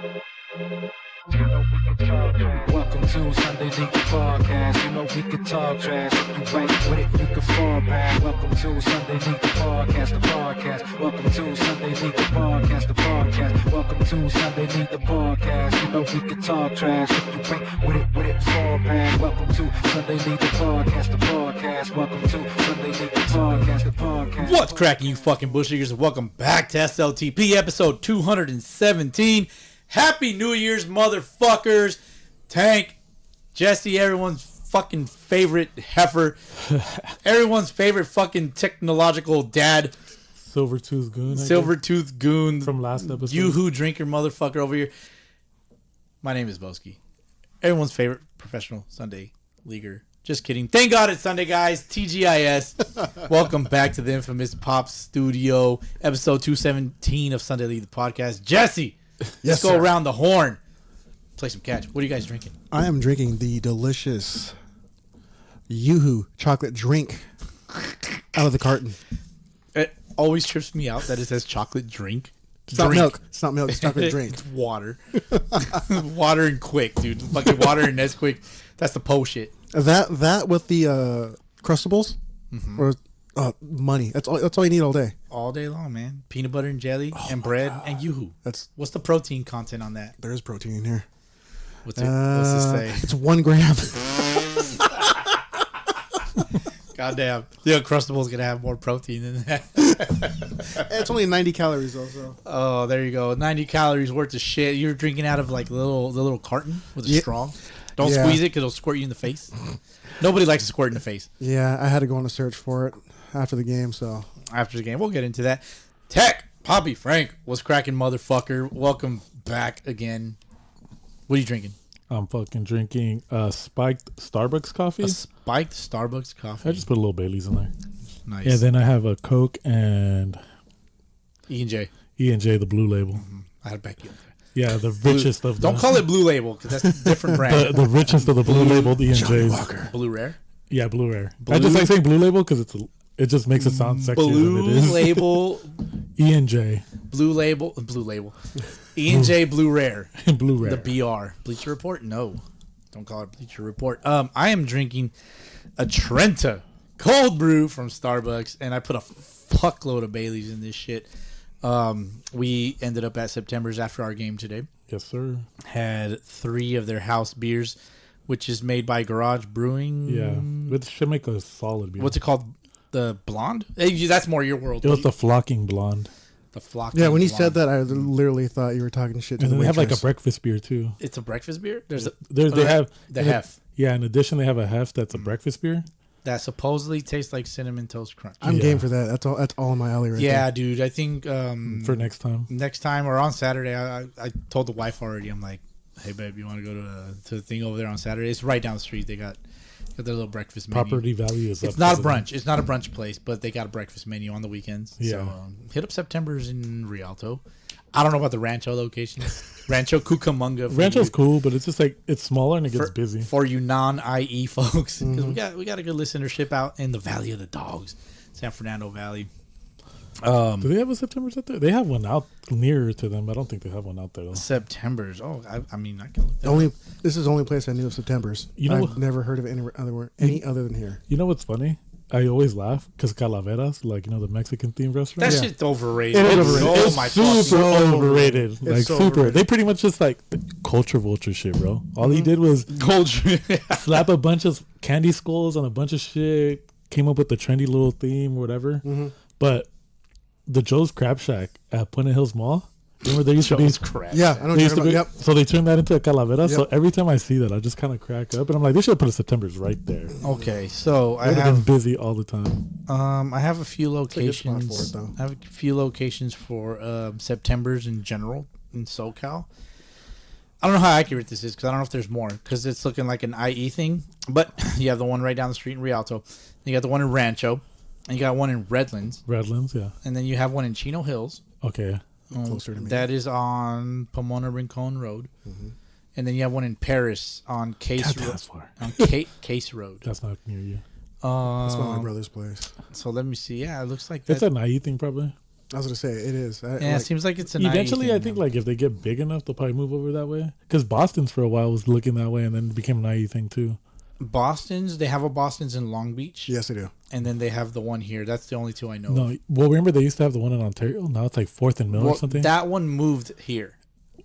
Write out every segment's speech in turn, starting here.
Welcome to Sunday League Podcast. You know we can talk trash. If you ain't with it, you can fall back. Welcome to Sunday League Podcast, the podcast. Welcome to Sunday League Podcast, the podcast. Welcome to Sunday League Podcast. You know we can talk trash. If you ain't with it, fall back. Welcome to Sunday League Podcast, the podcast. Welcome to Sunday League Podcast, the podcast. What's cracking, you fucking bushleaguers? Welcome back to SLTP episode 217. Happy New Year's, motherfuckers. Tank, Jesse, everyone's fucking favorite heifer. Everyone's favorite fucking technological dad. Silvertooth Goon. Silvertooth Goon. From last episode. Yoo-hoo drinker motherfucker over here. My name is Boski. Everyone's favorite professional Sunday leaguer. Just kidding. Thank God it's Sunday, guys. TGIS. Welcome back to the infamous Pop Studio, episode 217 of Sunday League, the podcast. Jesse, let's go around the horn. Play some catch. What are you guys drinking? I am drinking the delicious Yoo-hoo chocolate drink out of the carton. It always trips me out that it says chocolate drink. It's not milk. It's not milk. It's chocolate drink. It's water. Water and Quick, dude. Fucking water and Nesquik. That's the po shit. That with the Crustables or money. That's all you need all day. All day long, man. Peanut butter and jelly and bread and Yoo-hoo. What's the protein content on that? There is protein in here. What's it say? It's 1 gram. Goddamn. The Uncrustable's going to have more protein than that. It's only 90 calories though. So. Oh, there you go. 90 calories worth of shit. You're drinking out of like the little carton with a straw. Don't squeeze it because it'll squirt you in the face. Nobody likes to squirt in the face. Yeah, I had to go on a search for it after the game. So after the game, we'll get into that. Tech, Poppy, Frank, what's cracking, motherfucker? Welcome back again. What are you drinking? I'm fucking drinking spiked Starbucks coffee. A spiked Starbucks coffee. I just put a little Baileys in there. Nice. Yeah, then I have a Coke and E&J. E&J, the blue label. Mm-hmm. I had to back you up there. Yeah, the richest of Don't call it Blue Label because that's a different brand. the richest of the blue labeled E&Js. Blue Rare? Yeah, Blue Rare. I just like saying blue label because it just makes it sound sexier than it is. Blue Label. E&J. Blue Label. E&J Blue Rare. Blue Rare. The BR. Bleacher Report? No. Don't call it Bleacher Report. I am drinking a Trenta cold brew from Starbucks, and I put a fuckload of Baileys in this shit. We ended up at September's after our game today. Yes, sir. Had 3 of their house beers, which is made by Garage Brewing. Yeah, it should make a solid beer. What's it called? The Blonde? Hey, that's more your world. It was the Flocking Blonde. The Flocking yeah, when you Blonde. said that, I literally thought you were talking shit to and the they have like a waitress. breakfast beer too. It's a breakfast beer? They have the hef. Yeah, in addition, they have a hef that's a breakfast beer. That supposedly tastes like Cinnamon Toast Crunch. I'm game for that. That's all in my alley right there. Yeah, dude. I think for next time. Next time or on Saturday, I told the wife already. I'm like, hey babe, you want to go to the thing over there on Saturday? It's right down the street. They got their little breakfast menu. Property value is up. It's not a brunch. It's not a brunch place, but they got a breakfast menu on the weekends. Yeah. So hit up September's in Rialto. I don't know about the Rancho location. Rancho Cucamonga. Rancho's cool, but it's just like it's smaller and it gets busy. For you non-IE folks, because we got a good listenership out in the Valley of the Dogs, San Fernando Valley. Do they have a September's out there? They have one out nearer to them. I don't think they have one out there though. September's. Oh, I mean, I can look that up. This is the only place I knew of September's. I've never heard of any other than here. You know what's funny? I always laugh because Calaveras, like the Mexican themed restaurant. That shit's overrated. It is overrated. It's super overrated. Like so super. overrated. They pretty much just like culture vulture shit, bro. All he did was Culture. slap a bunch of candy skulls on a bunch of shit. Came up with the trendy little theme or whatever. But the Joe's Crab Shack at Puente Hills Mall. Remember there used to be crap. Yeah, I know what you're talking about. Yep. So they turned that into a Calavera. Yep. So every time I see that, I just kind of crack up, and I'm like, they should have put a September's right there. Okay, so I They've have been busy all the time. I have a few a good spot locations. for it, though. I have a few locations for September's in general in SoCal. I don't know how accurate this is because I don't know if there's more because it's looking like an IE thing. But you have the one right down the street in Rialto. You got the one in Rancho. And you got one in Redlands. Redlands, yeah. And then you have one in Chino Hills. Okay. Closer to me. That is on Pomona Rincon Road. And then you have one in Paris on Case Road. That's far. On Case Road. That's not near you. That's not my brother's place. So let me see. Yeah, it looks like It's that. an IE thing, probably. I was gonna say it is. Yeah, it seems like it's an Eventually, IE I thing think now. like if they get big enough, they'll probably move over that way. Because Boston's for a while was looking that way, and then it became an IE thing too. Boston's, they have a Boston's in Long Beach. Yes, they do. And then they have the one here. That's the only two I know No, of. well, remember they used to have the one in Ontario. Now it's like 4th and Mill Well, or something. that one moved here.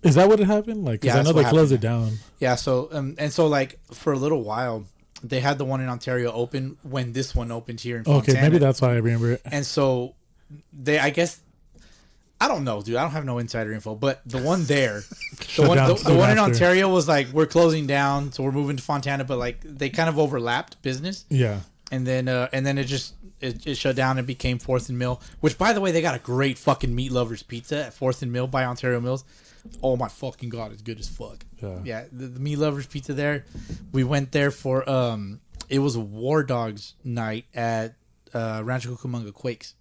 Is that what it happened? Like, 'cause Yeah, I know that's they what closed it down. Yeah, so and so like for a little while, they had the one in Ontario open when this one opened here in Okay, Fontana. maybe that's why I remember it. And so I guess I don't know, dude. I don't have no insider info, but the one there, the one down the soon one in after. Ontario was like we're closing down, so we're moving to Fontana, but like they kind of overlapped business, Yeah. and then it just it shut down and became 4th and Mill. Which, by the way, they got a great fucking meat lovers pizza at 4th and Mill by Ontario Mills. Oh my fucking god, it's good as fuck. Yeah, the meat lovers pizza there. We went there for it was War Dogs night at Rancho Cucamonga Quakes.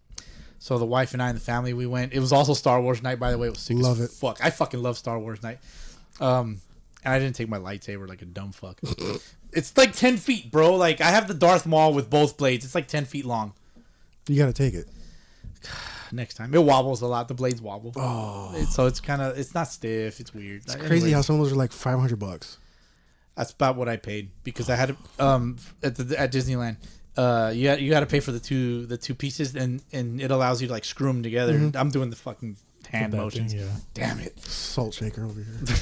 So the wife and I and the family, we went. It was also Star Wars night, by the way. It was sick Love as it. fuck. I fucking love Star Wars night. And I didn't take my lightsaber like a dumb fuck. It's like 10 feet, bro. Like I have the Darth Maul with both blades. It's like 10 feet long. You gotta take it. Next time, it wobbles a lot. The blades wobble. So it's kind of it's not stiff. It's weird. It's crazy how some of those are like $500. That's about what I paid because I had at Disneyland. You got to pay for the two pieces and it allows you to like screw them together. I'm doing the fucking hand That motions. thing, yeah. Damn it! Salt shaker over here.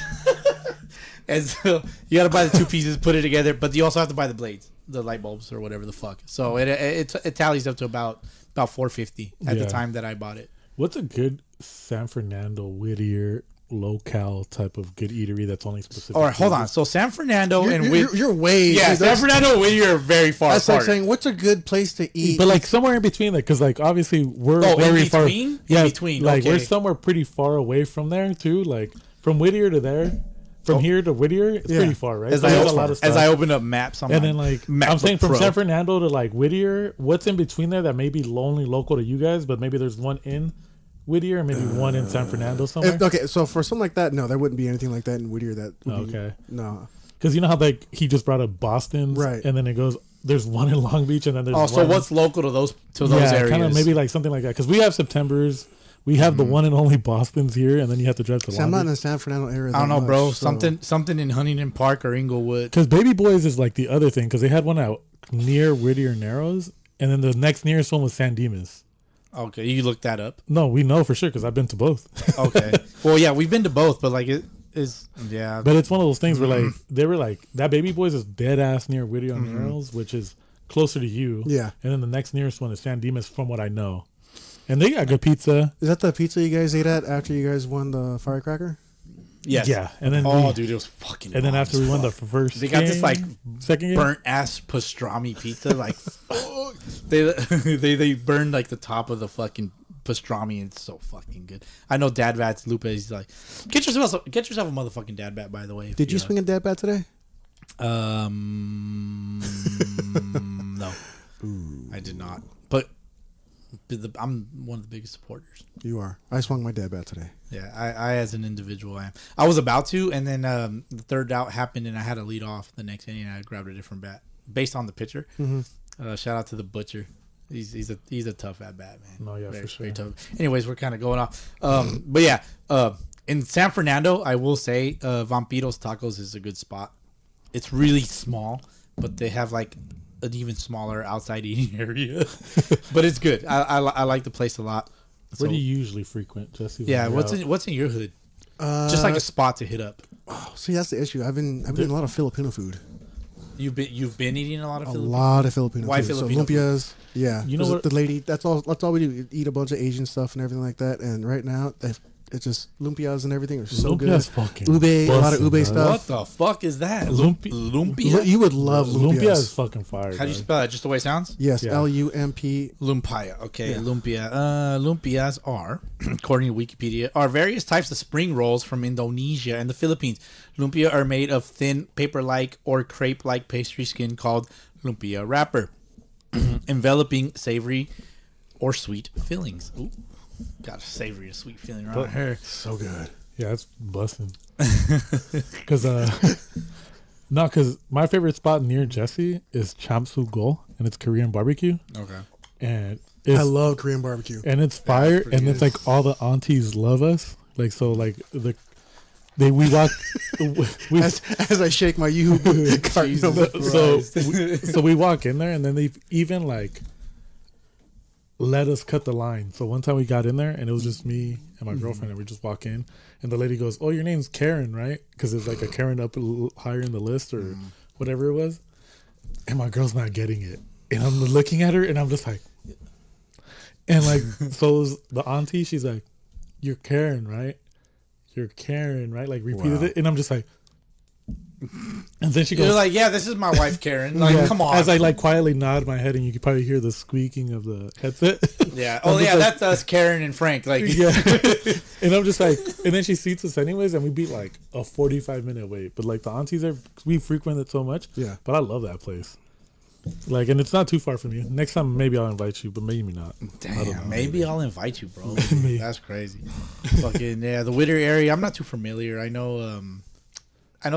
And so you got to buy the two pieces, put it together, but you also have to buy the blades, the light bulbs or whatever the fuck. So it tallies up to about $450 at the Yeah. time that I bought it. What's a good San Fernando, Whittier, local type of good eatery that's only specific? All right, hold to on. So San Fernando and You're way. yeah, dude, San Fernando and Whittier are very far That's like apart. saying, what's a good place to eat? But like somewhere in between, like because like obviously we're Oh, in very far. between? Yeah, In between, Like we're okay. somewhere pretty far away from there too. Like from Whittier to there, from here to Whittier, it's Yeah. pretty far, right? as So I, there's a lot of stuff. open up maps on and my then like MacBook I'm saying from Pro. San Fernando to like Whittier, what's in between there that may be only local to you guys, but maybe there's one in Whittier and maybe one in San Fernando somewhere. Okay, so for something like that, no, there wouldn't be anything like that in Whittier. That would be, Okay. no. Because you know how like he just brought up Boston's, Right. And then it goes. There's one in Long Beach, and then there's Oh, so one- what's local to those areas? kind of maybe like something like that. Because we have September's, we have the one and only Boston's here, and then you have to drive to See, I'm Long not in Beach. the San Fernando area. I don't know, that bro. much, so- Something in Huntington Park or Inglewood. Because Baby Boys is like the other thing. Because they had one out near Whittier Narrows, and then the next nearest one was San Dimas. Okay, you looked that up. No, we know for sure because I've been to both. Okay. Well, yeah, we've been to both, but like it is, yeah. But it's one of those things where like they were like that Baby Boys is dead ass near Whittier Narrows, which is closer to you. Yeah. And then the next nearest one is San Dimas, from what I know. And they got good pizza. Is that the pizza you guys ate at after you guys won the firecracker? Yes. Yeah. And then Oh, we, dude, it was fucking. and then bomb after as we won the fuck. first, They got this like second game. burnt ass pastrami pizza. Like they burned like the top of the fucking pastrami, and it's so fucking good. I know Dad Bat's Lupe. He's like, get yourself a motherfucking Dad Bat, by the way. Did you swing a dad bat today? No, I did not. But I'm one of the biggest supporters. You are. I swung my dad bat today. Yeah, I as an individual, I am. I was about to, and then the third out happened, and I had to lead off the next inning, and I grabbed a different bat based on the pitcher. Shout out to the butcher. He's a tough at bat, man. No, yeah, very, for sure. very tough. Anyways, we're kind of going off. But yeah, in San Fernando, I will say Vampiro's Tacos is a good spot. It's really small, but they have like an even smaller outside eating area. But it's good. I like the place a lot. Where So- do you usually frequent, Jesse? when yeah, you're what's out? in your hood? Just like a spot to hit up. See, that's the issue. I've been eating a lot of Filipino food. You've been eating a lot of A Filipino. lot of Filipino Why food. Filipino so lumpias, yeah. You know There's what- the lady. That's all we do. Eat a bunch of Asian stuff and everything like that. And right now, it's just lumpias and everything are so Lumpia's good. fucking Ube, a lot of bussin', ube dog. stuff. What the fuck is that? Lumpi- Lumpia? You would love Lumpia is lumpias. fucking fire. How do you dog. spell that? Just the way it sounds? Yes, Yeah. Lump. Lumpia. Okay, Yeah. lumpia. Lumpias are, according to Wikipedia, are various types of spring rolls from Indonesia and the Philippines. Lumpia are made of thin, paper-like or crepe-like pastry skin called lumpia wrapper, enveloping savory or sweet fillings. Ooh, got a savory or sweet feeling around here. So good. Yeah, it's busting. Because my favorite spot near Jesse is Chamsu Gol, and it's Korean barbecue. Okay. and I love Korean barbecue. and it's fire, pretty and it's good. like all the aunties love us. Like so, like we walk. we, As I shake my yoo-hoo carton Jesus over. so we walk in there, and then they've even like let us cut the line. So one time we got in there, and it was just me and my girlfriend, and we just walk in, and the lady goes, "Oh, your name's Karen, right?" Because it's like a Karen up a little higher in the list or whatever it was, and my girl's not getting it, and I'm looking at her, and I'm just like, and like so the auntie, she's like, "You're Karen, right? You're Karen, right?" Like repeated it, and I'm just like, and then she goes, You're like, yeah, this is my wife, Karen. Like, yeah, come on. As I like quietly nod my head, and you could probably hear the squeaking of the headset. Yeah. I'm Oh, just yeah, like- that's us, Karen and Frank. Like, Yeah. And I'm just like, and then she seats us anyways, and we beat like a 45-minute wait. But like the aunties are, we frequent it so much. Yeah. But I love that place. Like, and it's not too far from you. Next time, maybe I'll invite you, but maybe not. I don't know. damn, maybe I'll invite you, bro. Maybe. That's crazy. Fucking, yeah, the Whittier area, I'm not too familiar. I know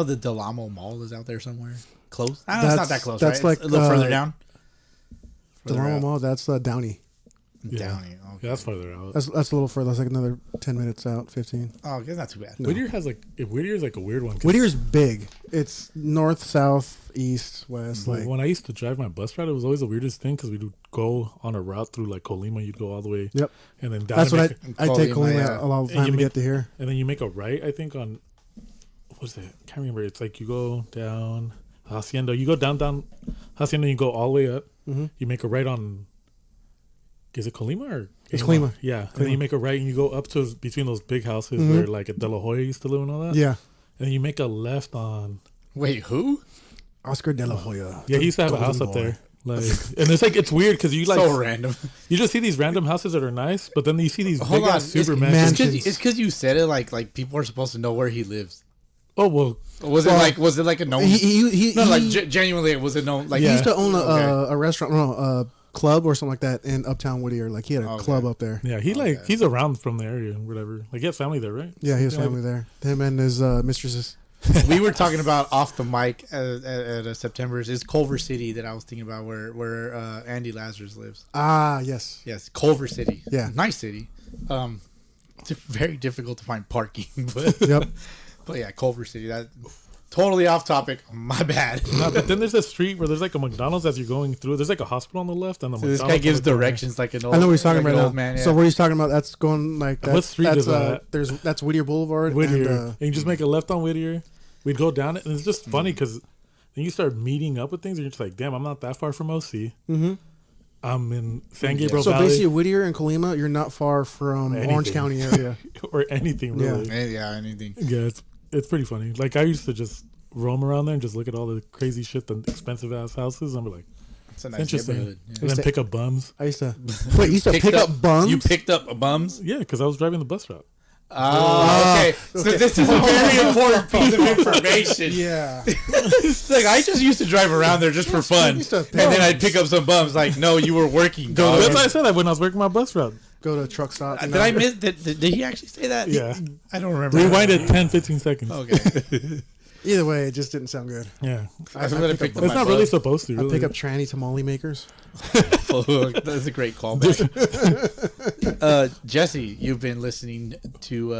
the Del Amo Mall is out there somewhere. Close? I know it's not that close, That's right? like, It's a little further down. The Further Roma out. Mall, that's Downey. Yeah. Downey. Okay. Yeah, that's farther out. That's a little further. That's like another 10 minutes out, 15. Oh, it's not too bad. Whittier has like, Whittier's like a weird one. 'cause Whittier's big. It's north, south, east, west. Like when I used to drive my bus route, it was always the weirdest thing because we'd go on a route through like Colima, you'd go all the way. Yep. And then down. That's and what make- I take Colima, Colima yeah. a lot of And time you to make- get to here. And then you make a right, I think, on what's it? I can't remember. It's like you go down Hacienda. You go down Hacienda. You go all the way up. Mm-hmm. You make a right on. Is it Colima or? It's Colima. Yeah, and then you make a right and you go up to between those big houses where like De La Hoya used to live and all that. Yeah. And then you make a left on. Wait, who? Oscar De La Hoya. Yeah, he used to have a house up there. Like, and it's like it's weird because you like So random. you just see these random houses that are nice, but then you see these Hold big on. ass super it's mansions. mansions. It's because you said it like people are supposed to know where he lives. Oh well, Was it like a known? He no, like genuinely, was it known? Like he Yeah. used to own Okay. a restaurant, no, a club or something like that in Uptown Whittier. Like he had a Okay. club up there. yeah, he's around from the area and whatever. Like he has family there, right? Yeah, he has Something family like- there. Him and his mistresses. we were talking about off the mic at September's. It's Culver City that I was thinking about where Andy Lazarus lives. Ah, yes. Yes, Culver City. Yeah. Nice city. It's very difficult to find parking, but Yep. but yeah, Culver City. That totally off topic. My bad. No, but then there's a street where there's like a McDonald's as you're going through. There's like a hospital on the left, and the So this McDonald's guy gives on the corner. directions like an old. I know what he's talking like about an now. old man. Yeah. So what he's talking about, that's going like What street that's, is that? That's Whittier Boulevard. Whittier, And, and you just make a left on Whittier. We'd go down it, and it's just funny because then you start meeting up with things, and you're just like, damn, I'm not that far from OC. Mhm. I'm in San Gabriel so Valley basically, Whittier and Colima, you're not far from Anything. Orange County area. or anything really. yeah, anything. Yeah, it's pretty funny. Like I used to just roam around there and just look at all the crazy shit, the expensive ass houses. I'm like, It's a it's nice interesting. neighborhood. Yeah. And then pick up bums. I used to wait. You used to pick up buns. You picked up bums. Yeah, because I was driving the bus route. Oh, okay. So this is a very important piece of information. yeah. Like I just used to drive around there just for fun, used to and then I'd pick up some bums. Like, no, you were working. Dog. That's why I said that when I was working my bus route. Go to truck stop. Did I miss? Did he actually say that? Yeah. I don't remember. Rewind it 10, 15 seconds. Okay. Either way, it just didn't sound good. Yeah. I was gonna pick up It's my not really bus. supposed to. I Really. pick up tranny tamale makers. That's a great callback. Jesse, you've been listening to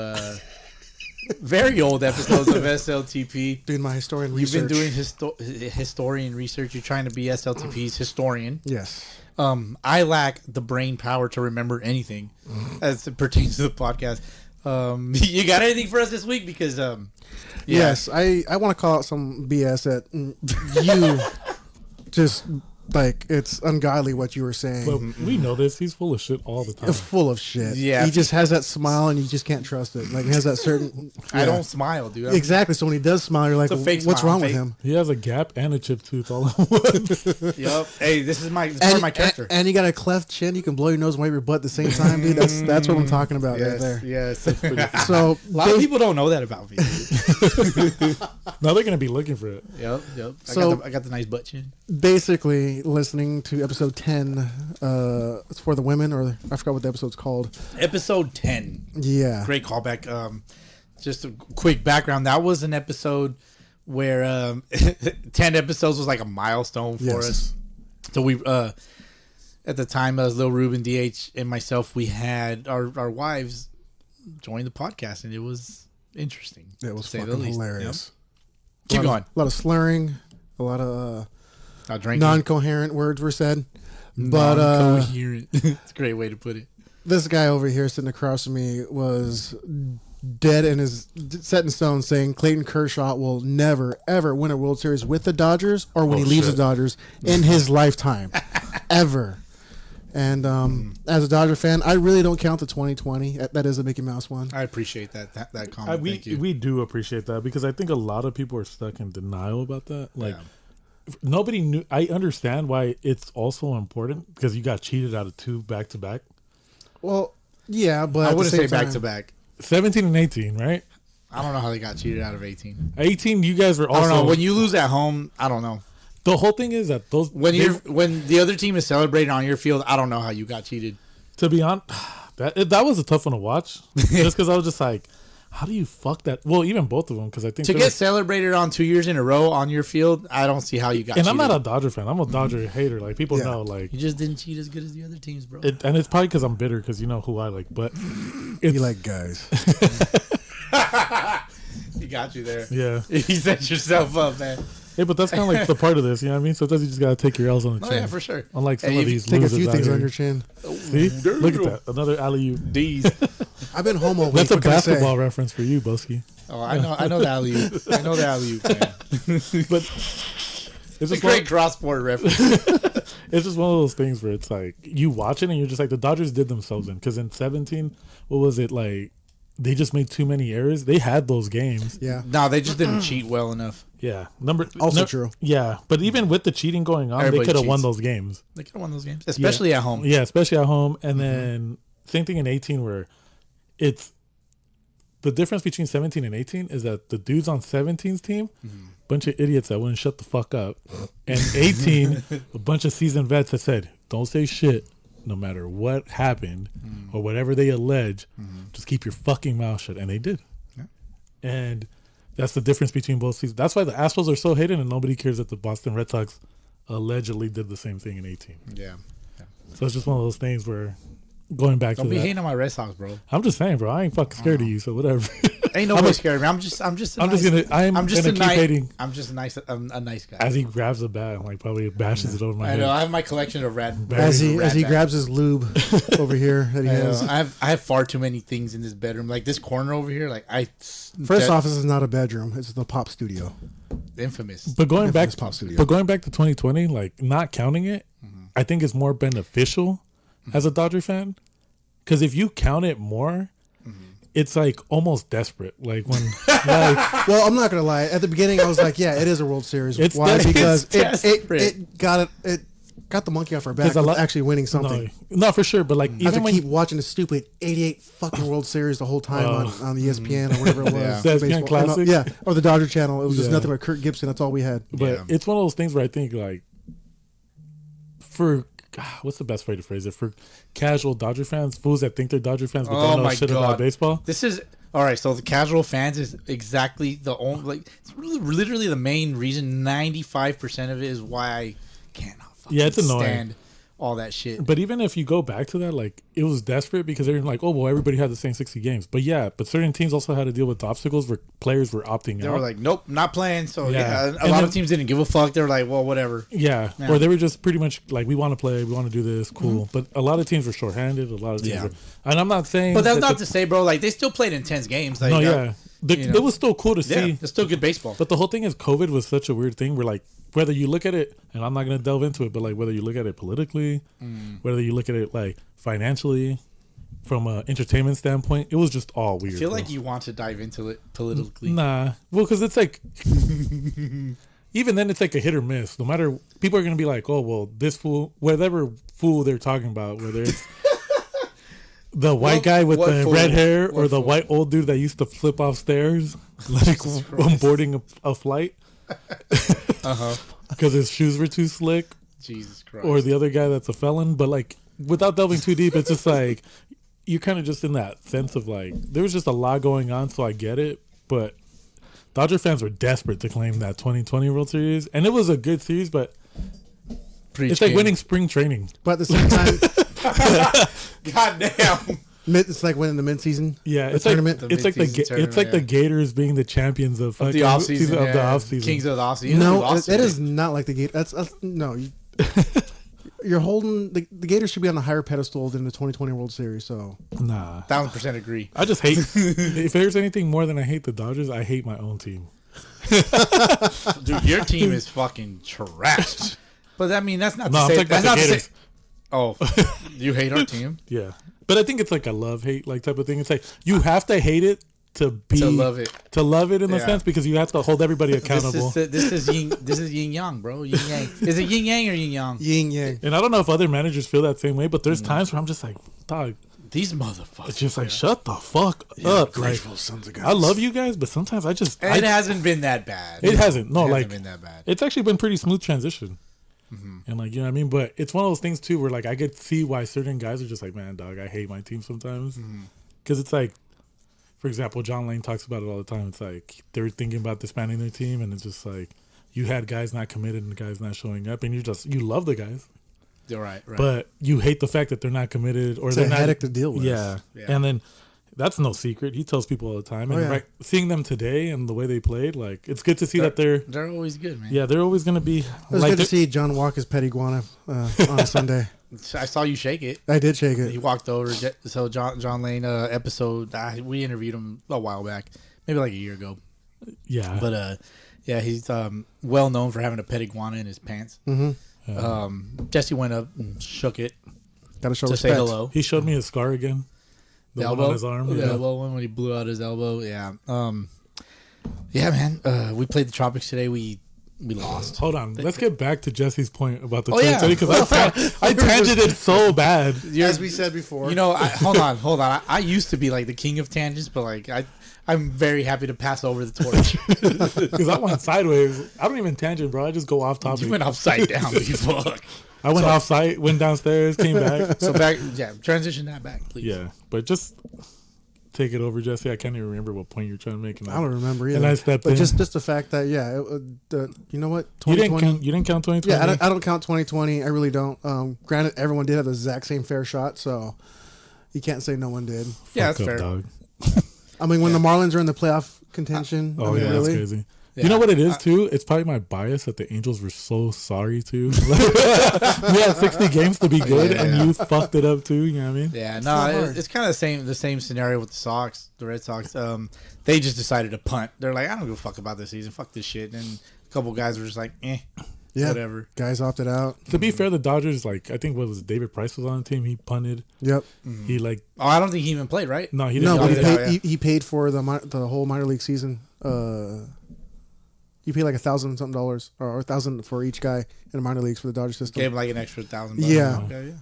very old episodes of SLTP. Doing my historian You've research. been doing historian research. You're trying to be SLTP's historian. Yes. I lack the brain power to remember anything as it pertains to the podcast. You got anything for us this week? Because yeah. Yes, I want to call out some BS that you just like. It's ungodly what you were saying. But we know this. He's full of shit all the time. It's full of shit. Yeah. He just has that smile and you just can't trust it. Like he has that certain. I Yeah. don't smile, dude. I'm- Exactly. So when he does smile, you're like, It's a fake "What's smile, wrong fake. with him?" He has a gap and a chipped tooth all at once. Yup. Hey, this is part of my character. And you got a cleft chin. You can blow your nose and wipe your butt at the same time, dude. That's what I'm talking about right there. yes. So A lot of people don't know that about me. Dude. Now they're gonna be looking for it. Yep. So- I got the nice butt chin. basically, listening to episode 10, it's for the women, or I forgot what the episode's called. Episode 10. Yeah. Great callback. Just a quick background. That was an episode where 10 episodes was like a milestone for Yes. us. So at the time, as Lil Ruben, DH, and myself, we had our wives join the podcast, and it was interesting. It was to say the fucking least. hilarious. Keep going. A lot of slurring, a lot of Drinking. non-coherent words were said. But Non-coherent. It's a great way to put it. this guy over here sitting across from me was dead and is set in stone saying Clayton Kershaw will never, ever win a World Series with the Dodgers or when he leaves the Dodgers in his lifetime. Ever. And as a Dodger fan, I really don't count the 2020. That is a Mickey Mouse one. I appreciate that comment. Thank you. We do appreciate that because I think a lot of people are stuck in denial about that. Like, nobody knew. I understand why it's also important because you got cheated out of 2 back-to-back. Well, yeah, but I wouldn't say back back-to-back. 17 and 18, right? I don't know how they got cheated out of 18. 18, you guys were also... I don't know. When you lose at home, I don't know. The whole thing is that those... When the other team is celebrating on your field, I don't know how you got cheated. To be honest, that was a tough one to watch. Just because I was just like, how do you fuck that? Well, even both of them, because I think... To get celebrated on 2 years in a row on your field, I don't see how you got cheated. And I'm not a Dodger fan. I'm a Dodger hater. Like, people know, like... You just didn't cheat as good as the other teams, bro. And it's probably because I'm bitter, because you know who I like, but... You like guys. He got you there. Yeah. He set yourself up, man. Hey, but that's kind of like the part of this, you know what I mean? Sometimes you just got to take your L's on the chin. Oh, yeah, for sure. Unlike some Hey, of these Take a losers few out things here. on your chin. See? Look at that. Another alley-oop. D's. I've been home all week. That's a what can I say? basketball reference for you, Boski. Oh, I know the alley-oop. I know the alley-oop, man. But It's a great cross-sport reference. it's just one of those things where it's like, you watch it and you're just like, the Dodgers did themselves in. Because in 17, what was it, like, they just made too many errors. They had those games. Yeah. No, they just didn't cheat well enough. Yeah. True. Yeah. But even with the cheating going on, Everybody they could have won cheats. those games. They could have won those games, especially at home. Yeah, especially at home. And then same thing in 18 where it's the difference between 17 and 18 is that the dudes on 17's team, bunch of idiots that wouldn't shut the fuck up. And 18, a bunch of seasoned vets that said, don't say shit no matter what happened or whatever they allege. Just keep your fucking mouth shut. And they did. Yeah. And that's the difference between both seasons. That's why the Astros are so hated and nobody cares that the Boston Red Sox allegedly did the same thing in 18. Yeah. So it's just one of those things where going back Don't to be that. hating on my Red Sox, bro. I'm just saying, bro. I ain't fucking scared of you, so whatever. Ain't nobody scared of me. I'm just I'm just gonna keep hating. I'm just a nice guy. As he grabs the bat and like probably bashes it over my I head. know. I have my collection of rat. As he rat grabs his lube over here that he I has. know. I have far too many things in this bedroom. Like this corner over here. Like First off, this is not a bedroom. It's the pop studio. infamous. But going back, Pop studio. but going back to 2020, like not counting it, I think it's more beneficial as a Dodger fan because if you count it more, it's like almost desperate. Like when, like, Well, I'm not gonna lie. At the beginning, I was like, "Yeah, it is a World Series." It's Why? des- Because it's it got the monkey off our back. 'Cause a lot- Actually, winning something. no, for sure. But like I have even to when keep watching the stupid 88 fucking World Series the whole time on the ESPN or whatever it was. Yeah. The ESPN Baseball. Classic? Yeah, or the Dodger Channel. It was just Yeah. nothing but Kurt Gibson. That's all we had. But Yeah. it's one of those things where I think like for what's the best way to phrase it, for casual Dodger fans, fools that think they're Dodger fans but Oh don't know my shit God. about baseball. This is all right. So the casual fans is exactly the only it's literally the main reason. 95% of it is why I cannot fucking Yeah, it's annoying. stand all that shit. But even if you go back to that, like it was desperate because they're like, oh well, everybody had the same 60 games. But yeah, but certain teams also had to deal with obstacles where players were opting They out. were like, nope, not playing. So Yeah. yeah, a And lot then- of teams didn't give a fuck. They were like, well, whatever. yeah, Yeah. or they were just pretty much like, we want to play, we want to do this, cool. But a lot of teams were shorthanded. A lot of teams Yeah. were, and I'm not saying, But that's that not the- to say, bro. Like they still played intense games. Like, no, yeah, you know. it was still cool to yeah, see. it's still good baseball. But the whole thing is, COVID was such a weird thing. Where like, whether you look at it, and I'm not going to delve into it, but like whether you look at it politically, whether you look at it like financially, from an entertainment standpoint, it was just all weird. I feel bro. like you want to dive into it politically. Nah, well, because it's like, even then, it's like a hit or miss. No matter, people are gonna be like, "Oh, well, this fool, whatever fool they're talking about, whether it's the white guy with what the fool? red hair or What the fool? white old dude that used to flip off stairs, like when boarding a flight because his shoes were too slick, Jesus Christ. or the other guy that's a felon." But like, without delving too deep, it's just like you're kind of just in that sense of like there was just a lot going on, so I get it, but Dodger fans were desperate to claim that 2020 World Series, and it was a good series, but Preach, It's like King. winning spring training. But at the same time, God damn. it's like winning the mid-season. Yeah, the it's tournament. like it's like mid-season it's like the tournament, Gators being the champions of The off season. of the off season. Kings of the off season. No, it is not like the Gators. That's no. You're holding the Gators should be on a higher pedestal than the 2020 World Series. So Nah, 1000% agree. I just hate. If there's anything more than I hate the Dodgers, I hate my own team. Dude, your team is fucking trash. But I mean, that's not No, to I'm say. talking That's about not the to say. Oh, you hate our team? Yeah, but I think it's like a love hate like type of thing. It's like you have to hate it to love it. to love it in a Yeah. sense because you have to hold everybody accountable. This is yin yang, bro. Yin yang. Is it yin yang or yin yang? yin yang. And I don't know if other managers feel that same way, but there's times where I'm just like, dog, These motherfuckers. it's just like shut the fuck up. Like, sons of I love you guys, but sometimes I just It hasn't been that bad. it hasn't. No, It like hasn't been that bad. it's actually been pretty smooth transition. And like, you know what I mean? But it's one of those things too where like I could see why certain guys are just like, man, dog, I hate my team sometimes. Because it's like, for example, John Lane talks about it all the time. It's like they're thinking about disbanding their team and it's just like you had guys not committed and guys not showing up and you love the guys. You're right. But you hate the fact that they're not committed or It's they're a not headache to deal with. Yeah. Yeah. And then that's no secret. He tells people all the time. And yeah. like seeing them today and the way they played, like it's good to see that they're always good, man. yeah, they're always gonna be It was like good to see John Walker's pet iguana on Sunday. I saw you shake it. I did shake He it. walked over. So John Lane episode. We interviewed him a while back, maybe like a year ago. yeah. But yeah, he's well known for having a pet iguana in his pants. Jesse went up and shook it Got to show to respect. say hello. He showed me his scar again. The one on his arm. The Yeah. elbow one when he blew out his elbow. Yeah. Yeah, man. We played the Tropics today. We lost. Hold on. Let's get back to Jesse's point about the Oh, yeah. because I tangented so bad. As we said before. You know, hold on. I used to be like the king of tangents, but like I'm very happy to pass over the torch. Because I went sideways. I don't even tangent, bro. I just go off topic. You went upside down, you fuck. I went off site, went downstairs, came back. So back, yeah, transition that back, please. Yeah. But just take it over, Jesse. I can't even remember what point you're trying to make. And I don't remember either. And I stepped but in. just the fact that you know what, You didn't 2020. count 2020? Yeah, I don't count 2020. I really don't. Granted, everyone did have the exact same fair shot, so you can't say no one did. Yeah, Fuck that's fair. Dog. I mean, when the Marlins are in the playoff contention, Oh, I mean, yeah, really? that's crazy. Yeah. You know what it is, too? It's probably my bias that the Angels were so sorry, too. We had 60 games to be good, Yeah, and yeah. you fucked it up, too. You know what I mean? Yeah, not hard. it's kind of the same scenario with the Sox, the Red Sox. They just decided to punt. They're like, I don't give a fuck about this season. Fuck this shit. And a couple guys were just like, Yeah, whatever. guys opted out. To be fair, the Dodgers, like, I think what was it, David Price was on the team. He punted. Yep. He, like, Oh, I don't think he even played, right? no, he No, didn't. but he paid- he paid for the whole minor league season. He paid like $1,000 something or $1,000 for each guy in the minor leagues for the Dodger system. Gave him like an extra $1,000. Yeah. yeah.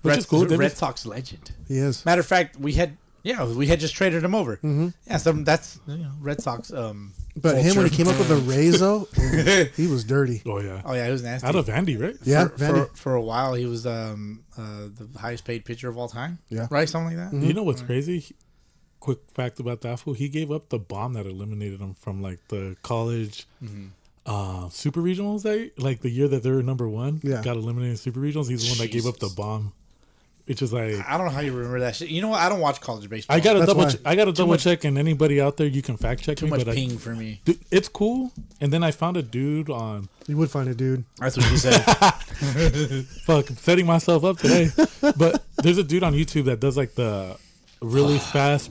Which is cool. Red Sox legend. He is. Matter of fact, we had just traded him over. Mm-hmm. Yeah, so that's Red Sox. But him, when he came up with the Rays, though, he was dirty. Oh, yeah. Oh yeah, it was nasty. Out of Andy, right? Yeah, for, Vandy. for a while he was the highest paid pitcher of all time. Yeah. Right, something like that. You know what's crazy? Quick fact about that fool. He gave up the bomb that eliminated him from, like, the college super regionals. Like, the year that they were number one. Yeah. Got eliminated in super regionals. He's the one that gave up the bomb. It's just like... I don't know how you remember that shit. You know what? I don't watch college baseball. I gotta That's double. why. I gotta double much- check, and anybody out there, you can fact check too me. much But ping for me. dude, it's cool. And then I found a dude on You would find a dude. That's what you said. fuck setting myself up today. But there's a dude on YouTube that does like the really fast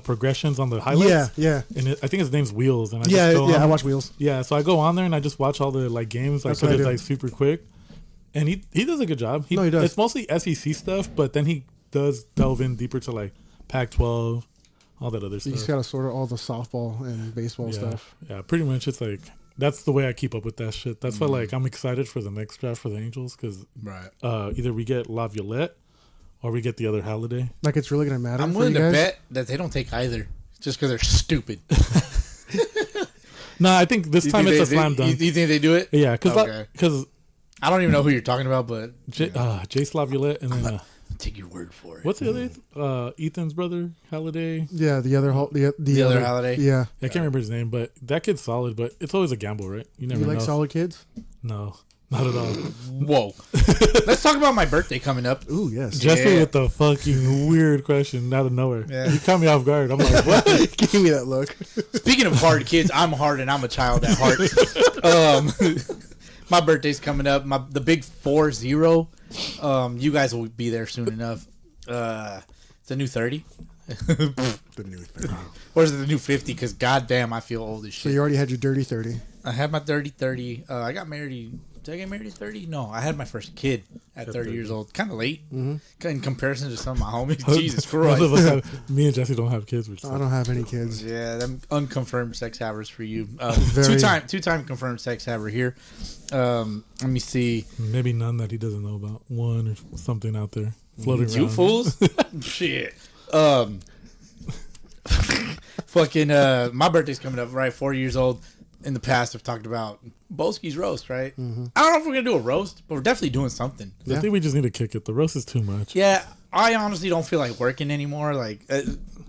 progressions on the highlights. Yeah, yeah. And I think his name's Wheels. And I Yeah, just go yeah, on. I watch Wheels. Yeah, so I go on there and I just watch all the like games, like That's what because I it's do. like super quick. And he does a good job. No, he does. It's mostly SEC stuff, but then he does delve in deeper to like Pac-12, all that other You stuff. just gotta sort of all the softball and baseball yeah, stuff. yeah, pretty much. It's like that's the way I keep up with that shit. That's why like I'm excited for the next draft for the Angels because Right. either we get Laviolette or we get the other Halliday. Like it's really gonna matter. I'm for willing you to guys? bet that they don't take either, just because they're stupid. No, I think this time it's a slam dunk. You think they do it? Yeah, because Okay. I don't even know who you're talking about, but Jace Laviolette and then take your word for it. what's the other Ethan's brother Halliday. Yeah, the other the other other Holiday? Yeah. I can't remember his name, but that kid's solid. But it's always a gamble, right? You never You like know. solid kids? No, Not at all. Whoa. Let's talk about my birthday coming up. Ooh, yes. Jesse with the fucking weird question out of nowhere. Yeah. You caught me off guard. I'm like, what? Give me that look. Speaking of hard kids, I'm hard and I'm a child at heart. My birthday's coming up. The big 40. You guys will be there soon enough. It's a new 30. The new 30. Or is it the new 50? Because goddamn, I feel old as So shit. you already had your dirty 30. I had my 30. I got married. Did I get married at 30? No, I had my first kid at 30 years old. Kind of late in comparison to some of my homies. Jesus Christ. Both of us have, me and Jesse don't have kids. Which I don't have any kids. Yeah, them unconfirmed sex havers for you. Very- Two-time confirmed sex haver here. Let me see. maybe none that he doesn't know about. One or something out there floating around. You fools. Shit. Fucking my birthday's coming up, right? 4 years old. In the past, I've talked about Boski's roast, right? I don't know if we're gonna do a roast, but we're definitely doing something. I think we just need to kick it. The roast is too much. Yeah, I honestly don't feel like working anymore. Like,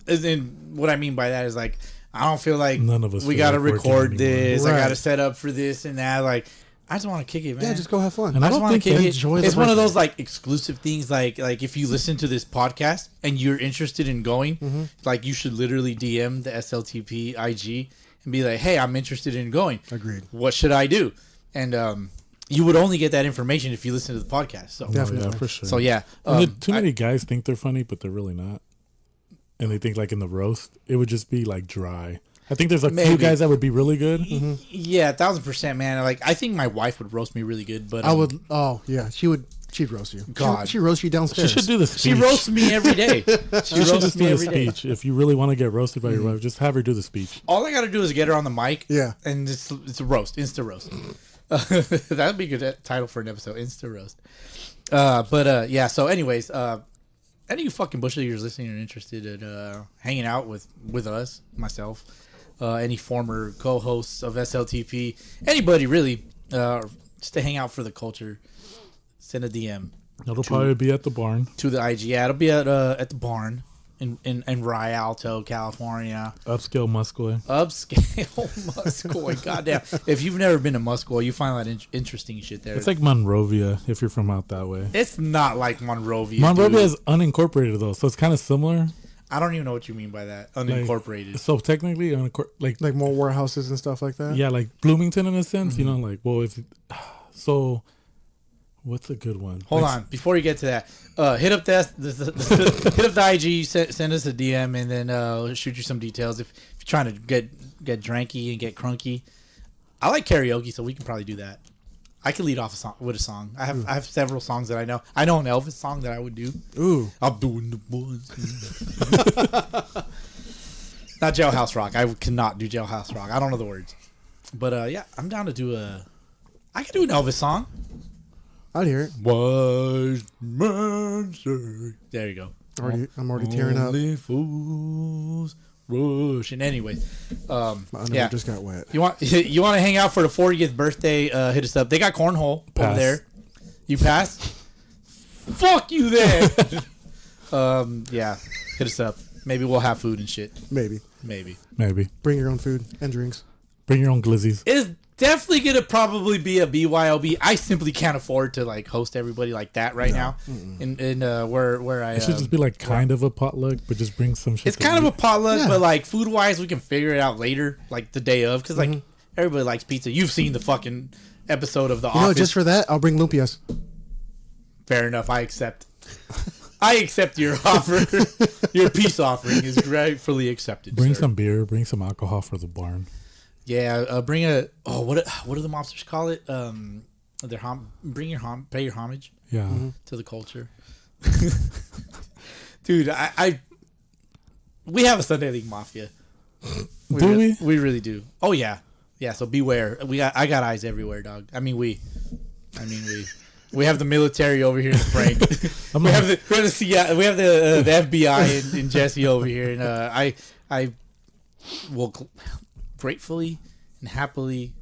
as in, what I mean by that is like, I don't feel like None of us we feel gotta like working record anymore. this. I Right. gotta set up for this and that. Like, I just want to kick it, man. Yeah, just go have fun. And I I just don't want to think kick that- it. enjoy the It's one of birthday. those like exclusive things. Like if you listen to this podcast and you're interested in going, like you should literally DM the SLTP IG and be like, "Hey, I'm interested in going. Agreed. What should I do?" And you would only get that information if you listen to the podcast. So, Oh, Definitely. yeah, for sure. so yeah. And too many guys think they're funny, but they're really not. And they think like in the roast, it would just be like dry. I think there's a few Maybe. guys that would be really good. Yeah, 1000%, man. Like I think my wife would roast me really good, but I would. Oh, yeah. She'd roast you. God. She roast you She downstairs. should do the She speech. roasts me every day. She She should roasts just me do the every day. speech. If you really want to get roasted by your wife, just have her do the speech. All I got to do is get her on the mic. Yeah. And it's a roast, insta roast. That'd be a good title for an episode, insta roast. Yeah. So, anyways, any of you fucking bush leaguers listening and interested in hanging out with us, myself, any former co-hosts of SLTP, anybody really, just to hang out for the culture, send a DM It'll probably be at the barn. to the IG. Yeah, it'll be at the barn in Rialto, California. Upscale Musquoy. Upscale Muscoy. Goddamn. If you've never been to Muscoy, you find that interesting shit there. It's like Monrovia if you're from out that way. It's not like Monrovia. Monrovia dude. is unincorporated though, so it's kind of similar. I don't even know what you mean by that. Unincorporated. So technically, Like more warehouses and stuff like that. yeah, like Bloomington in a sense. You know, like so. What's a good one? Hold Like, on. Before you get to that, hit up hit up the IG, send us a DM, and then shoot you some details if you're trying to get dranky and get crunky. I like karaoke, so we can probably do that. I can lead off with a song. I have several songs that I know. I know an Elvis song that I would do. Ooh. I'm doing the boys. Not Jailhouse Rock. I cannot do Jailhouse Rock. I don't know the words. But yeah, I'm down to do I can do an Elvis song. I'd hear it. Wise man say. There you go. I'm already tearing up. Only fools rush. And anyway, My underwear yeah. just got wet. You want to hang out for the 40th birthday? Hit us up. They got cornhole over Pass. there. You pass? Fuck you there. Yeah. Hit us up. Maybe we'll have food and shit. Maybe. Maybe. maybe Bring your own food and drinks. bring your own glizzies. It's definitely gonna probably be a BYOB. I simply can't afford to like host everybody like that right now. In where I It should just be like kind of a potluck, but just bring some shit. it's kind of a potluck, Yeah. but like food wise, we can figure it out later, like the day of, because like everybody likes pizza. You've seen the fucking episode of The You know, Office. just for that, I'll bring lumpias. Fair enough. I accept. I accept your offer. Your peace offering is gratefully accepted. bring sir. some beer, bring some alcohol for the barn. Yeah, bring a. Oh, what do the mobsters call it? Bring your pay your homage Yeah, to the culture. Dude, we have a Sunday League Mafia. Do we? We really do. Oh yeah, yeah. So beware. I got eyes everywhere, dog. We have the military over here in Frank. we have the CIA, we have the FBI in Jesse over here, and I will gratefully and happily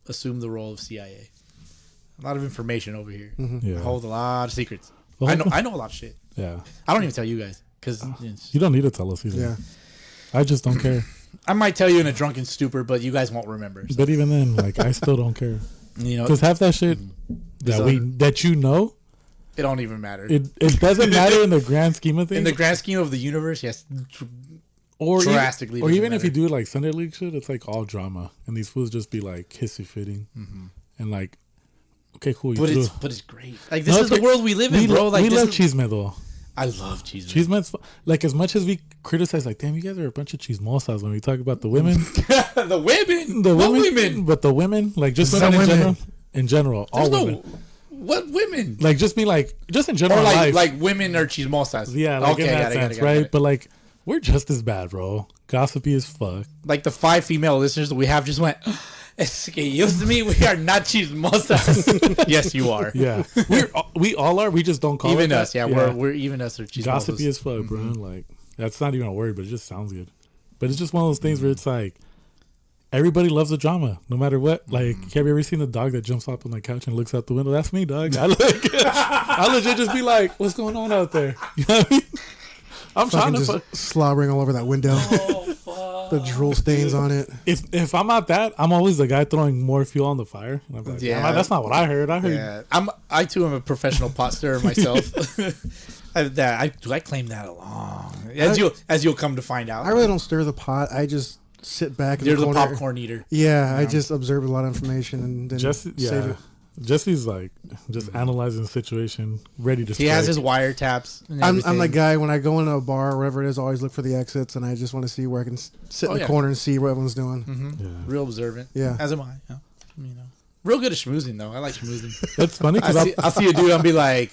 assume the role of CIA. A lot of information over here. yeah. I hold a lot of secrets. Well, I know a lot of shit. Yeah, I don't even tell you guys because you don't need to tell us either. Yeah. I just don't care. I might tell you in a drunken stupor, but you guys won't remember. So. But even then, like, I still don't care. You know, Because half that shit that you know, it don't even matter. it doesn't matter in the grand scheme of things. In the grand scheme of the universe, yes. Or drastically even, or even if matter. you do like Sunday League shit, it's like all drama, and these fools just be like hissy fitting, and like, okay, cool. But it's great. Like this is the world we live in, bro. Like we this love is, Chisme though. I love cheese. Chisme's like, as much as we criticize, like, damn, you guys are a bunch of chismosas when we talk about the women, the women, what women, but the women, like just Some women women. in general, all There's women. What women? Like just me, like just in general Or life. like women are chismosas. Yeah, like okay, in that got sense, it. right? But like, we're just as bad, bro. Gossipy as fuck. Like the 5 female listeners that we have just went, excuse me, we are not chismosas. Yes, you are. Yeah, we all are. We just don't call Even it us, that. yeah, we're even us are chismosas. Gossipy as fuck, bro. Like that's not even a word, but it just sounds good. But it's just one of those things where it's like everybody loves the drama, no matter what. Like, have you ever seen the dog that jumps up on the couch and looks out the window? That's me, dog. I legit just be like, "What's going on out there?" You know what I mean? I'm trying Fucking to. just slobbering all over that window. The drool stains on it. If I'm not that, I'm always the guy throwing more fuel on the fire. And I'm like, Yeah. yeah, that's not what I heard. I heard. Yeah, I too am a professional pot stirrer myself. I claim that along as you'll come to find out. I really don't stir the pot. I just sit back in You're the the corner. popcorn eater. Yeah, I just observe a lot of information and then Jesse, save yeah. it. Jesse's like just analyzing the situation, ready to. He has strike. his wiretaps. And I'm everything. the guy when I go into a bar or wherever it is, I always look for the exits and I just want to see where I can sit in Oh, the yeah. corner and see what everyone's doing. Yeah. Real observant. Yeah. As am I. Yeah. You know, real good at schmoozing though. I like schmoozing. It's funny because I'll see a dude. I'll be like,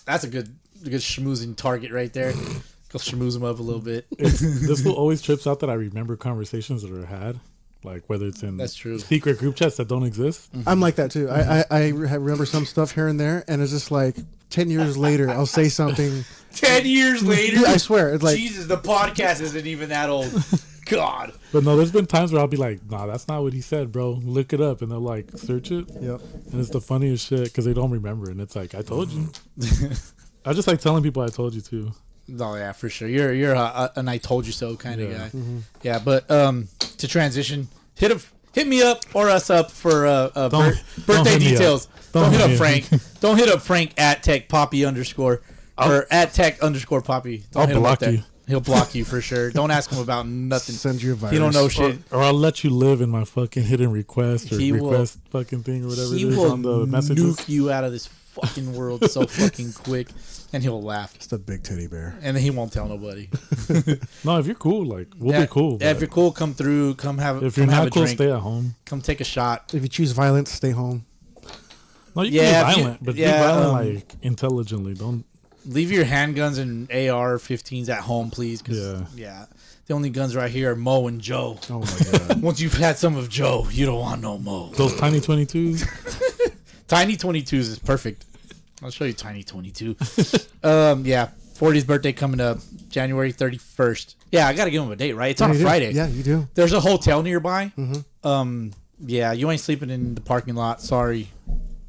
that's a good schmoozing target right there. Go schmooze him up a little bit. this will always trips out that I remember conversations that are had, like whether it's in That's true. secret group chats that don't exist. I'm like that too. I remember some stuff here and there and it's just like 10 years later I'll say something. 10 years later, Dude, I swear it's like Jesus, the podcast isn't even that old. God. But no, there's been times where I'll be like, nah, that's not what he said, bro. Look it up, and they'll like search it, yep. and it's the funniest shit because they don't remember, and it's like I told you. I just like telling people I told you too. No, yeah, for sure. You're an I told you so kind of Yeah. guy. Yeah, but to transition, hit me up or us up for Don't birthday hit me up. details. Don't Don't hit hit up me up. Frank. Don't hit up Frank at tech poppy underscore or at tech underscore poppy. Don't I'll hit him up block there. you. He'll block you for sure. Don't ask him about nothing. Send you a virus. He don't know shit. Or I'll let you live in my fucking hidden request or He will- request fucking thing or whatever He it is will on the messages. nuke you out of this fucking world so fucking quick, and he'll laugh, Just a big teddy bear. and then he won't tell nobody. No, if you're cool, like we'll Yeah, be cool. Yeah, if but you're cool, come through. Come have. if you're come have not a cool, drink. stay at home. Come take a shot. If you choose violence, stay home. No, you Yeah, can if be you- violent, but yeah, be violent like intelligently. Don't. Leave your handguns and AR-15s at home, please. 'Cause, yeah. The only guns right here are Mo and Joe. Oh my god. Once you've had some of Joe, you don't want no Mo. Those tiny 22s. Tiny 22s is perfect. I'll show you Tiny 22. Yeah. 40th birthday coming up, January 31st. Yeah, I got to give him a date, right? It's on a You do. Friday. Yeah, you do. There's a hotel nearby. Yeah, you ain't sleeping in the parking lot. Sorry.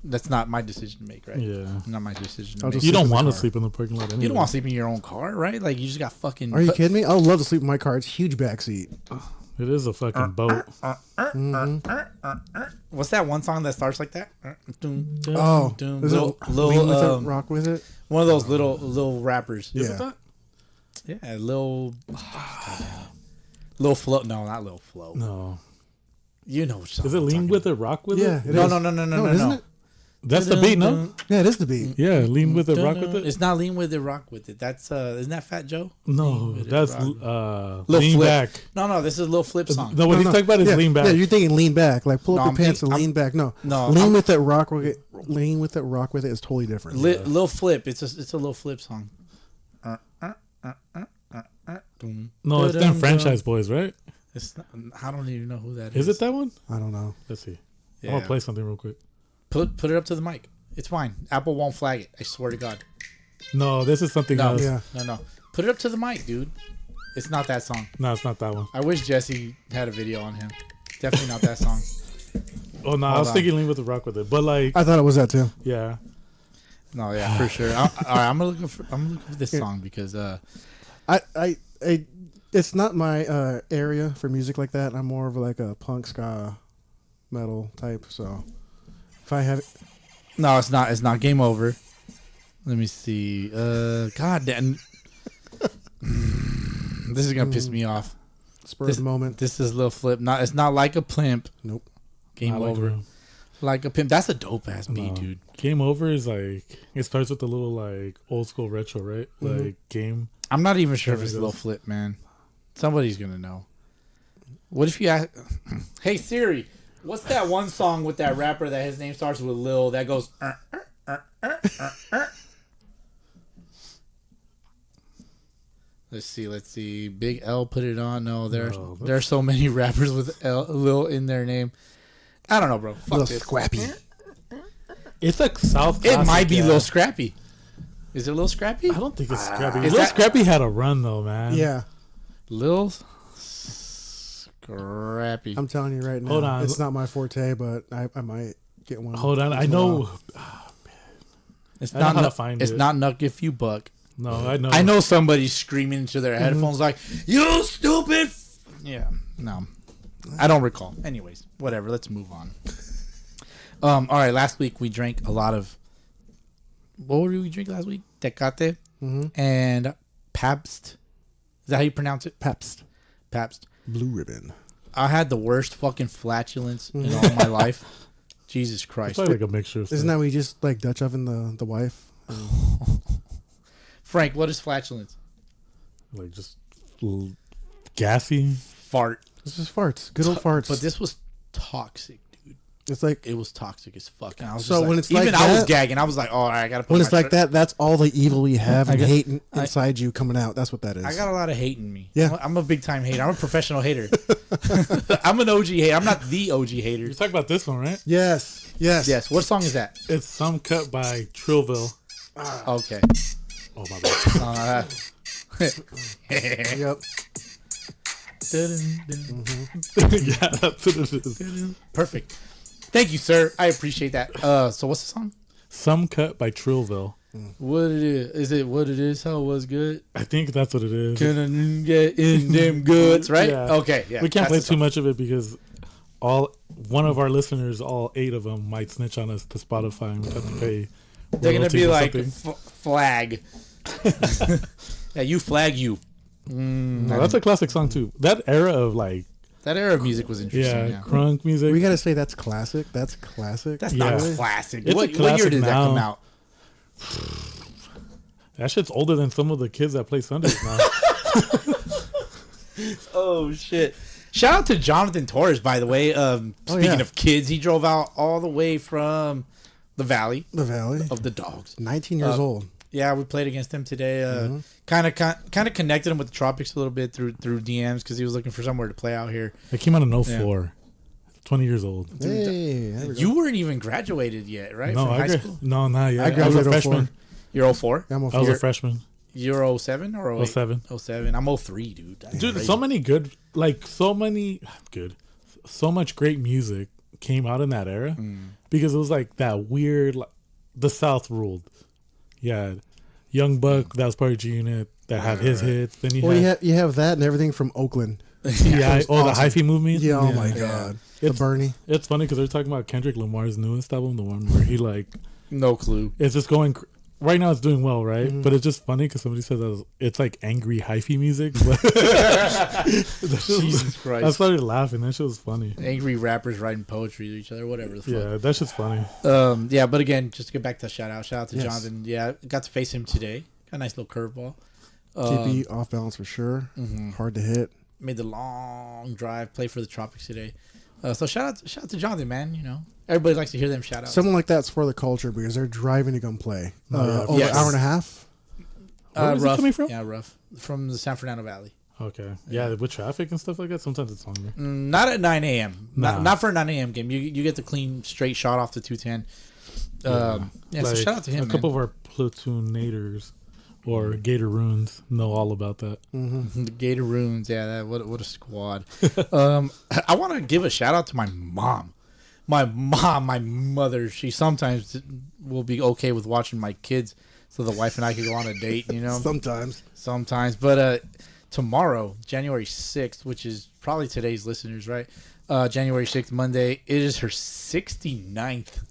That's not my decision to make, right? Yeah. Not my decision to I'll make. just You sleep don't in the want to car. sleep in the parking lot anyway. You don't want to sleep in your own car, right? Like, you just got fucking... Are you kidding me? I would love to sleep in my car. It's huge backseat. It is a fucking boat. What's that one song that starts like that? Oh, is it Lean with it, rock with it? One of those little rappers. Yeah. Yeah, Lil Flow. No, not Lil Flow. No. You know which song Is it I'm lean talking with it, rock with Yeah. it? it No, is. no, isn't no. it? That's the beat, no? Yeah, it is the beat. Yeah, lean with it, rock with it. It's not lean with it, rock with it. That's isn't that Fat Joe? No, Lean with it, that's rock. lean Flip. back. No, this is Lil Flip song. No, what he's talking about is yeah, lean back. Yeah, you're thinking lean back. Like pull No, up I'm your pants thinking- and lean back. No. No, Lean I'm- with it, rock with it. Lean with it, rock with it is totally different. Lil Flip. It's a Lil Flip song. No, it's them franchise boys, right? It's not, I don't even know who that Is it that one? I don't know. Let's see. Yeah. I'm gonna play something real quick. Put it up to the mic. It's fine. Apple won't flag it. I swear to God. No, this is something No, else. Yeah. no. Put it up to the mic, dude. It's not that song. No, it's not that one. I wish Jesse had a video on him. Definitely not that song. Oh no, I Hold was on. thinking lean with the rock with it, but like, I thought it was that too. yeah, No, yeah, for sure. All right, I'm gonna look for this song because I it's not my area for music like that. I'm more of like a punk ska metal type. So If I have it. No, it's not. It's not. Game over. Let me see. God damn. This is gonna piss me off. Spur of the moment. This is a little flip. It's not like a pimp. Nope. Game Not like over. a- Like a pimp. That's a dope ass beat, No. dude. Game over is like it starts with a little like old school retro, right? Like game. I'm not even sure if There it's it a little goes. flip, man. Somebody's gonna know. What if you ask? Hey Siri, what's that one song with that rapper that his name starts with Lil that goes? Let's see. Big L put it on. No, No, there's so many rappers with Lil in their name. I don't know, bro. Fuck Little this. Scrappy. It's like South. It Classic, might be yeah. Lil Scrappy. Is it Lil Scrappy? I don't think it's Scrappy. Is Lil that- Scrappy had a run though, man. Yeah. Lil Scrappy. I'm telling you right now. Hold on. It's not my forte, but I might get one. Hold on, I once in a know. while. It's I know not how to Nuck- find It's it. not Nuck if you buck. No, I know. I know somebody's screaming into their headphones like, "You stupid!" Yeah, no, I don't recall. Anyways, whatever. Let's move on. All right. Last week we drank a lot of. What did we drink last week? Tecate and Pabst. Is that how you pronounce it? Pabst. Pabst. Blue Ribbon. I had the worst fucking flatulence in all my life. Jesus It's Christ. probably like a mixture. Of Isn't stuff. that we just like Dutch oven the wife? Frank, what is flatulence? like just gassy? Fart. It's just farts. Good old farts. But this was toxic, dude. it's like It was toxic as fuck. And I was So just like, when it's even like I was that- gagging. I was like, oh, I gotta put when my it's like shirt- that, that's all the evil we have and got- hate inside you coming out. That's what that is. I got a lot of hate in me. Yeah. I'm a big time hater. I'm a professional hater. I'm an OG hater. I'm not the OG hater. You're talking about this one, right? Yes. Yes. What song is that? It's Some Cut by Trillville. Okay. Oh my bad. Yep. Yeah, that's what it is. Perfect. Thank you, sir. I appreciate that. So what's the song? Some Cut by Trillville. What it is? Is it what it is? How it was good? I think that's what it is. Can I get in them goods? Right? Yeah. Okay. Yeah. We can't that's play the too song. much of it because one of our listeners, all 8 of them, might snitch on us to Spotify and we have to pay. They're gonna royalties be or like something. flag. Yeah, you flag you. No, that's a classic song too. That era of like, That era of music was interesting. yeah, Yeah. crunk music. We gotta say that's classic. That's classic. That's Yeah. not classic. It's a What year classic did that now. come out? That shit's older than some of the kids that play Sundays now. Oh shit! Shout out to Jonathan Torres, by the way. Speaking yeah. of kids, he drove out all the way from the Valley The Valley. of the Dogs. 19 years old. Yeah, we played against him today. Kind of connected him with the Tropics a little bit through DMs because he was looking for somewhere to play out here. It came out in 04. 20 years old. Hey, there we go. You weren't even graduated yet, right? No, from high school. no, not yet. I I was a graduated 04. freshman. You're 04? I'm I was a a freshman. You're 07 or 08? 07. 07. I'm 03, dude. That's Dude, crazy. so many good, like so much great music came out in that era because it was like that weird, like, the South ruled. Yeah, Young Buck, that was part of G Unit that had his hits. Then you Well, had you have that and everything from Oakland. yeah, was the awesome. hyphy movement. Yeah, oh my God. The It's- Bernie. It's funny because they're talking about Kendrick Lamar's newest album, the one where he like No clue. it's just going. Right now, it's doing well, right? But it's just funny because somebody said that it's like angry hyphy music. But Jesus Christ. I started laughing. That shit was funny. Angry rappers writing poetry to each other, whatever the fuck. Yeah, that's just funny. Yeah, but again, just to get back to shout out to Yes. Jonathan. Yeah, got to face him today. Got a nice little curveball. TP off balance for sure. Hard to hit. Made the long drive, play for the Tropics today. So shout out to Jonathan, man. You know, everybody likes to hear them shout out. Someone like that's for the culture because they're driving to come play. yeah. Over Yes. an hour and a half. Where was it rough. coming from? Yeah, rough. From the San Fernando Valley. Okay. Yeah, with traffic and stuff like that, sometimes it's longer. Not at 9 a.m. Nah. Not for a 9 a.m. game. You get the clean, straight shot off the 210. Yeah, so Like, shout out to him, a couple of our platoonators or Gator Runes know all about that. The Gator Runes, yeah, what a squad. I want to give a shout out to my mom. My mother. She sometimes will be okay with watching my kids, so the wife and I could go on a date. You know, sometimes. But tomorrow, January 6th, which is probably today's listeners, right? January 6th, Monday. It is her 69th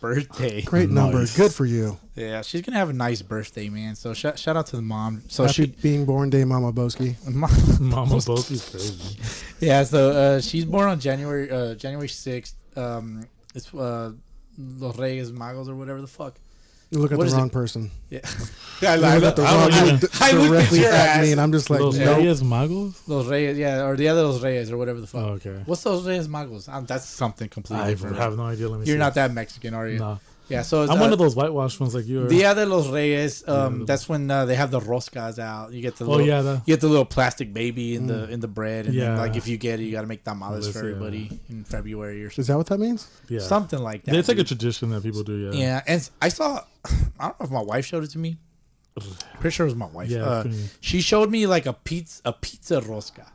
birthday. Great number. Nice. Good for you. Yeah, she's gonna have a nice birthday, man. So shout out to the mom. So Happy being born day, Mama Boski. Mama Boki's crazy. Yeah, so she's born on January 6th. It's Los Reyes Magos or whatever the fuck. You look at What the is wrong it? person. Yeah, You look at the wrong. You look I looked at directly your at me, ass. and I'm just like, Los nope. Reyes Magos? Los Reyes, yeah, or the other Los Reyes or whatever the fuck. Oh, okay. What's Los Reyes Magos? That's something completely I different. have no idea. Let me see. You're not that Mexican, are you? No. Yeah, so it's, I'm one of those whitewashed ones like you are. Dia de los Reyes. That's when they have the roscas out. You get the little, you get the little plastic baby in the bread, and then, like if you get it, you got to make tamales for everybody in February or something. Is that what that means? Yeah. Something like that. It's like a tradition that people do, yeah. Yeah, and I saw. I don't know if my wife showed it to me. Pretty sure it was my wife. Yeah, she showed me like a pizza rosca.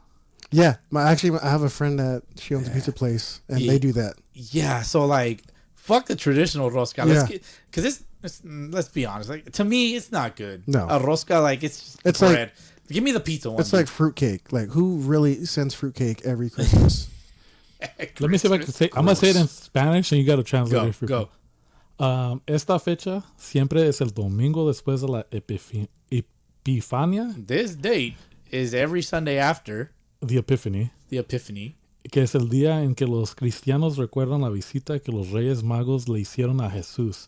Yeah, I have a friend that she owns a pizza place, and they do that. Yeah, so like, fuck the traditional rosca. Because let's be honest. Like to me, it's not good. No, a rosca like it's bread. Like, give me the pizza one. It's like fruitcake. Like who really sends fruitcake every Christmas? Let me see if I can say. I'm gonna say it in Spanish, and you gotta translate it for me. Go. Esta fecha siempre es el domingo después de la Epifania. This date is every Sunday after the Epiphany. The Epiphany. Que es el día en que los cristianos recuerdan la visita que los Reyes Magos le hicieron a Jesús.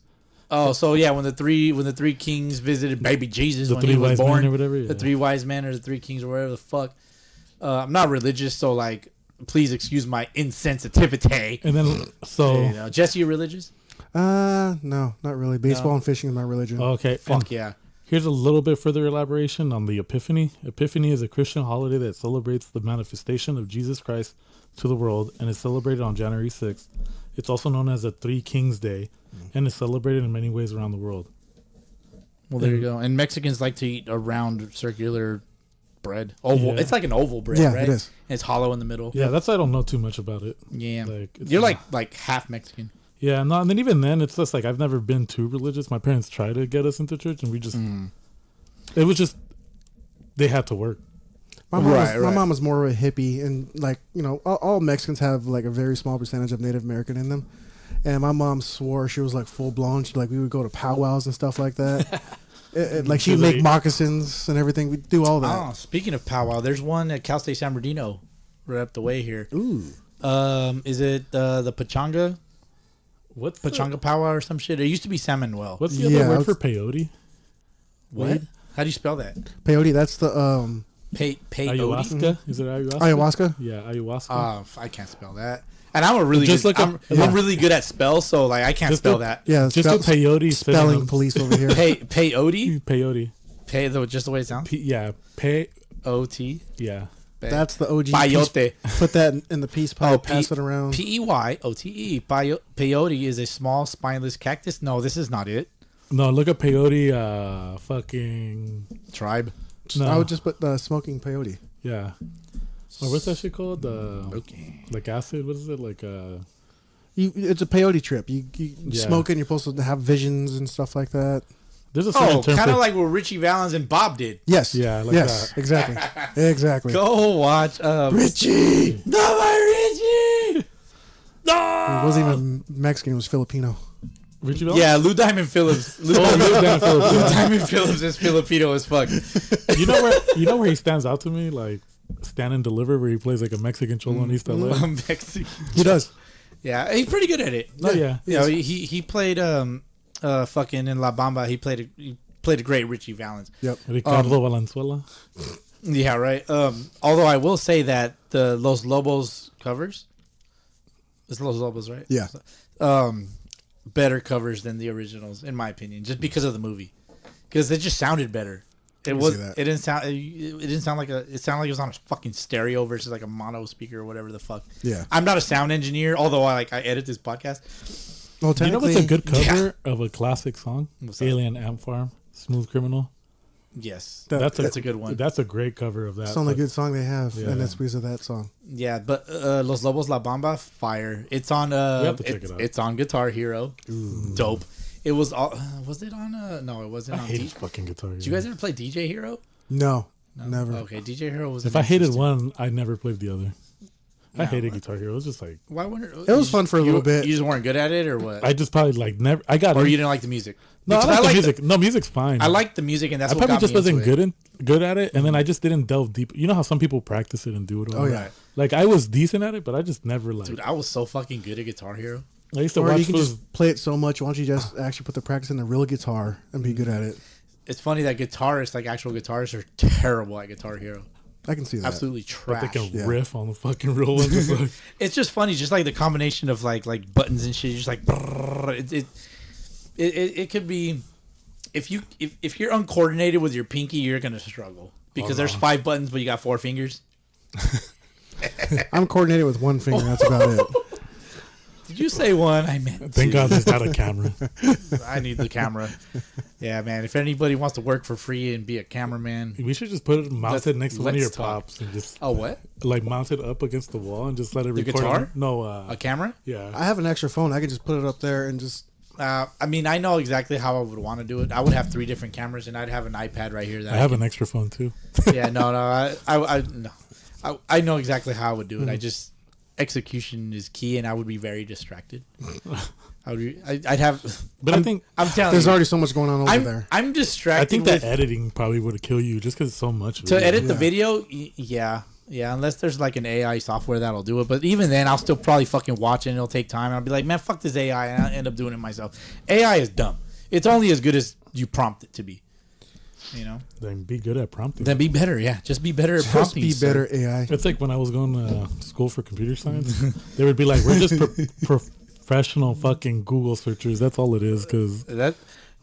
Oh, so yeah, when the three kings visited baby Jesus the when he was born, or whatever, the three wise men or the three kings or whatever the fuck. I'm not religious, so like, please excuse my insensitivity. And then, so Jesse, you religious? No, not really. Baseball and fishing is my religion. Okay, fuck yeah. Here's a little bit further elaboration on the Epiphany. Epiphany is a Christian holiday that celebrates the manifestation of Jesus Christ to the world and is celebrated on January 6th. It's also known as the Three Kings Day and is celebrated in many ways around the world. Well, there you go. And Mexicans like to eat a round, circular bread. Oval. Yeah. It's like an oval bread, right? It is. And it's hollow in the middle. Yeah, that's why I don't know too much about it. Yeah. You're like half Mexican. Yeah, no, and then even then, it's just like I've never been too religious. My parents tried to get us into church, and we just, it was just, they had to work. My mom was more of a hippie, and like, all Mexicans have like a very small percentage of Native American in them. And my mom swore she was like full blown. She we would go to powwows and stuff like that. Like she'd make moccasins and everything. We'd do all that. Oh, speaking of powwow, there's one at Cal State San Bernardino, right up the way here. Ooh. Is it the Pachanga? What's Pachanga powwow or some shit? It used to be San Manuel. What's the other word for peyote? What? How do you spell that? Peyote. That's the peyote. Ayahuasca. Is it ayahuasca? Ayahuasca. Yeah, ayahuasca. I can't spell that. And I'm I'm really good at spells, so like I can't spell that. Yeah, just a peyote spelling police over here. Peyote. Peyote. Just the way it sounds. Peyote. Yeah. That's the OG. Peyote. Put that in the peace pipe. Pass it around. Peyote. Peyote is a small spineless cactus. No, this is not it. No, look at peyote. Fucking tribe. No. I would just put the smoking peyote. Yeah. Or what's that shit called? Like acid? What is it? Like it's a peyote trip. You smoke it and you're supposed to have visions and stuff like that. There's a certain term kind of like what Richie Valens and Bob did. Yes. Yeah. Like that. Exactly. Exactly. Go watch Richie. No, my Richie. No. It wasn't even Mexican. It was Filipino. Richie Valens? Yeah, Lou Diamond Phillips. Lou Diamond Phillips is Filipino as fuck. You know where he stands out to me? Like Stand and Deliver, where he plays like a Mexican cholo in East LA. Mexican. He does. Yeah, he's pretty good at it. Oh yeah. He played fucking in La Bamba. He played a great Richie Valens. Yep. Ricardo Valenzuela. Yeah, right. Although I will say that the Los Lobos covers, it's Los Lobos, right? Yeah. Better covers than the originals, in my opinion, just because of the movie, because it just sounded better. It didn't sound like it sounded like it was on a fucking stereo versus like a mono speaker or whatever the fuck. Yeah. I'm not a sound engineer, although I edit this podcast. Well, you know what's a good cover of a classic song? Alien Ant Farm, Smooth Criminal. Yes, that's a good one. That's a great cover of that. It's the only good song they have, and it's because of that song. Yeah, but Los Lobos La Bamba, fire. It's on. We have to check it out. It's on Guitar Hero. Ooh. Dope. It was. Was it on? No, it wasn't. I on hate fucking Guitar Hero. Did you guys ever play DJ Hero? No, never. Okay, DJ Hero was. If I hated one, I never played the other. I hated Guitar Hero. It was just like Why wouldn't It was fun for a little bit. You just weren't good at it, or what? I just probably like never. I got or in- you didn't like the music? no, I Because like the music. No, music's fine. I like the music, and that's I what probably got just me wasn't into good at it, and then I just didn't delve deep. You know how some people practice it and do it all. Oh, yeah. Right. Like I was decent at it, but I just never like. Dude, I was so fucking good at Guitar Hero. I used to Or watch you can those. just play it so much. Why don't you just actually put the practice in the real guitar and be good at it? It's funny that guitarists, like actual guitarists, are terrible at Guitar Hero. I can see that. Absolutely But they trash. can Yeah. riff on the fucking real one. Just like, It's just funny, just like the combination of like buttons and shit. Just like brrr, it could be if you're uncoordinated with your pinky, you're gonna struggle because there's 5 buttons, but you got 4 fingers. I'm coordinated with one finger. That's about it. Did you say one? I meant thank two. God there's not a camera. I need the camera. Yeah, man. If anybody wants to work for free and be a cameraman, We should just put it mounted next to one of your let's talk. pops and just oh what? like mount it up against the wall and just let it The record. guitar? No, A camera? yeah. I have an extra phone. I can just put it up there and just. I mean, I know exactly how I would want to do it. I would have 3 different cameras, and I'd have an iPad right here. That I have an extra phone too. Yeah, no. I know exactly how I would do it. I just execution is key, and I would be very distracted. I'd have. But I think I'm telling There's you, already so much going on over I'm there. I'm distracted. I think with, that editing probably would kill you just because it's so much. to video. edit the Yeah. video, yeah. Unless there's like an AI software that'll do it, but even then, I'll still probably fucking watch it. And it'll take time, and I'll be like, man, fuck this AI, and I'll end up doing it myself. AI is dumb. It's only as good as you prompt it to be. You know. Then be good at prompting. Then be better, yeah. Just be better at Just prompting. be son. better AI. It's like when I was going to school for computer science, they would be like, "We're just professional fucking Google searchers." That's all it is. Because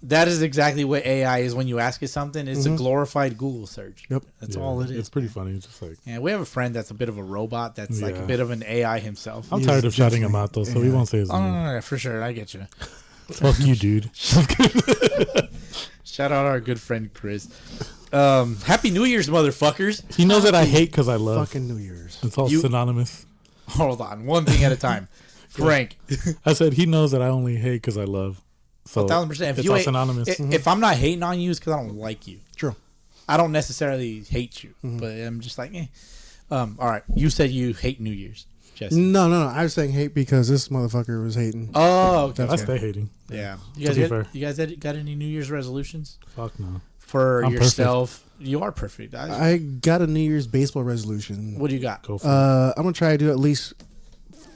That is exactly what AI is when you ask it something. It's a glorified Google search. Yep. That's all it is. It's pretty funny. It's just like Yeah, we have a friend that's a bit of a robot. That's like a Yeah. bit of an AI himself. I'm He's tired of shouting him definitely- out though, so we yeah. won't say his Oh, name. no, for sure. I get you. Fuck you, dude. Shout out our good friend Chris. Happy New Year's, motherfuckers. He knows that I hate because I love. Fucking New Year's. It's all You- synonymous. Hold on, one thing at a time. Frank, I said he knows that I only hate because I love. So 1,000%. If it's you all hate, synonymous. if I'm not hating on you, it's because I don't like you. True. I don't necessarily hate you, but I'm just like, eh. All right, you said you hate New Year's, Jesse. No. I was saying hate because this motherfucker was hating. Oh, okay. I stay hating. Yeah. To be fair. You guys got any New Year's resolutions Fuck no. for I'm yourself? You are perfect. I got a New Year's baseball resolution. What do you got? Go for it. I'm gonna try to do at least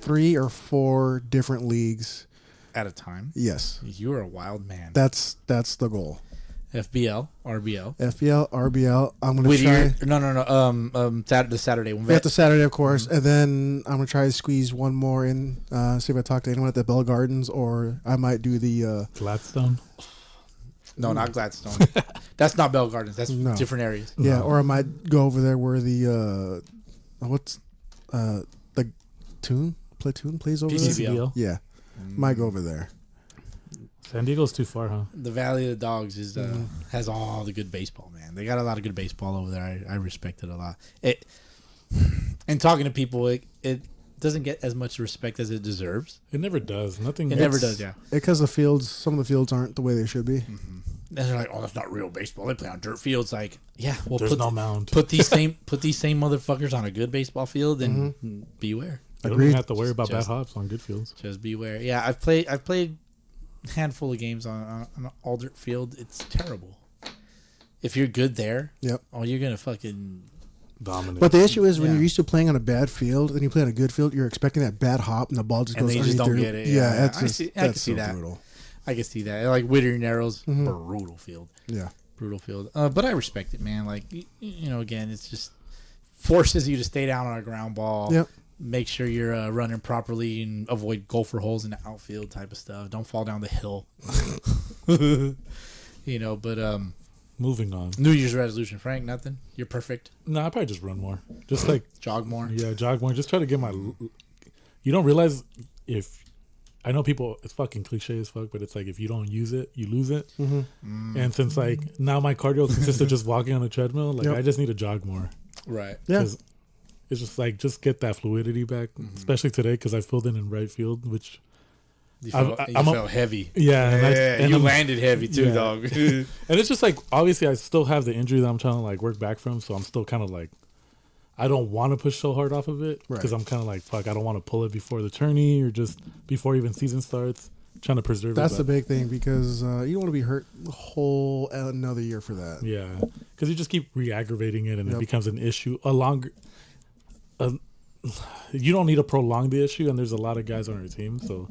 3 or 4 different leagues. At a time. Yes, You are a wild man. that's the goal. FBL, RBL. FBL, RBL. I'm gonna Whittier. try. No. The Saturday one. We have the Saturday, of course, and then I'm gonna try to squeeze one more in. See if I talk to anyone at the Bell Gardens, or I might do the. Gladstone. No, not Gladstone. That's not Bell Gardens. That's No. different areas. Yeah, or I might go over there where the the platoon plays over there. PCBL. Yeah, might go over there. San Diego's too far, huh? The Valley of the Dogs is has all the good baseball, man. They got a lot of good baseball over there. I respect it a lot. And talking to people, it doesn't get as much respect as it deserves. It never does. Nothing. It never does, yeah. Because the fields, some of the fields aren't the way they should be. And they're like, "Oh, that's not real baseball. They play on dirt fields." Like, yeah, well, There's no mound. put these same motherfuckers on a good baseball field, and beware. You don't Agreed. even have to worry about Just- bad hops on good fields. Just beware. Yeah, I've played a handful of games on an all dirt field. It's terrible. If you're good there, Yep. oh, you're gonna fucking Dominant. But the issue is when Yeah. you're used to playing on a bad field, then you play on a good field, you're expecting that bad hop, and the ball just And goes they just underneath don't your- get it. Yeah, Yeah, that's I just see- I can that's see so that. brutal. I can see that. Like Whittier Narrows, brutal field. Yeah. Brutal field. But I respect it, man. Like, you know, again, it's just forces you to stay down on a ground ball. Yep. Make sure you're running properly and avoid gopher holes in the outfield type of stuff. Don't fall down the hill. You know, but Moving on. New Year's resolution, Frank, nothing? You're perfect. No, I probably just run more. Just like Jog more. jog more. Just try to get my. You don't realize if I know people. It's fucking cliche as fuck, but it's like if you don't use it, you lose it. And since like now my cardio consists of just walking on a treadmill, like Yep. I just need to jog more. Right. Yeah. 'Cause it's just like just get that fluidity back, especially today because I filled in right field, which You felt, I'm a- felt heavy. yeah, and Yeah, and you I'm- landed heavy too, Yeah. dog. And it's just like obviously I still have the injury that I'm trying to like work back from, so I'm still kind of like I don't want to push so hard off of it because I'm kind of like, fuck, I don't want to pull it before the tourney or just before even season starts. Trying to preserve That's it. the big thing because you don't want to be hurt the whole another year for that. Yeah, because you just keep re-aggravating it and it becomes an issue. A longer, you don't need to prolong the issue, and there's a lot of guys on our team, so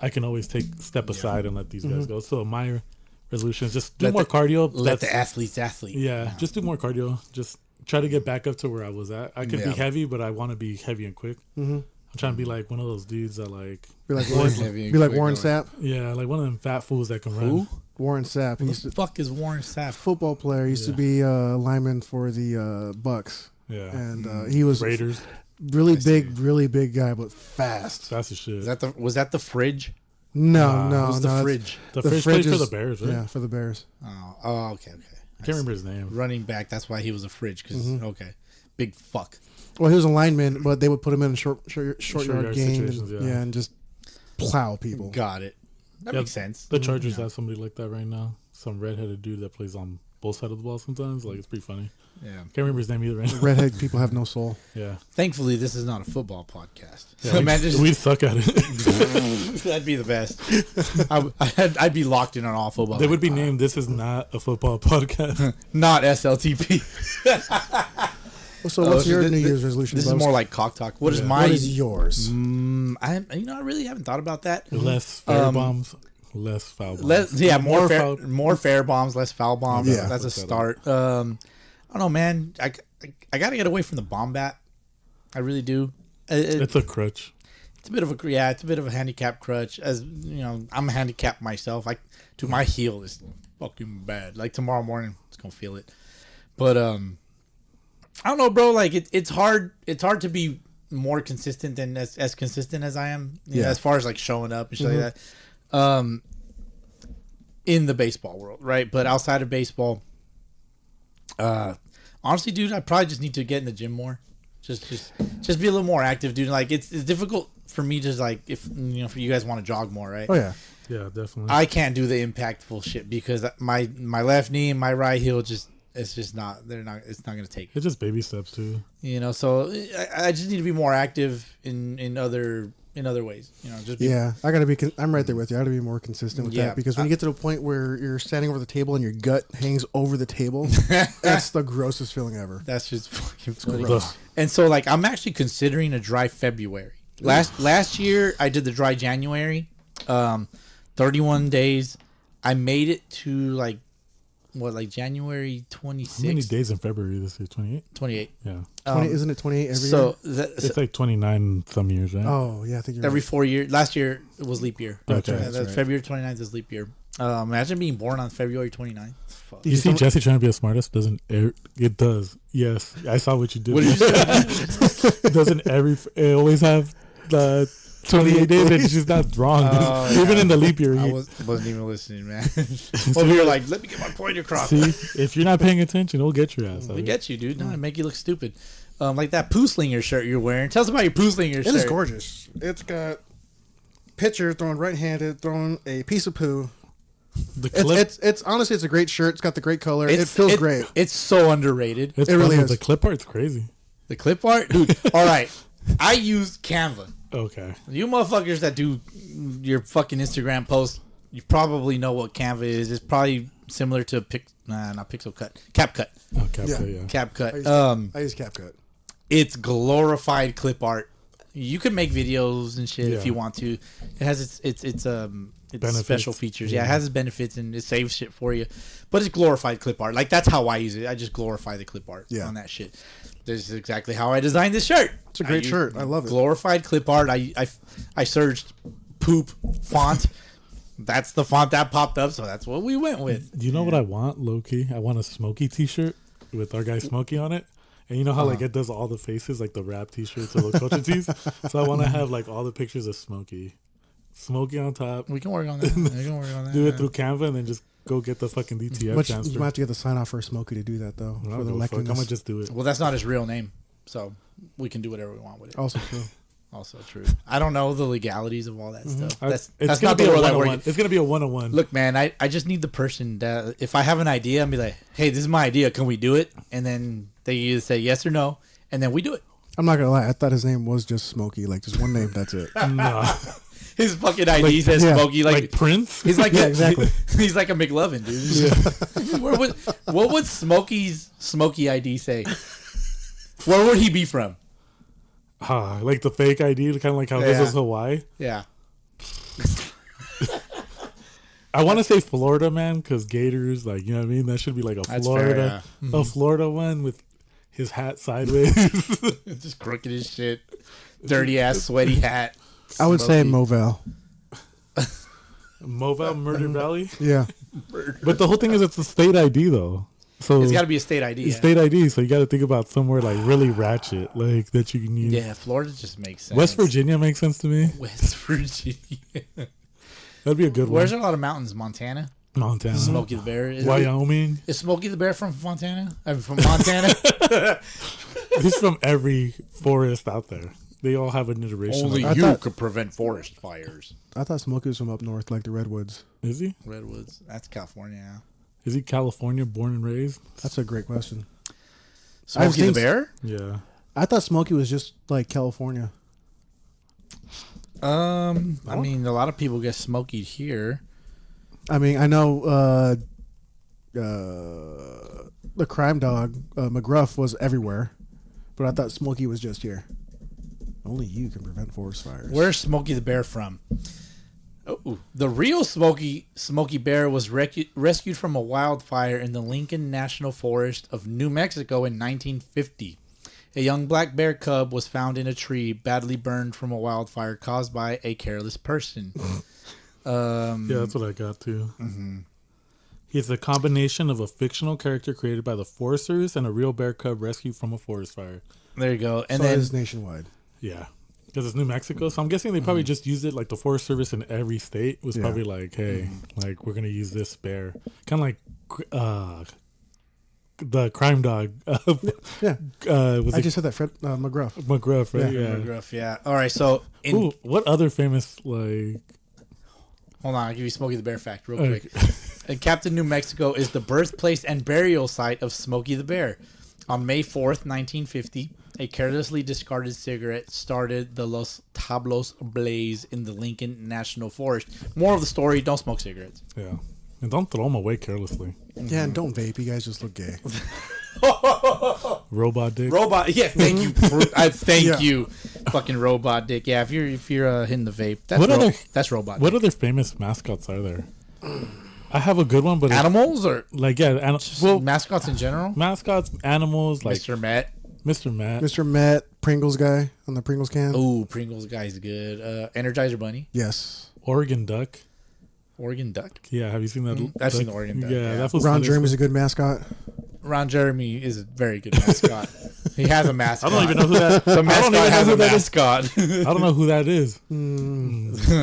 I can always step aside and let these guys go. So my resolution is just do more cardio. Let the athletes athlete. Yeah, just do more cardio. Just try to get back up to where I was at. I could be heavy, but I want to be heavy and quick. I'm trying to be like one of those dudes that like be like Warren Sapp. Yeah, like one of them fat fools that can run. Warren Sapp. Who the fuck is Warren Sapp? Football player. He used to be a lineman for the Bucks. Yeah, and he was Raiders. Really big guy, but fast. Fast as shit. Was that the fridge? No, it was the fridge. The fridge played for the Bears, right? Yeah, for the Bears. Oh, okay. I can't remember his name. Running back. That's why he was a fridge. Okay, big fuck. Well, he was a lineman, but they would put him in a short yard game, situations, and just plow people. Got it. That makes sense. The Chargers have somebody like that right now. Some redheaded dude that plays on both sides of the ball sometimes. Like, it's pretty funny. Yeah. Can't remember his name either right now. Redhead people have no soul. Yeah. Thankfully, this is not a football podcast. Yeah, we suck at it. That'd be the best. I'd be locked in on all football. They would be named, "This is not a football podcast." Not SLTP. So what's your New Year's resolution? This is more like cock talk. What is What is yours? I really haven't thought about that. Less fair bombs, less foul bombs. More fair bombs, less foul bombs. Yeah. That's a start. I don't know, man. I gotta get away from the bomb bat. I really do. It's a crutch. It's a bit of a handicap crutch. As you know, I'm handicapped myself. My heel is fucking bad. Like tomorrow morning, it's gonna feel it. But I don't know, bro. Like it's hard. It's hard to be more consistent than as consistent as I am. You know, as far as like showing up and shit like that. In the baseball world, right? But outside of baseball, honestly, dude, I probably just need to get in the gym more. Just be a little more active, dude. Like it's difficult for me to like if for you guys want to jog more, right? Oh yeah. Yeah, definitely. I can't do the impactful shit because my left knee and my right heel it's not it's not gonna take it. It's just baby steps too. So I just need to be more active in other ways. I gotta be. I'm right there with you. I gotta be more consistent with that because when you get to the point where you're standing over the table and your gut hangs over the table, that's the grossest feeling ever. That's just fucking funny. And so like I'm actually considering a dry February. Last year I did the dry January, 31 days. I made it to like January 26th. How many days in February this year? 28? 28. Yeah. Isn't it 28 every year? So it's like 29 some years, right? Oh, yeah, I think you're every right. 4 years. Last year it was leap year. Okay. That's February 29th is leap year. Imagine being born on February 29th. Fuck. You see Jesse trying to be a smartest? It does. Yes. I saw what you did. What did you say? Doesn't it always have the 28 days, and it's just not wrong. Even in the leap year. I wasn't even listening, man. Over here, like, let me get my point across. See, if you're not paying attention, it'll get your ass. We get you, dude. No, it make you look stupid. Like that poo slinger shirt you're wearing. Tell us about your poo slinger shirt. It is gorgeous. It's got pitcher throwing right-handed, throwing a piece of poo. The clip, it's honestly, it's a great shirt. It's got the great color. It feels great. It's so underrated. it really is. The clip art's crazy. The clip art, dude. All right, I use Canva. Okay. You motherfuckers that do your fucking Instagram posts, you probably know what Canva is. It's probably similar to not Pixel Cut, CapCut. Oh, CapCut, yeah. CapCut. I use CapCut. It's glorified clip art. You can make videos and shit if you want to. It has its special features. Yeah, it has its benefits and it saves shit for you. But it's glorified clip art. Like that's how I use it. I just glorify the clip art on that shit. This is exactly how I designed this shirt. It's a great shirt. I love it. Glorified clip art. I searched poop font. That's the font that popped up, so that's what we went with. Do you know what I want, low key? I want a Smokey t-shirt with our guy Smokey on it. And you know how like it does all the faces, like the rap t-shirts or the culture tees? So I want to have like all the pictures of Smokey on top. We can work on that. Do it through Canva and then just go get the fucking DTF transfer. You might have to get the sign off for Smokey to do that though. I'm gonna just do it. Well, that's not his real name, so we can do whatever we want with it. Also true. Also true. I don't know the legalities of all that stuff. That's not the world I work in. It's gonna be a one-on-one. Look, man, I just need the person that if I have an idea, I'll be like, hey, this is my idea. Can we do it? And then they either say yes or no, and then we do it. I'm not gonna lie. I thought his name was just Smokey. Like just one name. That's it. No. His fucking ID says yeah. Smokey, Like Prince? He's like Yeah, exactly. He's like a McLovin, dude. What would Smokey's Smokey ID say? Where would he be from? Like the fake ID, kind of like how this Yeah. is Hawaii. Yeah. I want to say Florida, man, because Gators, like, you know what I mean? That should be like a That's Florida, fair, yeah. a Florida one with his hat sideways. Just crooked as shit. Dirty ass sweaty hat. I would say Smokey. Movell. Mobile Murder Valley. Yeah. But the whole thing is it's a state ID, though. So It's got to be a state ID. it's Yeah. state ID, so you got to think about somewhere like really ratchet, like that you can use. Yeah, Florida just makes sense. West Virginia makes sense to me. West Virginia. That'd be a good Where's one. a lot of mountains? Montana. Montana, Smokey the Bear. Wyoming. Is Smokey the Bear from Montana? From Montana. He's from every forest out there. They all have an iteration. Only of I you thought- could prevent forest fires. I thought Smokey was from up north, like the Redwoods. Is he? Redwoods. That's California. Is he California born and raised? That's a great question. Smokey the seen- Bear? Yeah. I thought Smokey was just like California. I mean, a lot of people get Smokeyed here. I mean, I know the crime dog McGruff was everywhere, but I thought Smokey was just here. Only you can prevent forest fires. Where's Smokey the Bear from? Oh, the real Smokey Bear was rescued from a wildfire in the Lincoln National Forest of New Mexico in 1950. A young black bear cub was found in a tree, badly burned from a wildfire caused by a careless person. Yeah, that's what I got too. He's a combination of a fictional character created by the foresters and a real bear cub rescued from a forest fire. There you go. And so then it is nationwide. Yeah. Because it's New Mexico, so I'm guessing they probably just used it like the Forest Service in every state was Yeah. probably like, hey, like we're gonna use this bear, kind of like the crime dog. Yeah, Was I it just said that. Fred McGruff. McGruff, right? Yeah. Yeah. McGruff, yeah. All right, so Ooh, what other famous like? hold on, I'll give you Smokey the Bear fact real quick. Captain New Mexico is the birthplace and burial site of Smokey the Bear. On May 4th, 1950, a carelessly discarded cigarette started the Los Tablos blaze in the Lincoln National Forest. Moral of the story, don't smoke cigarettes. Yeah, and don't throw them away carelessly. Yeah, and don't vape. You guys just look gay. Robot dick. Robot, yeah, thank you. I thank Yeah. you. Fucking robot dick. Yeah, if you're hitting the vape, that's What other- that's robot What dick. other famous mascots are there? I have a good one, but it's- Animals or like well, mascots in general? mascots, animals like Mr. Met. Mr. Matt. Mr. Met, Pringles guy on the Pringles can. Ooh, Pringles guy's good. Energizer Bunny. Yes. Oregon Duck. Oregon Duck. Yeah, have you seen that? I've seen the Oregon Duck, yeah. that was Ron funny. Jeremy's a good mascot. Ron Jeremy is a very good mascot. He has a mascot. I don't even know who that. The I don't mascot even know has who a that is. mascot. I don't know who that is.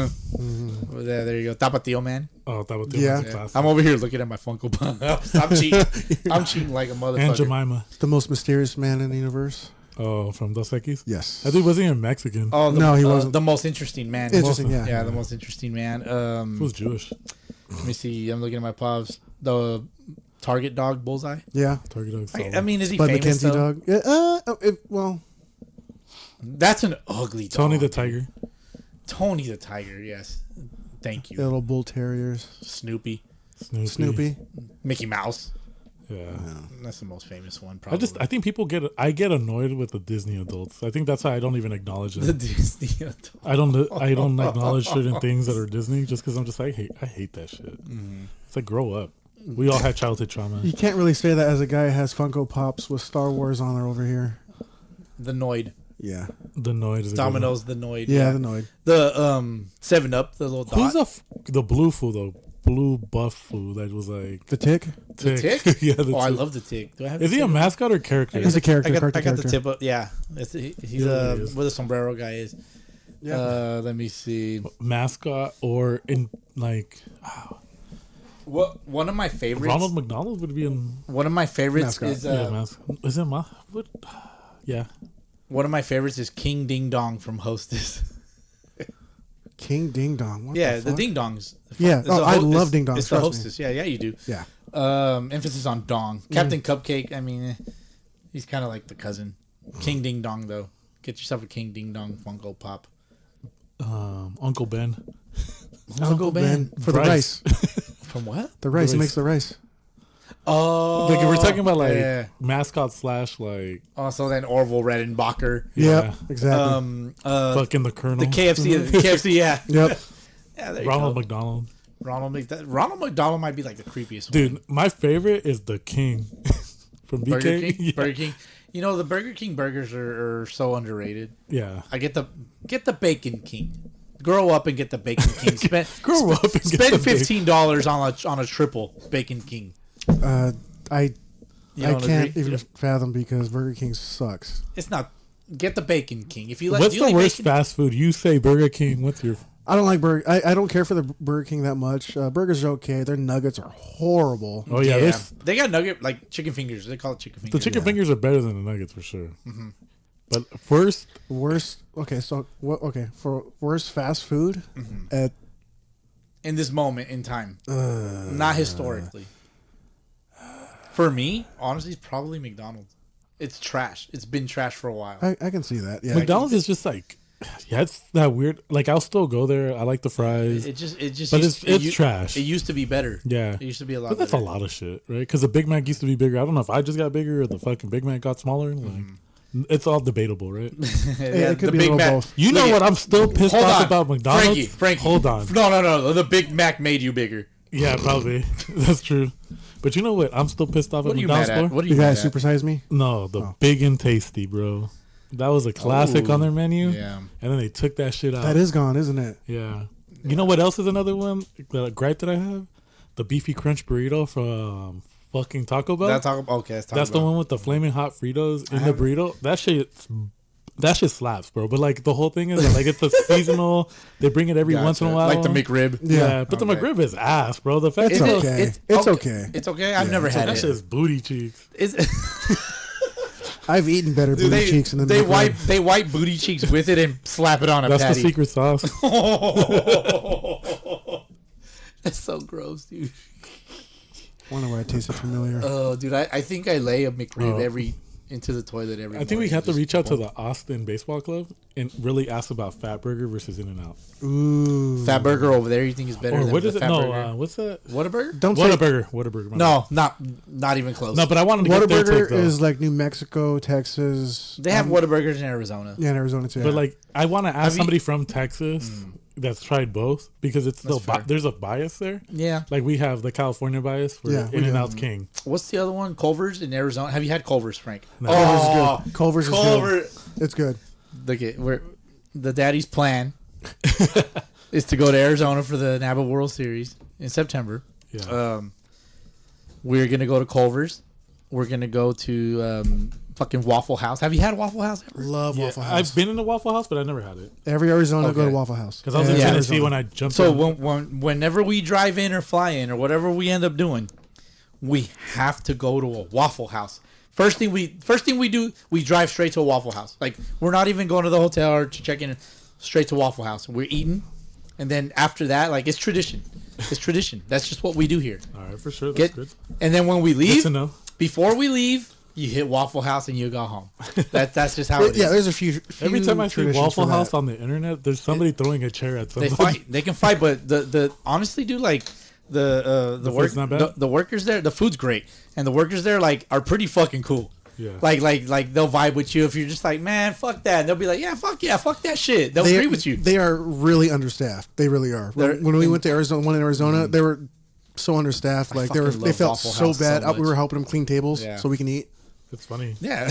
There you go. Tapatio Man. Oh, that was Yeah. a classic. I'm over here looking at my Funko Pops. I'm cheating. I'm cheating like a motherfucker. And Jemima. The most mysterious man in the universe. Oh, from Dos Equis. Yes. I think wasn't even Mexican. Oh, No, he wasn't. The most interesting man. Interesting, yeah. Yeah, the most interesting man. He was Jewish. Let me see. I'm looking at my pops. The Target dog Bullseye. Yeah. Target dog. I mean, is he Bud famous McKenzie though? dog. Yeah, well, That's an ugly dog. Tony the Tiger. Tony the Tiger. Yes. Thank you. little bull terriers. Snoopy. Snoopy. Mickey Mouse. Yeah. That's the most famous one. Probably. I think people I get annoyed with the Disney adults. I think that's why I don't even acknowledge the it. Disney adult. I don't acknowledge certain things that are Disney just because I'm just like, I hate that shit. It's like, grow up. We all had childhood trauma. You can't really say that as a guy who has Funko Pops with Star Wars on there over here. The Noid. Yeah. The Noid is a good one. Domino's the Noid. Yeah, the Noid. The 7-Up, the little Who's dot. the blue fool though? Blue buff fool that was like The Tick. The Tick? yeah, the Oh, I Tick. love the Tick. Do I have Is the he a Tick? mascot or character? He's a character. I got cartoon the character. tip up. Yeah. He's Yeah, he is. where the sombrero guy is. Yeah. Let me see. Mascot or in like What one of my favorites? Ronald McDonald would be in. One of my favorites Mascot. is Yeah, mascot. Is it what? Yeah. one of my favorites is King Ding Dong from Hostess. King Ding Dong. What Yeah, the the fuck? Ding Dongs. Yeah. It's Oh, a I hostess- love Ding Dongs, It's the trust me. Hostess. Yeah, you do. Yeah. Emphasis on Dong. Captain Cupcake. I mean, he's kind of like the cousin King Ding Dong though. Get yourself a King Ding Dong Funko Pop. Uncle Ben. Uncle Ben for the rice. From what? The rice. He rice. makes the rice. Oh, Like if we're talking about like yeah. mascot slash like Also, then Orville Redenbacher. Yep, exactly. fucking the Colonel. The KFC, the KFC, yeah, Yep. yeah. There you Ronald go. McDonald. Ronald McDonald might be like the creepiest one. Dude, my favorite is the King from BK. Burger King. Yeah. Burger King. You know the Burger King burgers are so underrated. Yeah. I get the Bacon King. Grow up and get the Bacon King. Grow up and get spend the Bacon- $15 on a triple Bacon King. I You I don't can't agree? even fathom because Burger King sucks. It's not. Get the Bacon King. If you like, What's do the you like worst bacon? fast food? You say Burger King. What's your? I don't like burger. I don't care for the Burger King that much. Burgers are okay. Their nuggets are horrible. Oh yeah, this they got nugget like chicken fingers. They call it chicken the fingers. chicken fingers are better than the nuggets for sure. But first, Worst. Okay, so what? Okay, for worst fast food at in this moment in time, not historically. For me, honestly, it's probably McDonald's. It's trash. It's been trash for a while. I can see that. Yeah, McDonald's is just like, yeah, it's that weird. Like I'll still go there. I like the fries. It just. But used- it's it u- trash. It used to be better. Yeah. It used to be a lot. But that's better. a lot of shit, right? Because the Big Mac used to be bigger. I don't know if I just got bigger or the fucking Big Mac got smaller. Like, it's all debatable, right? Yeah, it could be a little both. You know what? I'm still pissed Hold off on. about McDonald's. Frankie. Hold on. No. The Big Mac made you bigger. Yeah, probably. That's true. But you know what? I'm still pissed off What at are you McDonald's mad at? for. What are You you mad guys at? supersize me? No, the Big and Tasty, bro. That was a classic on their menu. Yeah. And then they took that shit out. That is gone, isn't it? Yeah. You know what else is another one? The gripe that I have? The beefy crunch burrito from fucking Taco Bell. That's That's the one with the flaming hot Fritos in the burrito. That shit slaps, bro. But like the whole thing is that, like it's a seasonal. They bring it every once in a while. like the McRib. Yeah, but the Okay. McRib is ass, bro. The fact It's that okay. It's okay. It's okay. I've never had that it. shit is booty cheeks. I've eaten better booty cheeks than they McRib. wipe booty cheeks with it and slap it on a That's patty. the secret sauce. That's so gross, dude. Wonder why it tasted familiar. Oh, dude, I think I lay a McRib into the toilet every. I think we morning. have to Just reach out to boom. the Austin Baseball Club and really ask about Fat Burger versus In-N-Out. Ooh. Fat Burger over there. You think is better Or than what the is it? Fat No, Burger? what's that? Whataburger? Don't say Whataburger. my bad. No, not even close. No, but I wanted to get their Whataburger take though. is like New Mexico, Texas. they have Whataburgers in Arizona. Yeah, in Arizona too. But like, I want to Have ask you- somebody from Texas that's tried both because it's still fair. there's a bias there. Yeah. Like we have the California bias where Yeah, we In-N-Out's do. king. What's the other one? Culver's in Arizona. Have you had Culver's, Frank? No. Culver's is good. Culver's is Culver. good. It's good. Look at where the daddy's plan is to go to Arizona for the NABA World Series in September. Yeah. We're gonna go to Culver's. We're gonna go to fucking Waffle House. Have you had Waffle House ever? Love Yeah, Waffle House. I've been in the Waffle House, but I never had it Every Arizona, go Okay. to Waffle House. because I was in Yeah. Tennessee when I jumped. So in. whenever we drive in or fly in or whatever we end up doing, we have to go to a Waffle House. First thing we do, we drive straight to a Waffle House. Like we're not even going to the hotel or to check in. Straight to Waffle House. We're eating, and then after that, like it's tradition. It's tradition. That's just what we do here. All right, for sure. That's good. And then when we Good leave, to know. before we leave, you hit Waffle House and you go home. That's just how it is. Yeah, there's a few. Every time I see traditions Waffle for House that. on the internet, there's somebody throwing a chair at They somebody. fight. They can fight, but the honestly, dude, like the food's not bad? the workers there, the food's great, and the workers there like are pretty fucking cool. Yeah. Like they'll vibe with you if you're just like, man, fuck that. And they'll be like, yeah, fuck that shit. They'll agree with you. They are really understaffed. They really are. They're- When we went to Arizona, one in Arizona, they were so understaffed. Like they fucking they love felt Waffle so House so bad. much. We were helping them clean tables Yeah. so we can eat. It's funny. Yeah.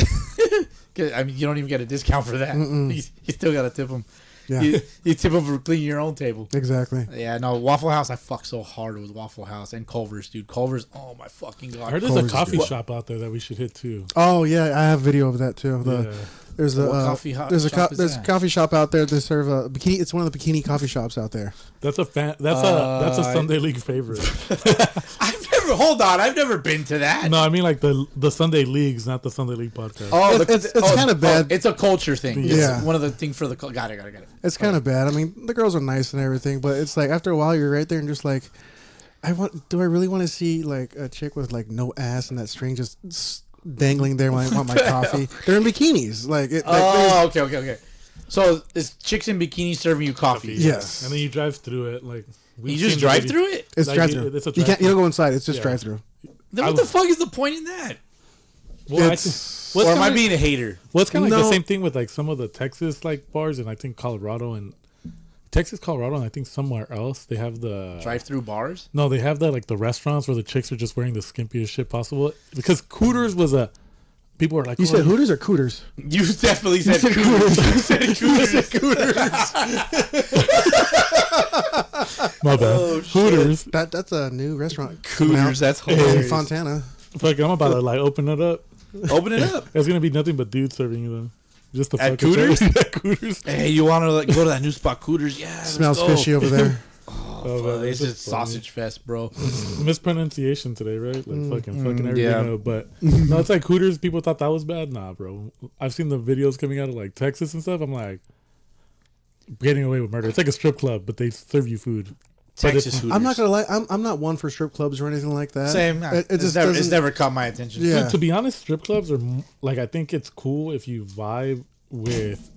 I mean, you don't even get a discount for that. You still got to tip them. Yeah. You tip them for cleaning your own table. Exactly. Yeah, no, Waffle House, I fuck so hard with Waffle House and Culver's, dude. Culver's, oh my fucking God. I heard there's Culver's a is coffee good. shop out there that we should hit too. Oh yeah, I have video of that too. Yeah. There's a What coffee there's a shop is there's a that? coffee shop out there. They serve a bikini. It's one of the bikini coffee shops out there. That's a that's a Sunday League favorite. I've never been to that. No, I mean like the Sunday Leagues, not the Sunday League podcast. Oh, It's kinda bad. It's a culture thing. It's Yeah. one of the things for the got it. It's kind of bad. I mean, the girls are nice and everything, but it's like after a while, you're right there and just like, do I really want to see like a chick with like no ass and that string just dangling there when I want my coffee. They're in bikinis. Like, Okay. So it's chicks in bikinis serving you coffee. Yes. And then you drive through it. Like You just drive through it? It's Like, drive-through. it's a You drive-through. don't go inside. It's just drive-through. Then what the fuck is the point in that? Well, It's Or am I being a hater? Well, it's kind of like No. the same thing with like some of the Texas like bars, and I think Colorado, and I think somewhere else they have the Drive-through bars? No, they have like the restaurants where the chicks are just wearing the skimpiest shit possible. Because Cooters was a people were like, you said Hooters or Cooters? You definitely said cooters. You said cooters. My bad. Oh, shit. Hooters. That's a new restaurant. coming Cooters, out that's in hilarious. Fontana. Fuck, I'm about to like open it up. Open it up. It's gonna be nothing but dudes serving you them. Just the At fucking Cooters? At Cooters. Hey, you want to like go to that new spot, Cooters? Yeah. let's Smells go. fishy over there. Oh, Fuck, man, it's this just is funny. sausage fest, bro. Mispronunciation today, right? Like fucking everything yeah. up. But no, it's like Hooters. People thought that was bad. Nah, bro. I've seen the videos coming out of like Texas and stuff. I'm like, getting away with murder. It's like a strip club, but they serve you food. Texas Hooters. I'm not gonna lie. I'm not one for strip clubs or anything like that. Same. Nah, It it's, just never, it's doesn't- never caught my attention. Yeah. Dude, to be honest, strip clubs are like, I think it's cool if you vibe with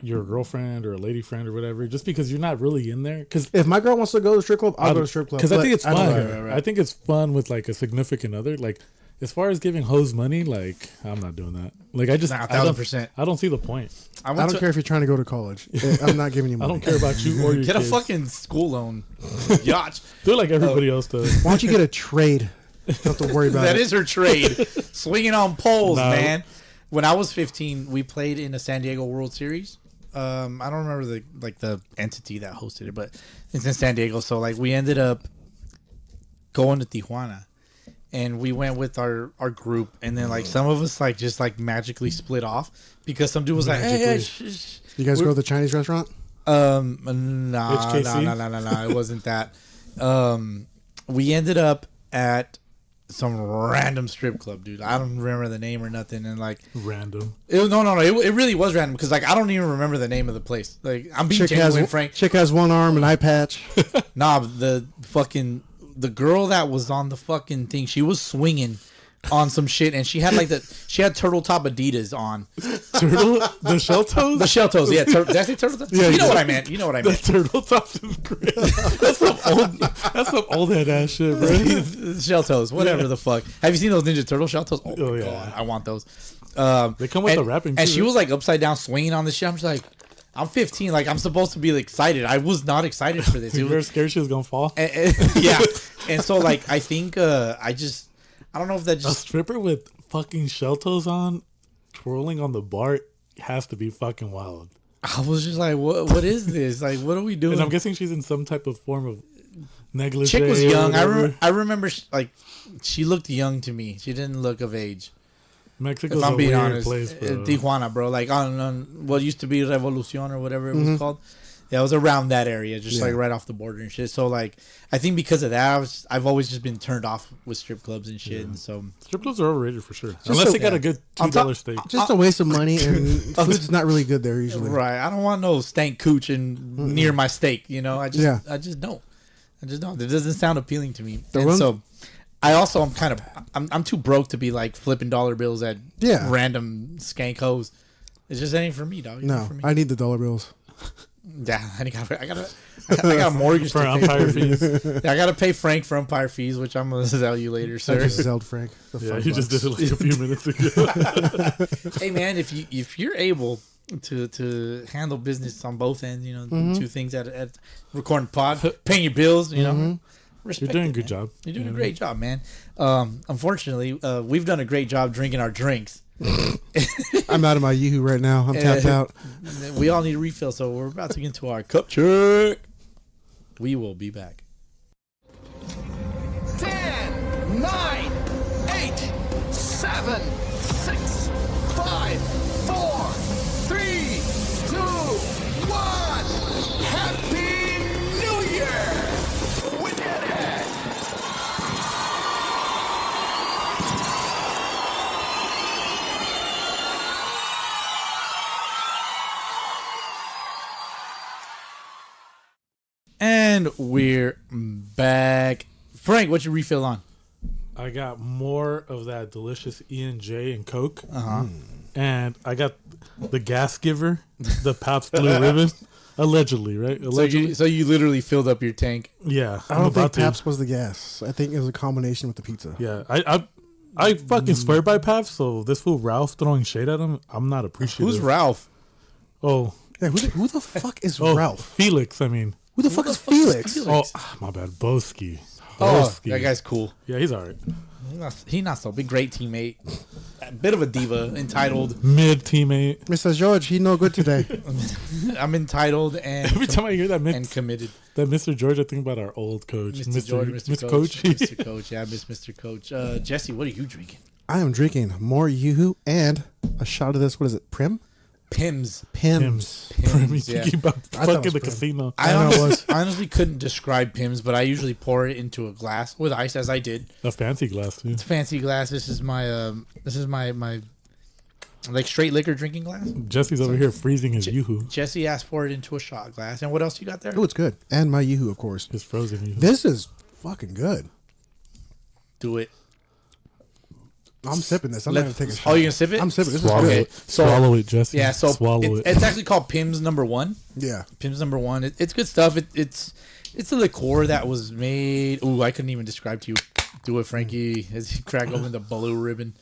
your girlfriend or a lady friend or whatever, just because you're not really in there. Because If my girl wants to go to a strip club, I'll go to a strip club. Because I but think it's don't fun. care. right. I think it's fun with like a significant other. Like, as far as giving hoes money, like, I'm not doing that. Like, I just, Nah, I don't- 1000%. I don't see the point. I I went don't to care if you're trying to go to college. I'm not giving you I money. don't care about you or your get a kids. fucking school loan. Yacht. Do it like everybody else does. Why don't you get a trade? You don't have to worry about That it. is her trade. Swinging on poles, Nah. man. When I was 15, we played in a San Diego World Series. I don't remember the entity that hosted it, but it's in San Diego. So like we ended up going to Tijuana, and we went with our group, and then like some of us like just like magically split off because some dude was like, "Hey, Magically. You guys go to the Chinese restaurant? nah, HKC? it wasn't that. We ended up at some random strip club, dude. I don't remember the name or nothing, and like Random. it really was random because like I don't even remember the name of the place. Like I'm being genuine, Frank. Chick has one arm, an eye patch. Nah, the girl that was on the fucking thing, she was swinging on some shit, and she had turtle top Adidas on. Turtle? The shell toes? The shell toes, yeah. Did I say turtle top? Yeah, you know yeah. what I meant. You know what I The meant. turtle tops is great. That's some old head ass shit, bro. Shell toes, whatever the fuck. Have you seen those Ninja Turtle shell toes? Oh, Oh, my yeah. god, I want those. They come with and, the wrapping and too, she right? was like upside down swinging on the shit. I'm just like, I'm 15. Like I'm supposed to be like, excited. I was not excited for this. It You were was, scared she was gonna fall? yeah. And so like I think I don't know if that A just stripper with fucking shell toes on, twirling on the bar has to be fucking wild. I was just like, what is this? Like, what are we doing? And I'm guessing she's in some type of form of negligee. Chick was or young. whatever. I remember like she looked young to me. She didn't look of age. Mexico's If I'm a being weird honest, place, bro. Tijuana, bro, like on what used to be Revolucion or whatever it was called. Yeah, it was around that area, just like right off the border and shit. So like, I think because of that, I've always just been turned off with strip clubs and shit. And so Strip clubs are overrated for sure. Unless they got a good On top- $2 steak. Just a waste of money, and food's not really good there usually. right, I don't want no stank cooch near my steak. You know, I just don't. It doesn't sound appealing to me. The And one- so, I'm too broke to be like flipping dollar bills at random skank hoes. It just ain't for me, dog. It ain't No, for me. I need the dollar bills. Yeah, I got a mortgage For to pay. umpire fees. Yeah, I got to pay Frank for umpire fees, which I'm gonna tell you later, I sir. just zelled Frank. The Yeah, $5. you just did it like a few minutes ago. Hey man, if you're able to handle business on both ends, you know, two things at recording pod, paying your bills, you know, respect You're doing a it, good man. job. You're doing a great job, man. Unfortunately, we've done a great job drinking our drinks. I'm out of my yoo-hoo right now. I'm tapped out. We all need a refill, so we're about to get into our cup check. We will be back. 10, 9, 8, 7, 6, 5, 4, 3, 2, 1. Happy New Year! We did it! And we're back. Frank, what's your refill on? I I got more of that delicious E&J and Coke. Uh-huh. And I got the gas giver, the Pabst Blue Ribbon. Allegedly, right? Allegedly. So you literally filled up your tank. Yeah. I don't think Pabst was the gas. I think it was a combination with the pizza. Yeah. I fucking swear by Pabst, so this fool Ralph throwing shade at him, I'm not appreciative. Who's Ralph? Oh. Yeah, who the fuck is Oh, Ralph? Felix, I mean. Who the fuck is Felix? Oh, my bad. Boski. Oh, Boski. that guy's cool. Yeah, he's all right. He's not so big. Great teammate. A bit of a diva. Entitled. Mid teammate. Mr. George, he no good today. I'm entitled and Every time I hear that and committed. that Mr. George, I think about our old coach. Mr. George, Mr. Coach. Mr. Coach. Yeah, I miss Mr. Coach. Jesse, what are you drinking? I am drinking more Yoo-hoo and a shot of this. What is it? Pims. Pims. Pims. Pims, yeah. Thinking about I thought it fucking was the Pim. casino. I know it was. honestly couldn't describe Pims, but I usually pour it into a glass with ice, as I did. A fancy glass, too. It's a fancy glass. This is my like straight liquor drinking glass. Jesse's over here freezing his Yoo-hoo. Jesse asked for it into a shot glass. And what else you got there? Oh, it's good. And my Yoo-hoo, of course. His frozen Yoo-hoo. This is fucking good. Do it. I'm sipping this. I'm not going to take a shot. Oh, you gonna sip it? I'm sipping. This Swallow is good. it. Swallow it, Jesse. Yeah, so swallow it. it's actually called Pims number 1. Yeah. Pims number 1. It's good stuff. It's a liqueur that was made. Ooh, I couldn't even describe to you. Do it, Frankie, as you crack open the blue ribbon.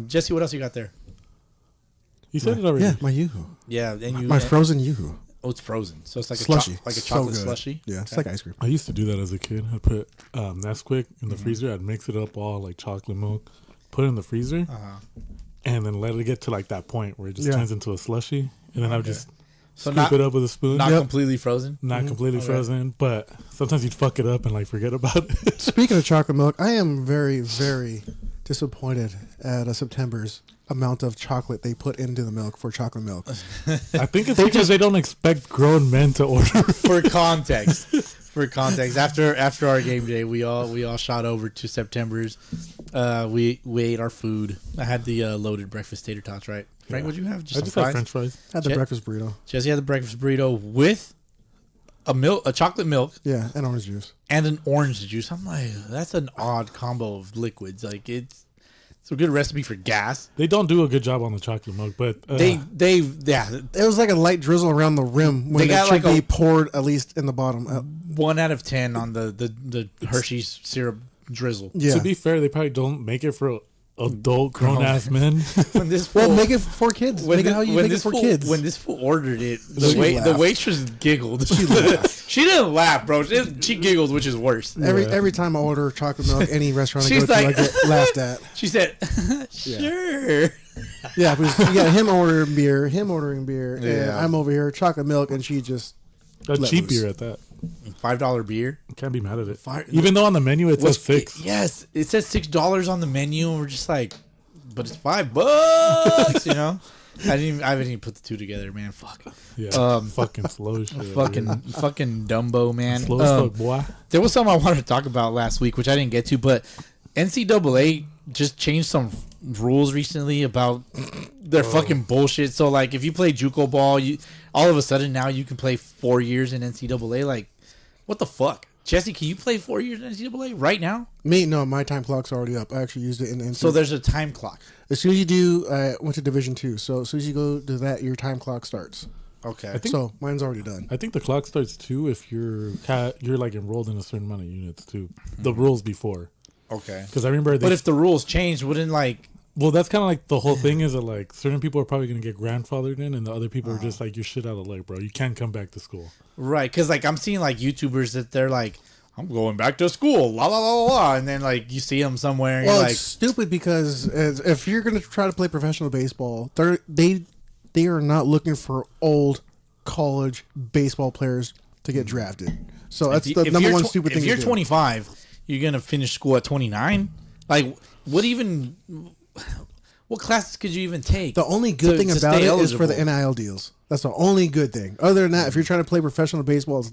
Jesse, what else you got there? You said it already. Yeah, my Yoo-hoo. Yeah, and you. My frozen Yoo-hoo. Oh, it's frozen, so it's like Slushy. like a So chocolate good. slushy. Yeah, it's Okay. like ice cream. I used to do that as a kid. I'd put Nesquik in the freezer. I'd mix it up all like chocolate milk, put it in the freezer, and then let it get to like that point where it just Yeah. turns into a slushy. And then I would just So scoop not it up with a spoon. not Yep. completely frozen. Not completely frozen, but sometimes you'd fuck it up and like forget about it. Speaking of chocolate milk, I am very, very disappointed at September's amount of chocolate they put into the milk for chocolate milk. I think it's because they don't expect grown men to order. For context, after our game day, we all shot over to September's. We ate our food. I had the loaded breakfast tater tots, right? Frank, what'd you have? I Just just some had fries? French fries. I had the Jet- breakfast burrito. Jesse had the breakfast burrito with a chocolate milk Yeah, and orange juice. and an orange juice. I'm like, that's an odd combo of liquids. Like it's a good recipe for gas. They don't do a good job on the chocolate milk, but Yeah. It was like a light drizzle around the rim when They it got should like be a- poured at least in the bottom. 1 out of 10 on the Hershey's syrup drizzle. Yeah. to be fair, they probably don't make it for adult grown ass men. When this Well, fool- make it for kids. when Make it the- how you when make it this for fool- kids. When this fool ordered it, She the laughed. waitress giggled. She didn't laugh, bro. She giggled, which is worse. Every time I order chocolate milk, any restaurant I She's go to, I like- get laughed at. She said, "Sure." Yeah, because you got him ordering beer, and Yeah. I'm over here chocolate milk, and she just A Let cheap loose. beer at that. $5 beer. Can't be mad at it. Fire- Even though on the menu it says $6. Yes, it says $6 on the menu, and we're just like, but it's $5. You know, I haven't even put the two together, man. Fuck. Yeah, fucking slow shit. Fucking Dumbo, man. slow as fuck, boy. There was something I wanted to talk about last week, which I didn't get to, but NCAA just changed some rules recently about their fucking bullshit. So, like, if you play JUCO ball, all of a sudden now you can play 4 years in NCAA. Like, what the fuck? Jesse, can you play 4 years in NCAA right now? no, my time clock's already up. I actually used it in NCAA. So there's a time clock. As soon as you do, I went to Division 2. So as soon as you go to that, your time clock starts. Okay. think- So mine's already done. I think the clock starts too if you're like enrolled in a certain amount of units too. The rules before, Okay. because I remember. But if the rules change, wouldn't like well, that's kind of like the whole thing is that like certain people are probably gonna get grandfathered in, and the other people are just like you're shit out of luck, bro. You can't come back to school. right? Because like I'm seeing like YouTubers that they're like, I'm going back to school, la la la la, la, and then like you see them somewhere, and Well, you're it's like, stupid because if you're going to try to play professional baseball, they are not looking for old college baseball players to get drafted. So that's the number one stupid thing. If you're to do. 25, you're gonna finish school at 29. Like, what classes could you even take? The only good thing to about stay it is for the eligible? NIL deals. That's the only good thing. Other than that, if you're trying to play professional baseball,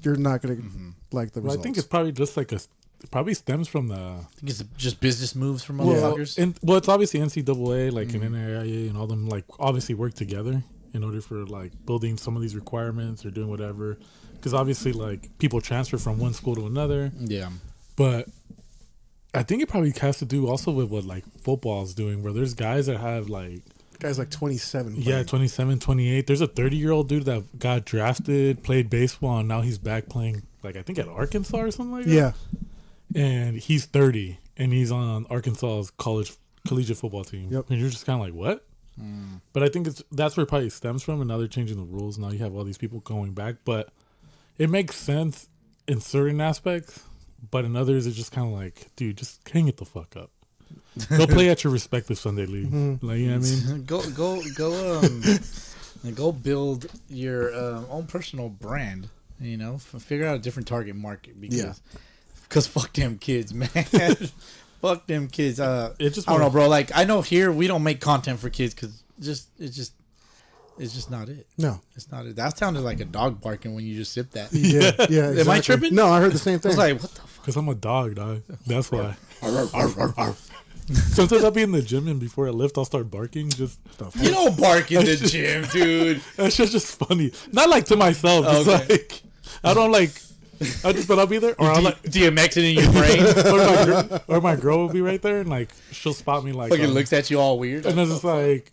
you're not going to like the Well, results. I think it's probably just like it probably stems from the I think it's just business moves from well, motherfuckers. it's obviously NCAA like and NAIA and all them like obviously work together in order for like building some of these requirements or doing whatever. Because obviously like people transfer from one school to another. Yeah. But I think it probably has to do also with what like football's doing, where there's guys that have like Guy's like 27. yeah, 27, 28. There's a 30-year-old dude that got drafted, played baseball, and now he's back playing like I think at Arkansas or something like that. Yeah. And he's 30 and he's on Arkansas's collegiate football team. Yep. And you're just kind of like, what? But I think that's where it probably stems from, and now they're changing the rules. Now you have all these people going back, but it makes sense in certain aspects, but in others it's just kind of like, dude, just hang it the fuck up. Go play at your respective Sunday league. Like, you know what I mean? Go build your own personal brand. You know, figure out a different target market because fuck them kids, man. Fuck them kids. I don't know, bro. Like, I know here we don't make content for kids because it's just not it. No, it's not it. That sounded like a dog barking when you just sipped that. Yeah, yeah. Exactly. Am I tripping? No, I heard the same I thing. was like, what the fuck? Because I'm a dog. That's why. Sometimes I'll be in the gym and before I lift, I'll start barking. Just You don't bark in the gym, dude. That's just funny. Not like to myself. It's like I don't like. But I'll be there, or I'll like DMX it in your brain. or my girl will be right there, and like she'll spot me like fucking looks at you all weird, and then it's like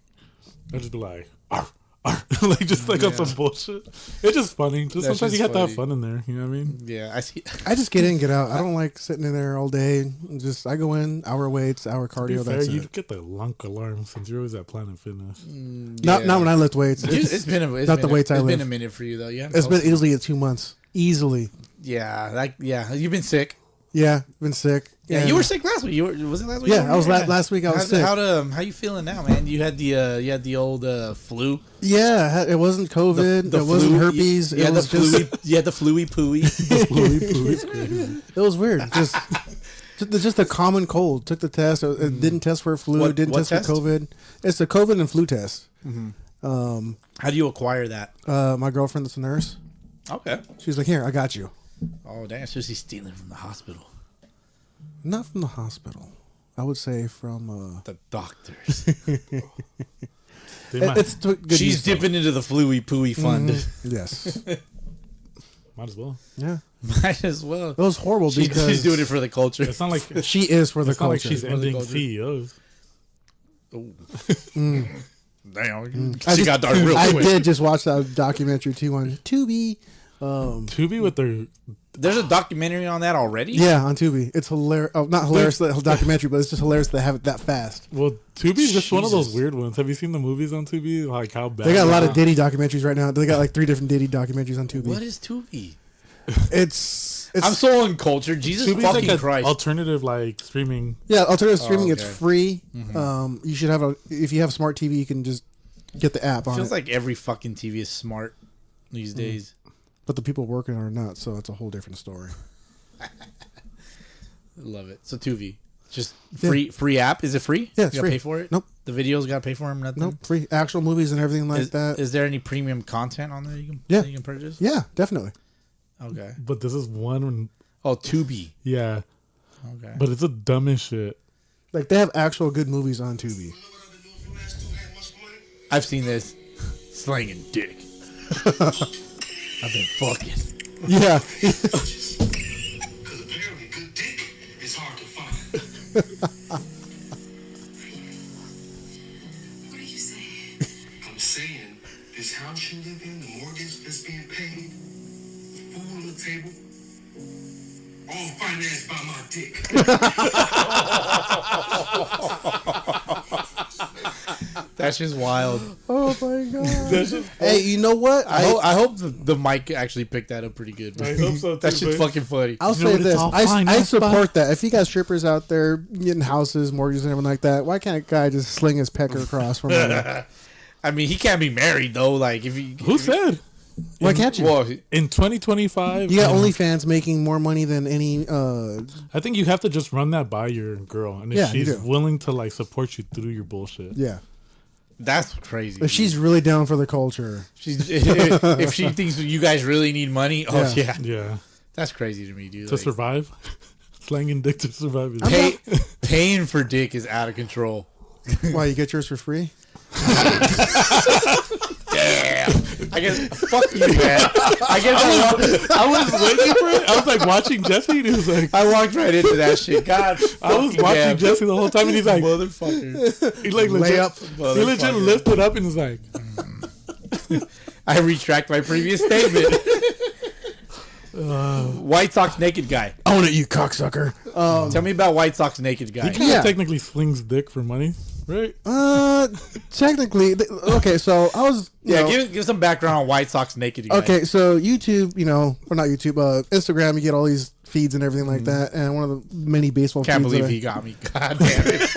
I'll just be like, arf, arf. Like just like on some bullshit. It's just funny. Just That's sometimes just you have to have funny. fun in there. You know what I mean? Yeah, I see. I just get in, get out. I don't like sitting in there all day. I go in, hour weights, hour To be cardio. fair, That's you it. get the lunk alarm since you're always at Planet Fitness. Not when I lift weights. It's been not the weights I It's lift. been a minute for you though. Yeah, It's been easily 2 months. Easily. Yeah, you've been sick. Yeah, been sick. Yeah, And- you were sick last week. Was it last week? Yeah, I was last week. I was sick. How you feeling now, man? You had the old flu. Yeah, it wasn't COVID. It wasn't herpes. Yeah, It the was just, flu. You had the fluey pooey. it was weird. Just a common cold. Took the test. It didn't test for flu. What Didn't test test? for COVID. It's a COVID and flu test. How do you acquire that? My girlfriend that's a nurse. Okay. She's like, here, I got you. Oh damn! So she's stealing from the hospital. Not from the hospital. I would say from. The doctors. They might, It's good. She's use, though. dipping into the fluey pooey fund. Yes. might as well. Yeah. Might as well. It was horrible because She's doing it for the culture. It's not like she is for the it's not like culture. she's the ending culture. CEOs. Damn. I She got dark real I quick. did just watch that documentary too on Tubi. Tubi with their There's a documentary on that already. Yeah, on Tubi. It's hilarious. Oh, not hilarious the whole documentary, but it's just hilarious to have it that fast. well, Tubi's just one of those Jesus. weird ones. Have you seen the movies on Tubi? Like how bad They got a lot they of Diddy documentaries right now. They got like 3 different Diddy documentaries on Tubi. What is Tubi? It's I'm so uncultured. Jesus Tubi's fucking like an Christ. alternative like streaming. yeah, alternative streaming. okay. It's free. You should have if you have smart TV, you can just get the app on Feels it. like every fucking TV is smart these days. But the people working are not, so it's a whole different story. Love it. So Tubi, just free app. Is it free? Yeah, it's you gotta free. pay for it. Nope. The videos gotta pay for them. Nothing. Nope, free actual movies and everything like that. Is there any premium content on there that Yeah. you can purchase? Yeah, definitely. Okay. But this is one. Oh, Tubi. Yeah, Okay. but it's the dumbest shit. Like they have actual good movies on Tubi. I've seen this. Slanging dick. I've been fucking. Yeah. Because apparently good dick is hard to find. What are you saying? I'm saying this house you live in, the mortgage that's being paid, food on the table, all financed by my dick. That's just wild. Oh my god. Hey, you know what? I hope the mic actually picked that up pretty good. I hope so, too, That's just man. fucking funny. I'll You know say what, it's this. all I financed support that. If you got strippers out there getting houses, mortgages, and everything like that, why can't a guy just sling his pecker across from money? I mean, he can't be married though. Like, if he Who said? Why can't you? Well, In 2025, You got OnlyFans making more money than any. I think you have to just run that by your girl, and if Yeah, you she's do. willing to like support you through your bullshit. Yeah. that's crazy. If she's really down for the culture. if she thinks you guys really need money, oh Yeah. yeah, Yeah, that's crazy to me, dude. to Like, survive, slanging dick to survive. Is paying for dick is out of control. Why, you get yours for free? Damn. I guess fuck you, man. I guess I was waiting for it. I was like watching Jesse, and he was like, I walked right into that shit. God, I was watching Jesse the whole time, and he's like, motherfucker. he like legit, he legit lifted up and was like, I retract my previous statement. White Sox naked guy. Own it, you cocksucker. Tell me about White Sox naked guy. he kind of technically slings dick for money, right? Technically, okay. So I was, you know, give some background on White Sox naked guy. okay. So YouTube, you know, or not YouTube, Instagram, you get all these feeds and everything like that. And one of the many baseball Can't feeds believe he got me. God damn it.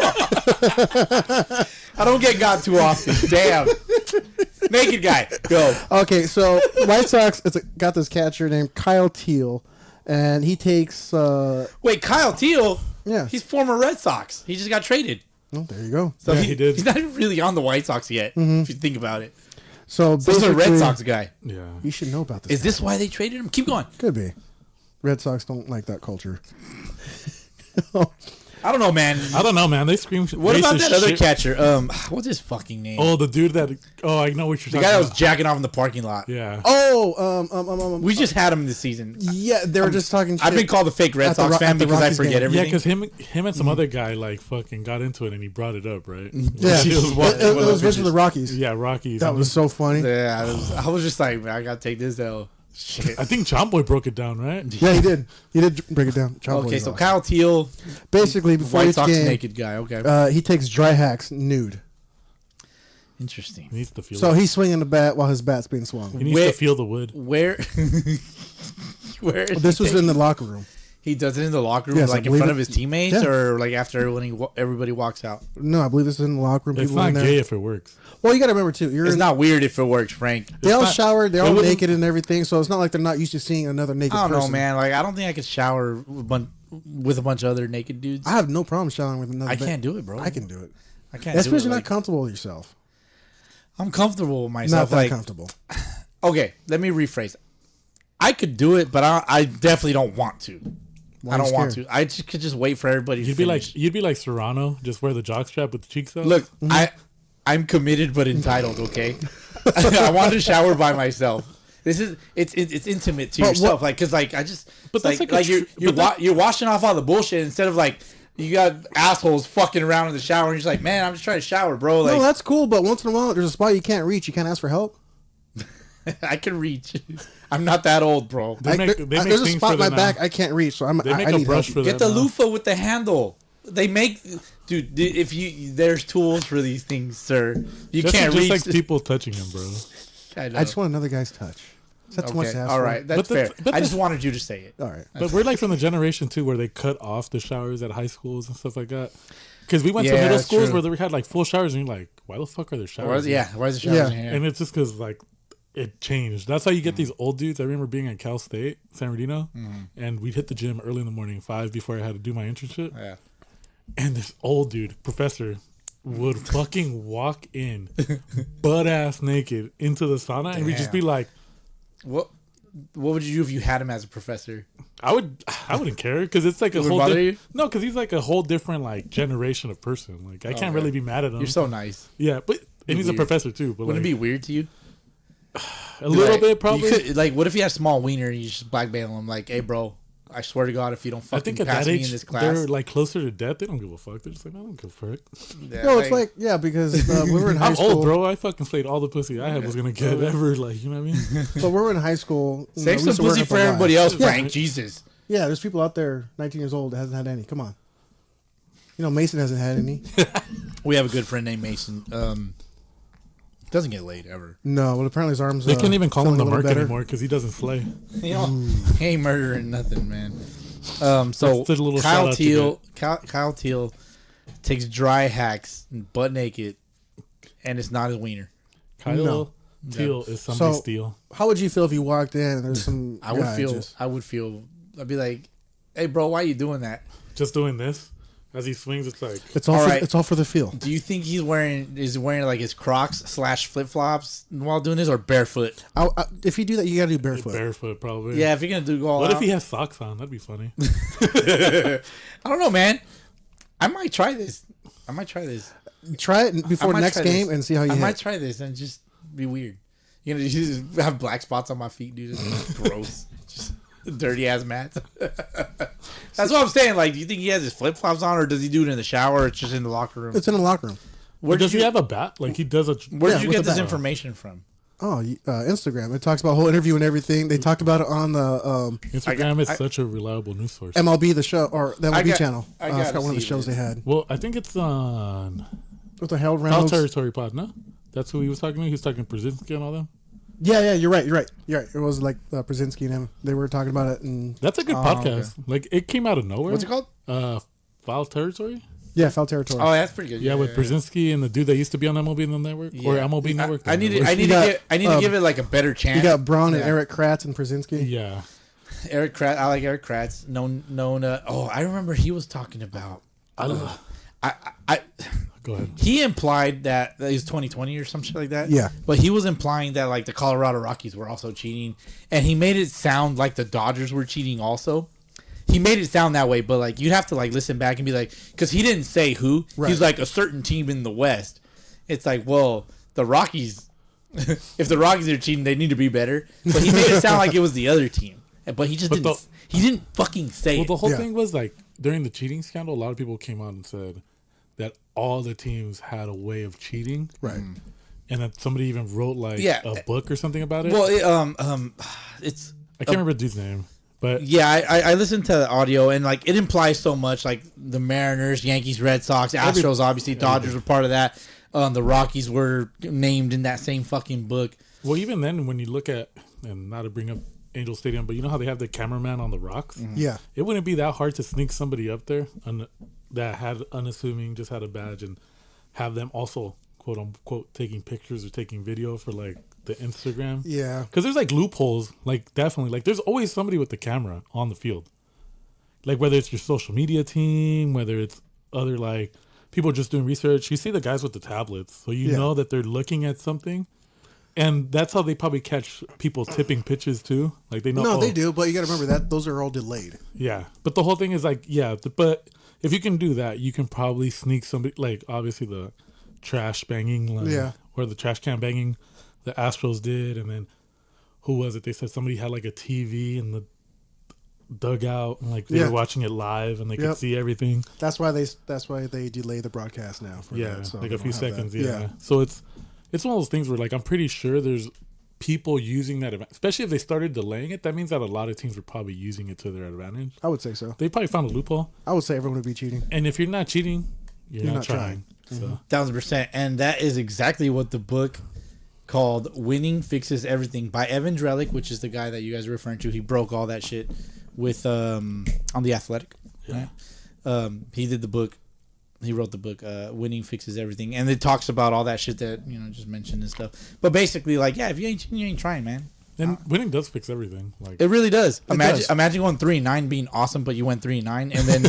I don't get got too often. Damn. Naked guy. Go. Okay, so White Sox, got this catcher named Kyle Teal, and he takes. Wait, Kyle Teal? Yeah. He's former Red Sox. He just got traded. Oh, there you go. So Yeah, he did. He's not really on the White Sox yet, if you think about it. So This is a Red basically, Sox guy. Yeah. You should know about this. Is this why they traded him? Keep going. Could be. Red Sox don't like that culture. I don't know, man. I don't know, man. They scream. What about racist that other shit. catcher? What's his fucking name? Oh, the dude that. Oh, I know what you're the talking guy that was about. jacking off in the parking lot. Yeah. Oh, We just had him this season. yeah, they were just talking. I've shit. the fake Red At the Sox Ro- fan at the because I Rockies forget game. Yeah, everything. because him and some other guy like fucking got into it and he brought it up, right? Yeah, He was walking- it was versus the Rockies. yeah, Rockies. That And was so funny. Yeah, I was just like, man, I gotta take this L. Shit. I think John Boy broke it down, right? Yeah, he did. He did break it down. Child Boy Okay, is so awesome. Kyle Teal, Basically, before White each Sox game, naked guy. Okay, he takes dry hacks nude. interesting. He needs to feel. So it. he's swinging the bat while his bat's being swung. He needs Where- to feel the wood. Where? Where? This was in the locker room. He does it in the locker room, Yes, I like in believe front it. of his teammates, Yeah. or like after everybody walks out. No, I believe this is in the locker room. It's People in not there. gay if it works. Well, you got to remember too. You're It's in, not weird if it works, Frank. they all not- showered. They're it all wouldn't- naked and everything. So it's not like they're not used to seeing another naked I don't person. know, man. Like I don't think I could shower with a bunch of other naked dudes. I have no problem showering with another. I can't do it, bro. I can do it. I can't. That's do because it. you're Like, not comfortable with yourself. I'm comfortable with Not myself. that Like, comfortable. okay, let me rephrase. I could do it, but I definitely don't want to. Why I are you don't want scared? to. I just could just wait for everybody to You'd be finish. like Serrano, just wear the jockstrap with the cheeks out. Look, I'm committed but entitled. Okay, I want to shower by myself. This is it's intimate to But yourself, what- like because like I just But that's like a like tr- you're washing off all the bullshit instead of like you got assholes fucking around in the shower and you're just like, man, I'm just trying to shower, bro. Like No, that's cool. But once in a while, there's a spot you can't reach. You can't ask for help. I can reach. I'm not that old, bro. They make There's a things spot for in my the back now. I can't reach. So They make I a need brush help. for Get that the now. loofah with the handle. They make, dude. If you there's tools for these things, sir. You Jesse can't just reach. likes people touching him, bro. I know. I just want another guy's touch. That's too much to ask all for. right, that's But fair. that's- but I just that's- wanted you to say it. All right. But we're like from the generation too where they cut off the showers at high schools and stuff like that. Because we went to Yeah, middle that's schools true. where we had like full showers, and you're like, why the fuck are there showers? Yeah, why is the shower Yeah. in here? And it's just because like it changed. That's how you get these old dudes. I remember being at Cal State, San Bernardino, and we'd hit the gym early in the morning, 5 before I had to do my internship. Yeah. And this old dude, professor, would fucking walk in butt ass naked into the sauna, and we'd just be like, What would you do if you had him as a professor? I wouldn't care because it's like a Would whole bother you? no, because he's like a whole different like generation of person. Like I can't really be mad at him. You're so nice. Yeah, but and he's a weird. professor too. But Wouldn't like, it be weird to you? a little Like, bit probably. You could, like, what if he had a small wiener and you just blackmail him? Like, hey, bro, I swear to God, if you don't I fucking think at pass that me age in this class, they're like closer to death. They don't give a fuck. They're just like, I don't give a fuck. yeah, No, it's like because when we were in high I'm school. old, bro. I fucking slayed all the pussy I had was gonna get ever. Like, you know what I mean? So we were in high school. you know, save we some used to work pussy up for a lot. everybody else, Yeah. Frank. Jesus. Yeah, there's people out there, 19 years old, that hasn't had any. Come on. You know, Mason hasn't had any. We have a good friend named Mason. Doesn't get laid ever. No, well, apparently his arms. They can't even call him feeling the a little mark better. anymore because he doesn't slay. You know, he ain't murdering nothing, man. So That's the little Kyle shout-out you Teal, Kyle Teal takes dry hacks, butt naked, and it's not his wiener. Kyle No. Teal is somebody's So- steal. How would you feel if you walked in and there's some? I would guy feel. just- I'd be like, hey, bro, why you doing that? Just doing this as he swings, it's like It's all. All For, right. It's all for the feel. Do you think he's wearing like his Crocs / flip flops while doing this, or barefoot? If you do that, you got to do barefoot. barefoot, probably. Yeah, if you're gonna do all What out, if he has socks on? That'd be funny. I don't know, man. I might try this. Try it I before might next try game this. and see how you I hit. might try this and just be weird. You know, you just have black spots on my feet, dude. It's gross. Just dirty ass mats. That's what I'm saying. Like, do you think he has his flip flops on, or does he do it in the shower? Or it's just in the locker room. It's in the locker room. Where does he have a bat? Like he does a. Where did you with get the this bat. information from? Oh, Instagram. It talks about whole interview and everything. They talked about it on the Instagram is such a reliable news source. MLB the show or the MLB channel. I I gotta forgot one of the see shows this. they had. Well, I think it's on What the hell, Foul Reynolds? Territory Pod. No, that's who he was talking to. He was talking to Brzezinski and all them. Yeah, you're right. It was like Brzezinski and him. They were talking about it, and That's a good podcast. Like it came out of nowhere. What's it called? Foul Territory. yeah, Foul Territory. Oh, that's pretty good. Yeah, with Brzezinski and the dude that used to be on MLB in the network or MLB network. I need to. I need You to got, give. I need to give it like a better chance. You got Braun and Yeah. Eric Kratz and Brzezinski. Yeah, Eric Kratz. I like Eric Kratz. Known. I remember he was talking about. I don't know. I Go ahead. he implied that he's 2020 or some shit like that. Yeah. But he was implying that like the Colorado Rockies were also cheating, and he made it sound like the Dodgers were cheating also. He made it sound that way, but like you'd have to like listen back and be like, because he didn't say who. Right. He's like a certain team in the West. It's like, well, the Rockies. If the Rockies are cheating, they need to be better. But he made it sound like it was the other team, but he just But didn't. He didn't fucking say Well, it. the whole Yeah. thing was like during the cheating scandal, a lot of people came out and said that all the teams had a way of cheating, Right. and that somebody even wrote like Yeah. a book or something about it. Well, it's I can't remember the dude's name, but yeah. I listened to the audio and like it implies so much. Like the Mariners, Yankees, Red Sox, Astros, obviously Dodgers were part of that. The Rockies were named in that same fucking book. well, even then, when you look at and not to bring up Angel Stadium, but you know how they have the cameraman on the rocks. Yeah. It wouldn't be that hard to sneak somebody up there that had unassuming, just had a badge, and have them also quote unquote taking pictures or taking video for like the Instagram. Yeah. Because there's like loopholes, like definitely, like there's always somebody with the camera on the field. Like whether it's your social media team, whether it's other like people just doing research, you see the guys with the tablets, so you Yeah. know that they're looking at something, and that's how they probably catch people tipping pitches too. Like they know. No, oh, they do, but you got to remember that those are all delayed. Yeah, but the whole thing is like, but if you can do that, you can probably sneak somebody. Like obviously the trash banging, like, Yeah. or the trash can banging, the Astros did, and then who was it? They said somebody had like a TV in the dugout, and like they Yeah. were watching it live, and they Yep. could see everything. That's why they delay the broadcast now. For Yeah, that, so like they a few don't have seconds. that. Yeah. So it's one of those things where like I'm pretty sure there's people using that, especially if they started delaying it. That means that a lot of teams were probably using it to their advantage. I would say so. They probably found a loophole. I would say everyone would be cheating. And if you're not cheating, you're not trying. So 1000%, and that is exactly what the book called "Winning Fixes Everything" by Evan Drellick, which is the guy that you guys are referring to. He broke all that shit with on The Athletic. Yeah. He did the book. He wrote the book "Winning Fixes Everything," and it talks about all that shit that just mentioned and stuff. But basically, like, yeah, if you ain't cheating, you ain't trying, man. and winning does fix everything. Like It really does. does. Imagine going 3-9 being awesome, but you went 3-9, and then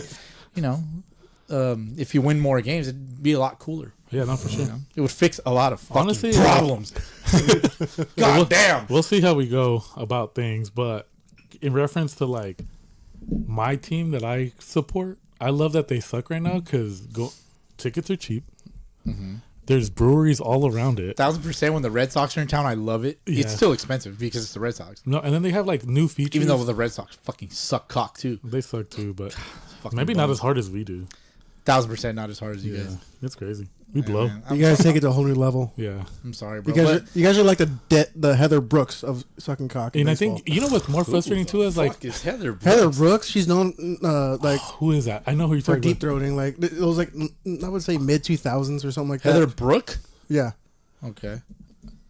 if you win more games, it'd be a lot cooler. yeah, not for sure. It would fix a lot of fucking Honestly, problems. God damn. We'll see how we go about things, but in reference to like my team that I support, I love that they suck right now because tickets are cheap. There's breweries all around it. 1000% when the Red Sox are in town, I love it. Yeah. It's still expensive because it's the Red Sox. No, and then they have like new features. Even though the Red Sox fucking suck cock too. they suck too, but Fucking maybe not bums. as hard as we do. 1000% not as hard as you Yeah, guys. it's crazy. We blow. Man, You guys take it to a whole new level. Yeah, I'm sorry, bro. You guys are like the Heather Brooks of sucking cock. in and I baseball. think you know what's more frustrating too is like fuck is Heather Brooks? Heather Brooks, she's known like who is that? I know who you're for talking deep about. throating. Like it was like I would say mid 2000s or something like that. Heather Brook? Yeah. Okay.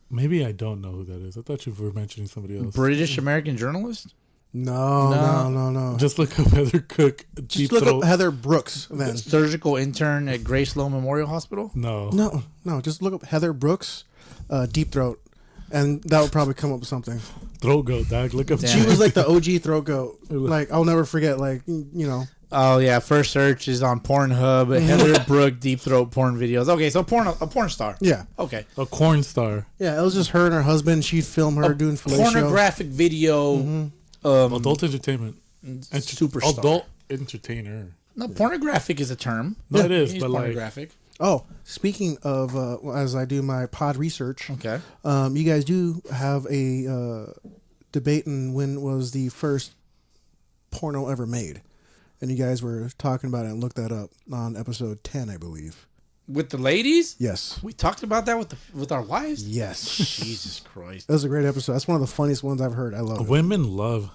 Maybe I don't know who that is. I thought you were mentioning somebody else. British American journalist? No. Just look up Heather Cook. Just Deep look throat. up Heather Brooks then. Surgical intern at Grace Sloan Memorial Hospital? No. No. Just look up Heather Brooks, deep throat, and that would probably come up with something. Throat goat, dog. Look up. Damn. She was like the OG throat goat. Like I'll never forget. Like Oh yeah, first search is on Pornhub. Heather Brooke deep throat porn videos. Okay, so a porn star. Yeah. Okay. a corn star. Yeah, it was just her and her husband. She'd film her doing fellatio. Pornographic video. Adult entertainment. Superstar. Adult entertainer. No, pornographic is a term. No, it is, He's but like pornographic. Oh, speaking of, as I do my pod research, Okay. you guys do have a debate on when was the first porno ever made. And you guys were talking about it and looked that up on episode 10, I believe. With the ladies? Yes. We talked about that with our wives? Yes. Jesus Christ. That was a great episode. That's one of the funniest ones I've heard. I love it. Women love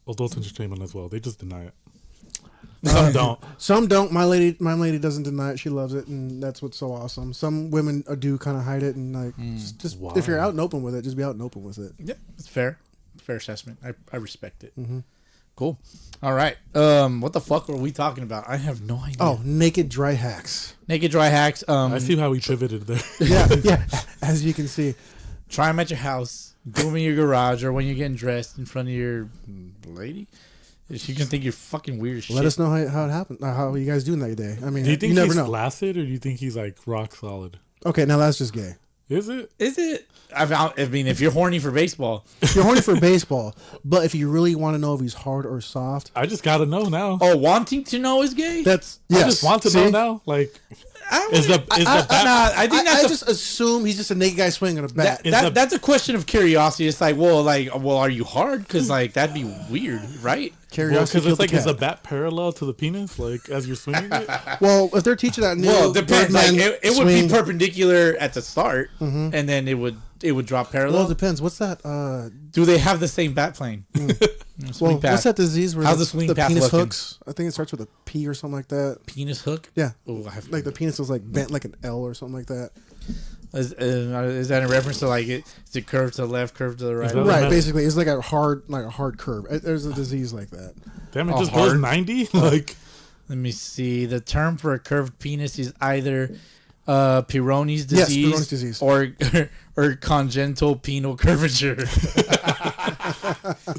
adult entertainment as well. They just deny it. Some don't. Some don't. My lady doesn't deny it. She loves it, and that's what's so awesome. Some women do kind of hide it, and like just Why? if you're out and open with it, just be out and open with it. Yeah, it's fair. Fair assessment. I respect it. Mm-hmm. Cool. All right. What the fuck were we talking about? I have no idea. Oh, naked dry hacks. Naked dry hacks. I see how we pivoted there. Yeah. As you can see, Try them at your house. Do them in your garage or when you're getting dressed in front of your lady. She can think you're fucking weird as shit. let us know how it happened. How you guys doing that day? I mean, Do you think never he's know. flaccid or do you think he's like rock solid? Okay, now that's just gay. Is it? Is it? I mean, if you're horny for baseball. You're horny for baseball, but if you really want to know if he's hard or soft, I just gotta know now. Oh, wanting to know is gay? that's I just want to know now. Like, is the bat? I think that's I just assume he's just a naked guy swinging a bat. that's a question of curiosity. It's like, well, are you hard? Because like that'd be weird, right? Curiosity Because killed it's like, the is the cat. bat parallel to the penis? Like, as you're swinging it? Well, if they're teaching that new, Well, it depends. Like Birdman it would be swing- perpendicular at the start, and then it would drop Well, parallel. it depends. What's that? Do they have the same bat plane? Well, what's that disease where How's the swing the path penis looking? hooks? I think it starts with a P or something like that. Penis hook? Yeah, Oh, I have like the penis was like bent like an L or something like that. Is that in reference to like is it curved to the left, curved to the right? that- Right, matter. basically, it's like a hard curve. There's a disease like that. Damn, it Oh, just hard. goes 90? Like, Let me see. The term for a curved penis is either Peyronie's Yes, disease, Peyronie's disease. or congenital penile curvature.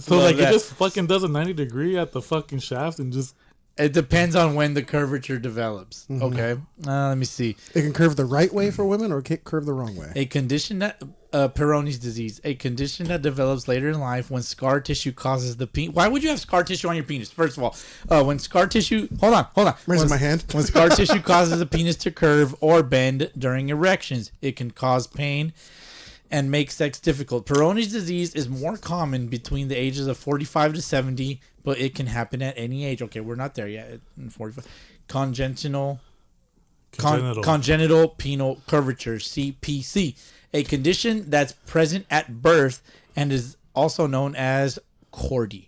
so like, that. it just fucking does a 90-degree at the fucking shaft and just. It depends on when the curvature develops. Mm-hmm. Okay, let me see. It can curve the right way for women, or it can curve the wrong way. A condition that Peyronie's disease, a condition that develops later in life when scar tissue causes the penis. Why would you have scar tissue on your penis? First of all, when scar tissue, hold on, Raising my hand. when scar tissue causes the penis to curve or bend during erections, it can cause pain and make sex difficult. Peyronie's disease is more common between the ages of 45 to 70, but it can happen at any age. Okay, we're not there yet. In 45, congenital penile curvature, CPC, a condition that's present at birth and is also known as chordy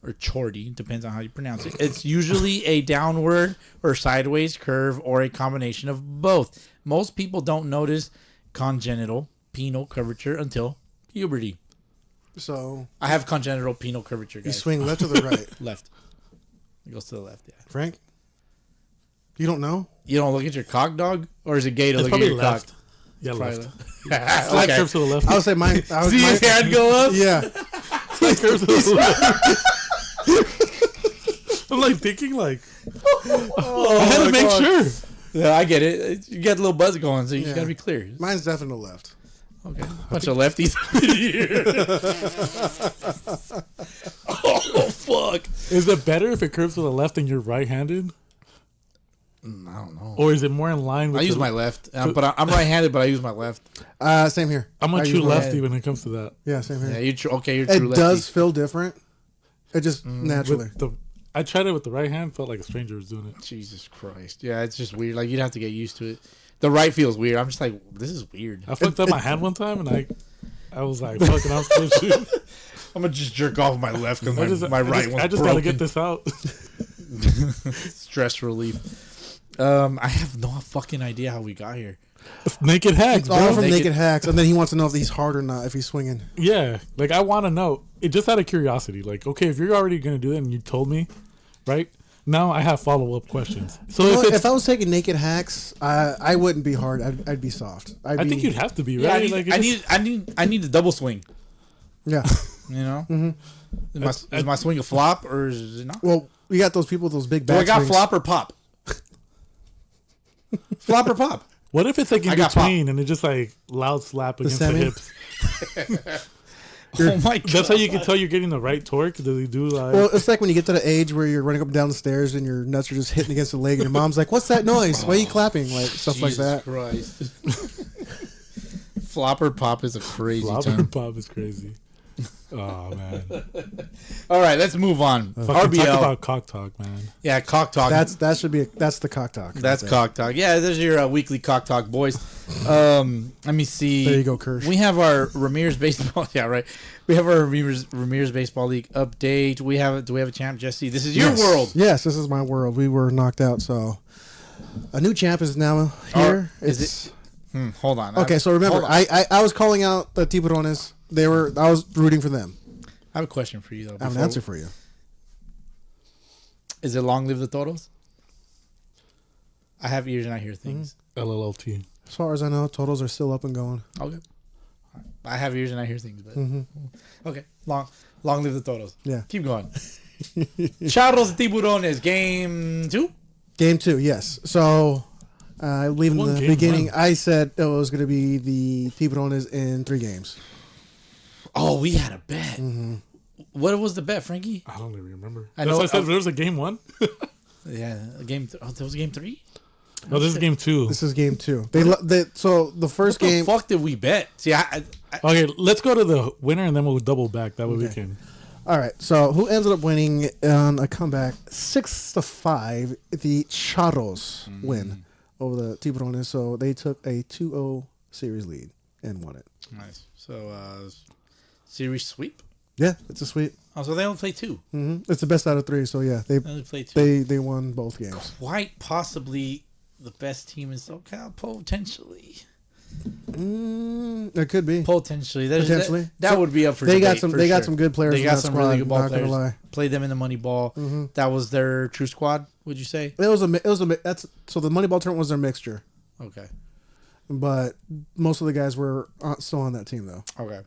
or chordy, depends on how you pronounce it. It's usually a downward or sideways curve or a combination of both. Most people don't notice congenital penile curvature until puberty. So I have congenital penile curvature, you guys. swing left or the right, Left. It goes to the left, yeah. Frank? You don't know? You don't look at your cock, dog? Or is it gay to It's look at probably your left. cock? Yeah, Probably left. left. Slight Okay. curve to the left. I would say mine. See his hand go up? Yeah. Slight curve to the left. I'm like thinking like, I had to make sure. Yeah, I get it. You got a little buzz going, so you just Yeah. gotta be clear. Mine's definitely left. Okay. Bunch of lefties here. Oh, fuck. Is it better if it curves to the left and you're right-handed? I don't know. Or is it more in line with I use the- my left, but I'm right-handed, but I use my left. Same here. I'm a I true use my- lefty when it comes to that. Yeah, same here. Yeah, you're true. Okay, you're It true lefty. does feel different. It just naturally. With the, I tried it with the right hand, felt like a stranger was doing it. Jesus Christ. Yeah, it's just weird. Like, you'd have to get used to it. The right feels weird. I'm just like, this is weird. I fucked up my hand one time and I was like, fucking, I'm still shooting. I'm gonna just jerk off my left because my right one's I just broken. gotta get this out. Stress relief. I have no fucking idea how we got here. Naked hacks, It's all bro. from Naked- naked hacks, and then he wants to know if he's hard or not, if he's swinging. Yeah, like I want to know. It just out of curiosity. Like, okay, if you're already gonna do it and you told me, right? Now I have follow up questions. So You know, if it's, if I was taking naked hacks, I wouldn't be hard. I'd be soft. I think you'd have to be, Yeah, right? I need the double swing. Yeah. You know, is my swing a flop or is it not? Well, we got those people with those big Do I back got swings. flop or pop? Flop or pop? What if it's like in I got between and it just like loud slap against the semi? hips? Oh my god. That's how you can tell you're getting the right torque. Do they do like? Well, it's like when you get to the age where you're running up and down the stairs and your nuts are just hitting against the leg, and your mom's like, "What's that noise? Why are you clapping?" Like stuff like that. Christ. Flopper pop is a crazy Flopper term. pop is crazy. Oh man. All right, let's move on. Fucking RBL. talk about cock talk, man. Yeah, cock talk. That's the cock talk. That's right there. cock talk. Yeah, there's your weekly cock talk, boys. Let me see. There you go, Kirsch. We have our Ramirez baseball. Yeah, right. We have our Ramirez baseball league update. Do we have a champ, Jesse? This is your world. Yes, this is my world. We were knocked out, so a new champ is now here. Is it? Hold on. Okay, so remember, I was calling out the Tiburones. I was rooting for them. I have a question for you though. I have an answer for you. Is it long live the Toros? I have ears and I hear things. LLT. As far as I know, totals are still up and going. Okay. I have ears and I hear things, but okay. Long live the Toros. Yeah. Keep going. Charros Tiburones, game 2? Game 2, yes. So, I believe in One the game, beginning, one. I said it was going to be the Tiburones in 3 games. Oh, we had a bet. What was the bet, Frankie? I don't even remember. I That's know- why I said there was a game 1. Yeah, game. That was game 3. No, this is game 2. This is game 2. So the first What game. the fuck did we bet? See, Okay, let's go to the winner and then we'll double back. That way we can. All right. So who ended up winning on a comeback 6-5? The Charros win over the Tiburones. So they took a 2-0 series lead and won it. nice. So, series sweep. Yeah, it's a sweep. Oh, so they only play 2. It's the best out of 3. So yeah, They only play 2. they won both games. Quite possibly the best team in SoCal, potentially. It could be. Potentially. Potentially. That would be up for They got debate, some. for They got sure. some good players. They in got that some squad, really good ball not gonna players. lie. Played them in the money ball. That was their true squad. Would you say? It was a. That's so the Moneyball tournament was their mixture, Okay. but most of the guys were still on that team though. Okay.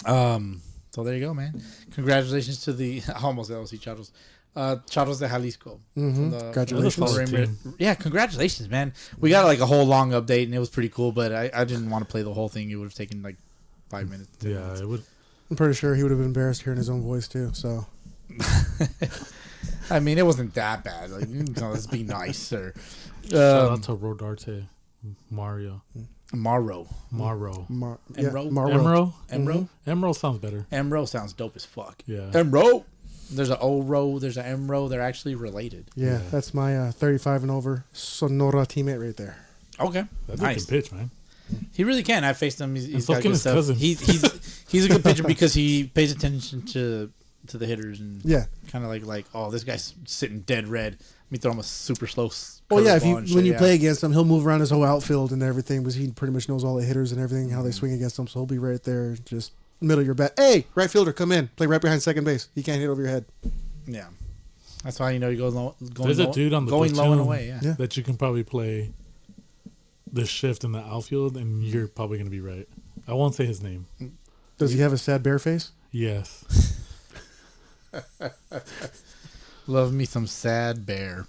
So there you go, man. Congratulations to the almost LC Charros. Charros de Jalisco. From the- Congratulations. from the Solid Ramirez- team. Yeah, congratulations, man. We got like a whole long update and it was pretty cool, but I didn't want to play the whole thing. It would have taken like 5 minutes. 10 Yeah, minutes. it would. I'm pretty sure he would have been embarrassed hearing his own voice too. So I mean, it wasn't that bad. Like, let's be nice, or Shout out to Rodarte, Mario, Maro. Maro. Maro. Emro? Emro sounds better. Emro sounds dope as fuck. Yeah. Emro. There's an O-Ro. There's an Emro. They're actually related. Yeah, that's my 35 and over Sonora teammate right there. Okay. That Nice. dude can pitch, man. He really can. I faced him. He's so got can good his stuff. cousin. He's a good pitcher because he pays attention to the hitters and Yeah. kind of like oh, this guy's sitting dead red. Let me throw him a super slow. Oh yeah, curveball and shit, when you yeah. play against him, he'll move around his whole outfield and everything because he pretty much knows all the hitters and everything how they swing against them. So he'll be right there, just middle of your bat. Hey, right fielder, come in, play right behind second base. He can't hit over your head. Yeah, that's why you know you go low. Going There's low, a dude on the going low and platoon away. Yeah. Yeah. that you can probably play the shift in the outfield, and you're probably going to be right. I won't say his name. Does he have a sad bear face? Yes. Love me some sad bear.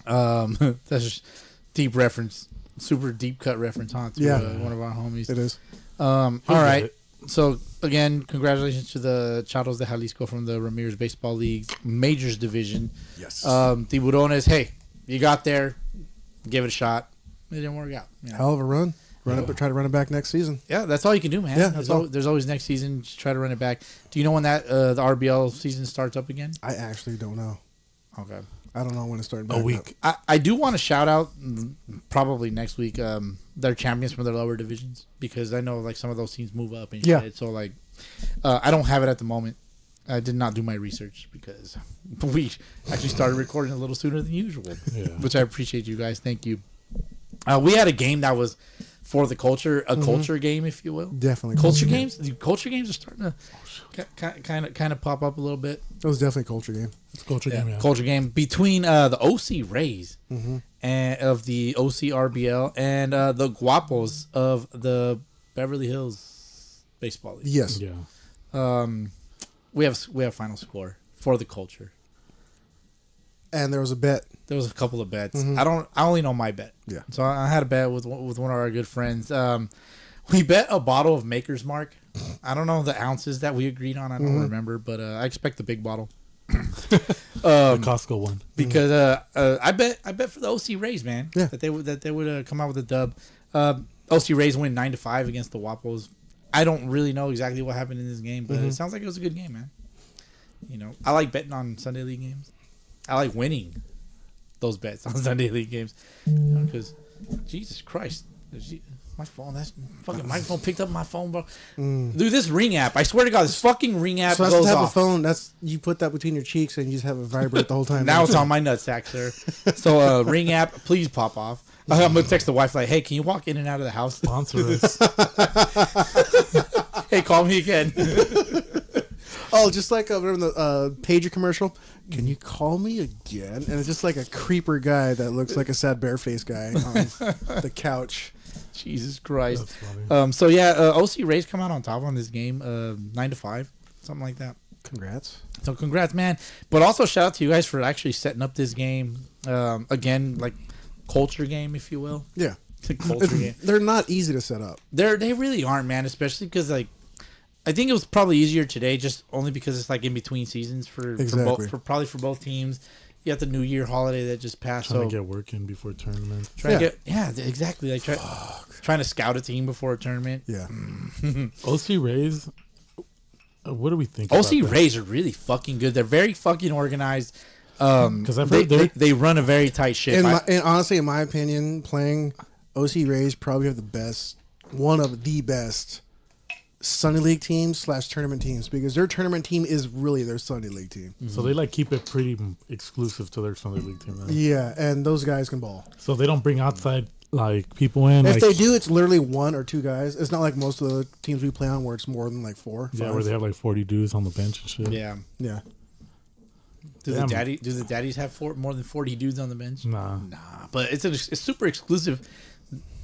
That's just deep reference, super deep cut reference, huh? To, Yeah. one of our homies. It is. All He'll get right. it. So again, congratulations to the Charros de Jalisco from the Ramirez Baseball League Majors Division. Yes. Tiburones, hey, you got there, give it a shot. It didn't work out. You know? Hell of a run. Try to run it back next season. Yeah, that's all you can do, man. Yeah, there's, that's all. there's always next season. Just try to run it back. Do you know when that the RBL season starts up again? I actually don't know. Okay. I don't know when it started. A back week. I do want to shout out probably next week their champions from their lower divisions because I know like some of those teams move up and Yeah. shit. So like I don't have it at the moment. I did not do my research because we actually started recording a little sooner than usual, Yeah. which I appreciate you guys. Thank you. We had a game that was for the culture, a culture game, if you will. Definitely. Culture games. The culture games are starting to kind of pop up a little bit. It was definitely a culture game. It's a culture game, yeah. Culture game between the OC Rays and of the OC RBL and the Guapos of the Beverly Hills Baseball League. Yes. Yeah. We have final score for the culture. And there was a bet. There was a couple of bets. I only know my bet. Yeah. So I had a bet with one of our good friends. We bet a bottle of Maker's Mark I don't know the ounces that we agreed on. I don't remember, but I expect the big bottle. The Costco one. Because I bet for the OC Rays, man, Yeah. that they would come out with a dub. OC Rays win 9-5 against the Wappos. I don't really know exactly what happened in this game, but it sounds like it was a good game, man. You know, I like betting on Sunday League games. I like winning those bets on Sunday League games because Jesus Christ, my phone, that's fucking microphone picked up my phone, bro. Dude, this Ring app, I swear to God, this fucking Ring app So that's goes the type off. of phone. That's you put that between your cheeks and you just have it vibrate the whole time. Now it's on my nutsack, sir. So, Ring app, please pop off. I'm gonna text the wife like, "Hey, can you walk in and out of the house? Sponsor us. Hey, call me again." Oh, just like remember the pager commercial. Can you call me again? And it's just like a creeper guy that looks like a sad barefaced guy on the couch. Jesus Christ. That's funny. So yeah, OC Rays come out on top on this game, 9-5, something like that. Congrats. So congrats, man. But also shout out to you guys for actually setting up this game. Again, like culture game, if you will. Yeah. It's a culture game. They're not easy to set up. They really aren't, man. Especially because like, I think it was probably easier today, just only because it's like in between seasons for Exactly. for both teams. You got the New Year holiday that just passed. Trying So to get work in before tournaments. trying to get exactly like trying to scout a team before a tournament. Yeah. OC Rays. What do we think? OC about that? Rays are really fucking good. They're very fucking organized. Because I've heard They run a very tight ship. And honestly, in my opinion, playing OC Rays probably have one of the best Sunday League teams / tournament teams because their tournament team is really their Sunday League team. So they like keep it pretty exclusive to their Sunday League team. Then. Yeah, and those guys can ball. So they don't bring outside like people in. If like, they do, it's literally 1 or 2 guys. It's not like most of the teams we play on where it's more than like 4. yeah, 5. where they have like 40 dudes on the bench and shit. yeah. Yeah. Do Damn. the daddies have more than 40 dudes on the bench? Nah. Nah, but it's super exclusive.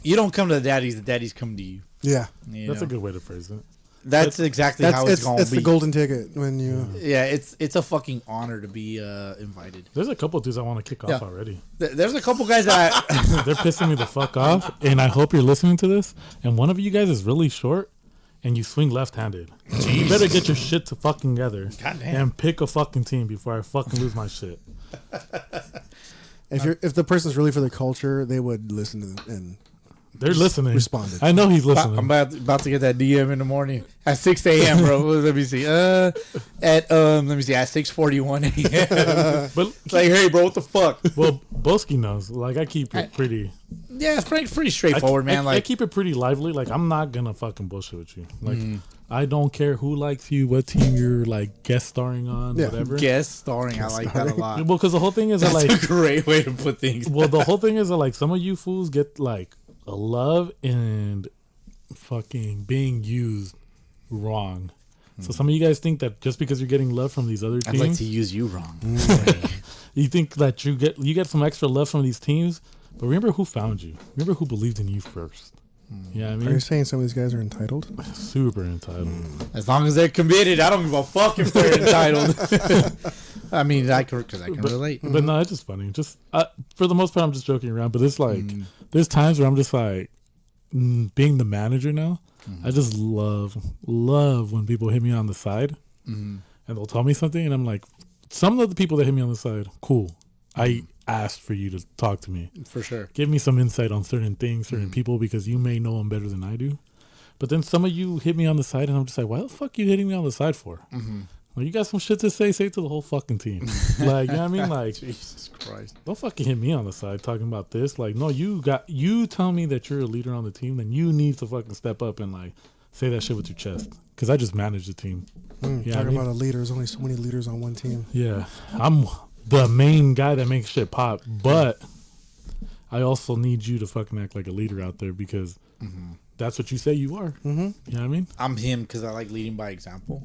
You don't come to the daddies come to you. Yeah. You That's know? a good way to phrase it. That's exactly how it's going to It's be. the golden ticket when you. Yeah, it's a fucking honor to be invited. There's a couple dudes I want to kick off Yeah. already. There's a couple guys that They're pissing me the fuck off, and I hope you're listening to this. And one of you guys is really short, and you swing left-handed. You better get your shit to fucking together Goddamn. and pick a fucking team before I fucking lose my shit. If the person's really for the culture, they would listen to and They're listening. Responded. I know he's listening. I'm about to get that DM in the morning at 6 a.m., bro. Let me see. At 6:41 a.m. But It's like, hey, bro, what the fuck? well, Boski knows. Like I keep it pretty. Yeah, it's pretty straightforward, man. I Like, keep it pretty lively. Like I'm not gonna fucking bullshit with you. Like I don't care who likes you, what team you're like guest starring on, Yeah. whatever. guest starring. I like that a lot. Well, because the whole thing is that That's like, a great way to put things. well, the whole thing is that like some of you fools get like a love and fucking being used wrong. So some of you guys think that just because you're getting love from these other I'd teams, like to use you wrong. you think that you get some extra love from these teams. But remember who found you. Remember who believed in you first. Yeah, I Are you mean, saying some of these guys are entitled? super entitled. As long as they're committed, I don't give a fuck if they're entitled. I mean, because I can relate. But no, it's just funny. Just for the most part, I'm just joking around. But it's like there's times where I'm just like being the manager now. I just love when people hit me on the side and they'll tell me something, and I'm like, some of the people that hit me on the side, cool. I asked for you to talk to me. For sure. Give me some insight on certain things, certain people, because you may know them better than I do. But then some of you hit me on the side, and I'm just like, why the fuck you hitting me on the side for? Well, you got some shit to say it to the whole fucking team. Like, you know what I mean? Like, Jesus Christ. don't fucking hit me on the side talking about this. Like, no, you tell me that you're a leader on the team, then you need to fucking step up and like say that shit with your chest. Because I just manage the team. You know what I Talking mean? about a leader, there's only so many leaders on one team. Yeah, I'm the main guy that makes shit pop, but I also need you to fucking act like a leader out there because that's what you say you are. You know what I mean? I'm him because I like leading by example,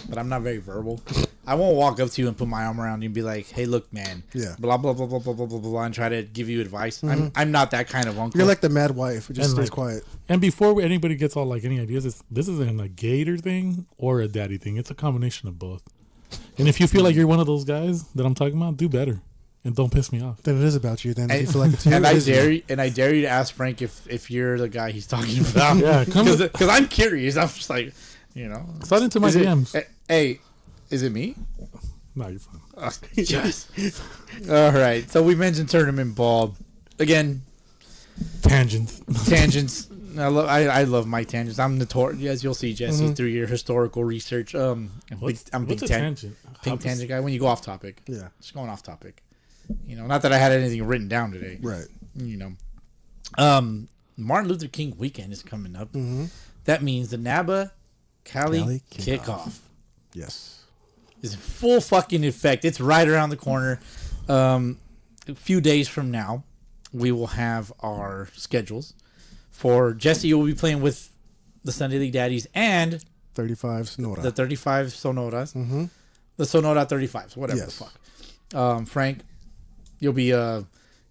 but I'm not very verbal. I won't walk up to you and put my arm around you and be like, "Hey, look, man, Yeah. blah blah blah blah blah blah blah blah," and try to give you advice. I'm not that kind of uncle. You're like the mad wife who just And stays like- quiet. And before anybody gets all like any ideas, this isn't a gator thing or a daddy thing. It's a combination of both. And if you feel like you're one of those guys that I'm talking about, do better and don't piss me off. Then it is about you. Then if you feel like it's you, and it I is you. dare you to ask Frank if you're the guy he's talking about. Yeah, come- because I'm curious. I'm just like, You know, Slide into my Is it- DMs. Hey, is it me? No, you're fine. Yes. All right. So we mentioned tournament ball again. Tangents. Tangents. I love my tangents. I'm notorious, as you'll see, Jesse, through your historical research. I'm What's big a tangent? Pink tangent guy. When you go off topic, Yeah. just going off topic. You know, not that I had anything written down today. Right. You know, Martin Luther King weekend is coming up. That means the NABA Cali kickoff Yes. is in full fucking effect. It's right around the corner. A few days from now, we will have our schedules. For Jesse, you will be playing with the Sunday League Daddies and 35 Sonora. the 35 Sonoras. The Sonora 35s, whatever Yes. the fuck. Frank, you'll be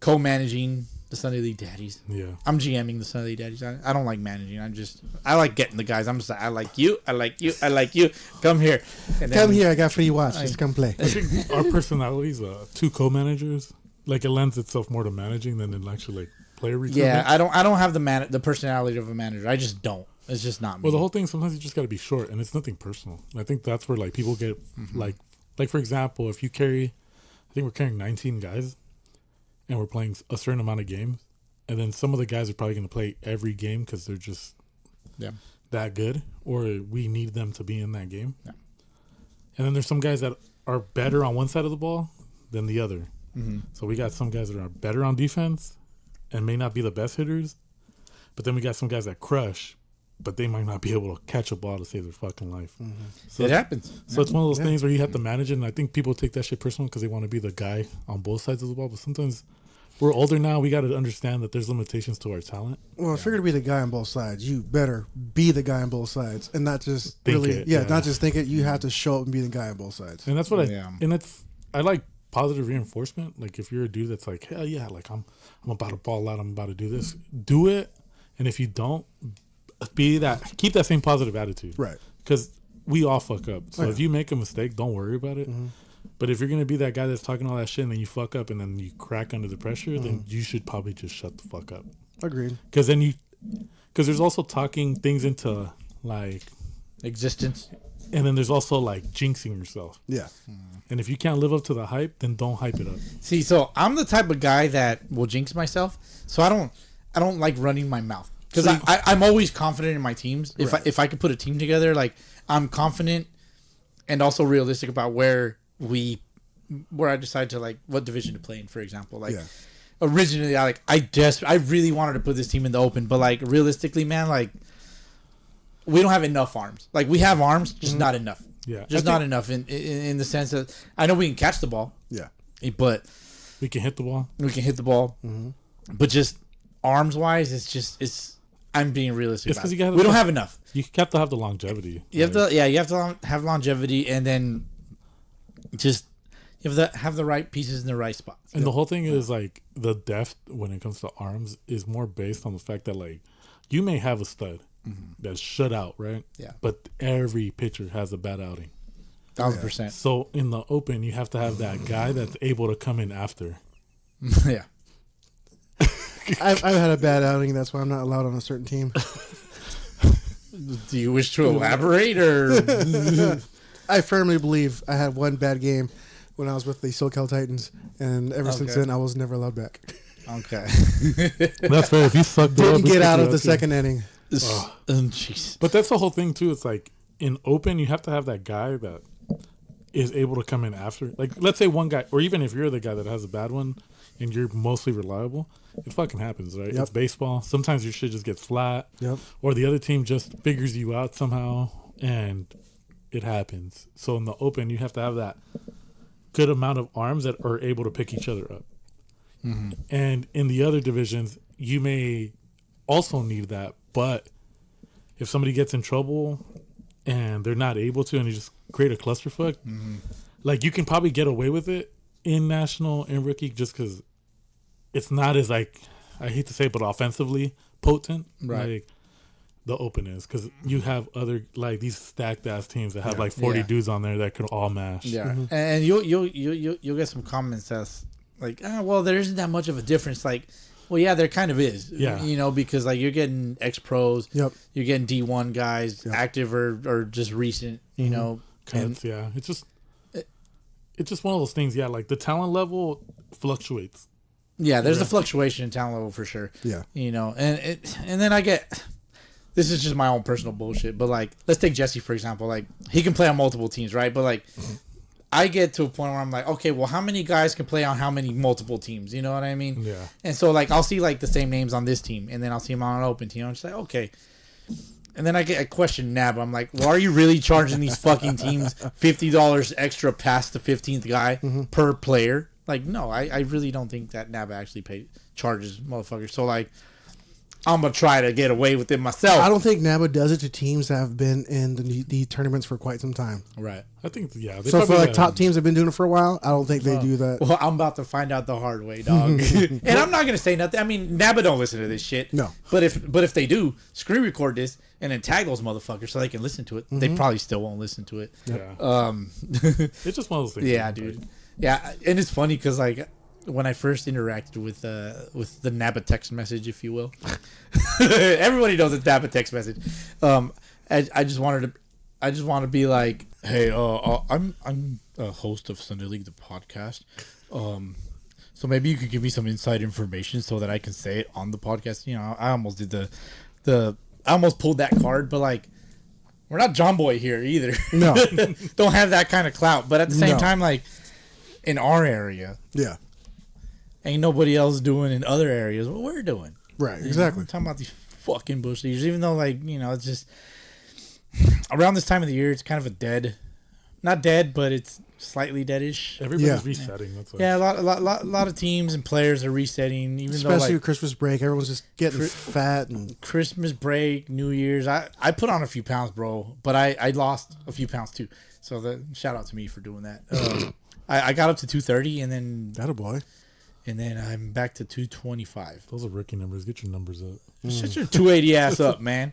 co-managing the Sunday League Daddies. Yeah. I'm GMing the Sunday League Daddies. I don't like managing. I like getting the guys. I'm just like, I like you. I like you. I like you. Come here. And then- Come here, I got free watch. Just come play. I think our personalities, two co-managers, like it lends itself more to managing than it actually like player recruitment. Yeah, I don't have the personality of a manager. I just don't. It's just not me. Well, the whole thing, sometimes you just got to be short, and it's nothing personal. And I think that's where like people get like for example, if you carry, I think we're carrying 19 guys, and we're playing a certain amount of games, and then some of the guys are probably going to play every game because they're just that good, or we need them to be in that game. Yeah. And then there's some guys that are better on one side of the ball than the other. So we got some guys that are better on defense and may not be the best hitters, but then we got some guys that crush, but they might not be able to catch a ball to save their fucking life. So it happens. So it's one of those things where you have to manage it, and I think people take that shit personal because they want to be the guy on both sides of the ball. But sometimes we're older now; we got to understand that there's limitations to our talent. Well, if you're gonna be the guy on both sides, you better be the guy on both sides, and not just Think it, yeah. not just think it. You have to show up and be the guy on both sides. And that's what Yeah. I like positive reinforcement. Like if you're a dude that's like, hell yeah, like I'm about to ball out, I'm about to do this, do it. And if you don't, keep that same positive attitude, Right. Because we all fuck up. So Oh, yeah. if you make a mistake, don't worry about it. But if you're gonna be that guy that's talking all that shit and then you fuck up and then you crack under the pressure, then you should probably just shut the fuck up. Agreed. Because there's also talking things into like, Existence. and then there's also like jinxing yourself. Yeah. And if you can't live up to the hype, then don't hype it up. See, so I'm the type of guy that will jinx myself. So I don't like running my mouth because I'm always confident in my teams. If I could put a team together, like I'm confident and also realistic about where I decide to like what division to play in. For example, like originally, I really wanted to put this team in the open, but like realistically, man, like we don't have enough arms. Like we have arms, just not enough. Yeah. Just not enough in the sense that I know we can catch the ball, Yeah. but We can hit the ball. we can hit the ball, but just arms wise, it's. I'm being realistic. It's About 'cause it. you gotta- We don't have enough. You have to have the longevity. You have to, you have to have longevity, and then just you have to have the right pieces in the right spots. And the whole thing is like the depth when it comes to arms is more based on the fact that like you may have a stud that's shut out, right? Yeah. But every pitcher has a bad outing. 1,000%. So in the open, you have to have that guy that's able to come in after. Yeah. I've had a bad outing. That's why I'm not allowed on a certain team. Do you wish to elaborate, or I firmly believe I had one bad game when I was with the SoCal Titans, and ever since Okay. then I was never allowed back. okay? That's fair. If you suck, Didn't get out of the second inning. Jeez. But that's the whole thing too. It's like in open, you have to have that guy that is able to come in after. Like, let's say one guy, or even if you're the guy that has a bad one and you're mostly reliable, it fucking happens, right? Yep. It's baseball. Sometimes your shit just gets flat, Yep. or the other team just figures you out somehow, and it happens. So in the open, you have to have that good amount of arms that are able to pick each other up. And in the other divisions, you may also need that, but if somebody gets in trouble and they're not able to, and you just create a clusterfuck, like you can probably get away with it in national and rookie just because it's not as like, I hate to say it, but offensively potent, Right. like the open is, because you have other like these stacked ass teams that have like 40 Yeah. dudes on there that could all mash. Yeah, and you'll get some comments that's like, well, there isn't that much of a difference. Like Well, yeah, there kind of is. Yeah. You know, because like you're getting ex-pros. Yep. You're getting D1 guys, active or just recent, you know. Cuts, yeah. It's just one of those things, yeah, like the talent level fluctuates. Yeah, there's a fluctuation in talent level for sure. Yeah. You know, and then I get, this is just my own personal bullshit, but like, let's take Jesse, for example. Like, he can play on multiple teams, right? But like, I get to a point where I'm like, okay, well, how many guys can play on how many multiple teams? You know what I mean? Yeah. And so, like, I'll see, like, the same names on this team, and then I'll see them on an open team. I'm just like, okay. And then I get a question Nab. I'm like, well, are you really charging these fucking teams $50 extra past the 15th guy per player? Like, no, I really don't think that Nab actually charges motherfuckers. So, like, I'm going to try to get away with it myself. I don't think NABA does it to teams that have been in the tournaments for quite some time. Right. I think, yeah. So for like top teams that have been doing it for a while, I don't think they do that. Well, I'm about to find out the hard way, dog. And I'm not going to say nothing. I mean, NABA don't listen to this shit. No. But if they do, screen record this and then tag those motherfuckers so they can listen to it. They probably still won't listen to it. Yeah. It's just one of those things. Yeah, dude. Yeah, and it's funny because like when I first interacted with the NABA text message, if you will, everybody knows it's NABA text message. I just want to be like, hey, I'm a host of Sunday League the podcast. So maybe you could give me some inside information so that I can say it on the podcast. You know, I almost did I almost pulled that card, but like, we're not John Boy here either. No. Don't have that kind of clout. But at the same No. time, like, in our area, Yeah. ain't nobody else doing in other areas what we're doing. Right. You know, Exactly. I'm talking about these fucking bush leaguers, even though, like, you know, it's just around this time of the year, it's kind of not dead, but it's slightly deadish. Everybody's Yeah. resetting. That's why. Yeah, a lot of teams and players are resetting, even Especially though, with like, Christmas break, everyone's just getting fat and Christmas break, New Year's. I put on a few pounds, bro, but I lost a few pounds too. So shout out to me for doing that. I got up to 230 and then attaboy. I'm back to 225. Those are rookie numbers. Get your numbers up. Shut your 280 ass up, man.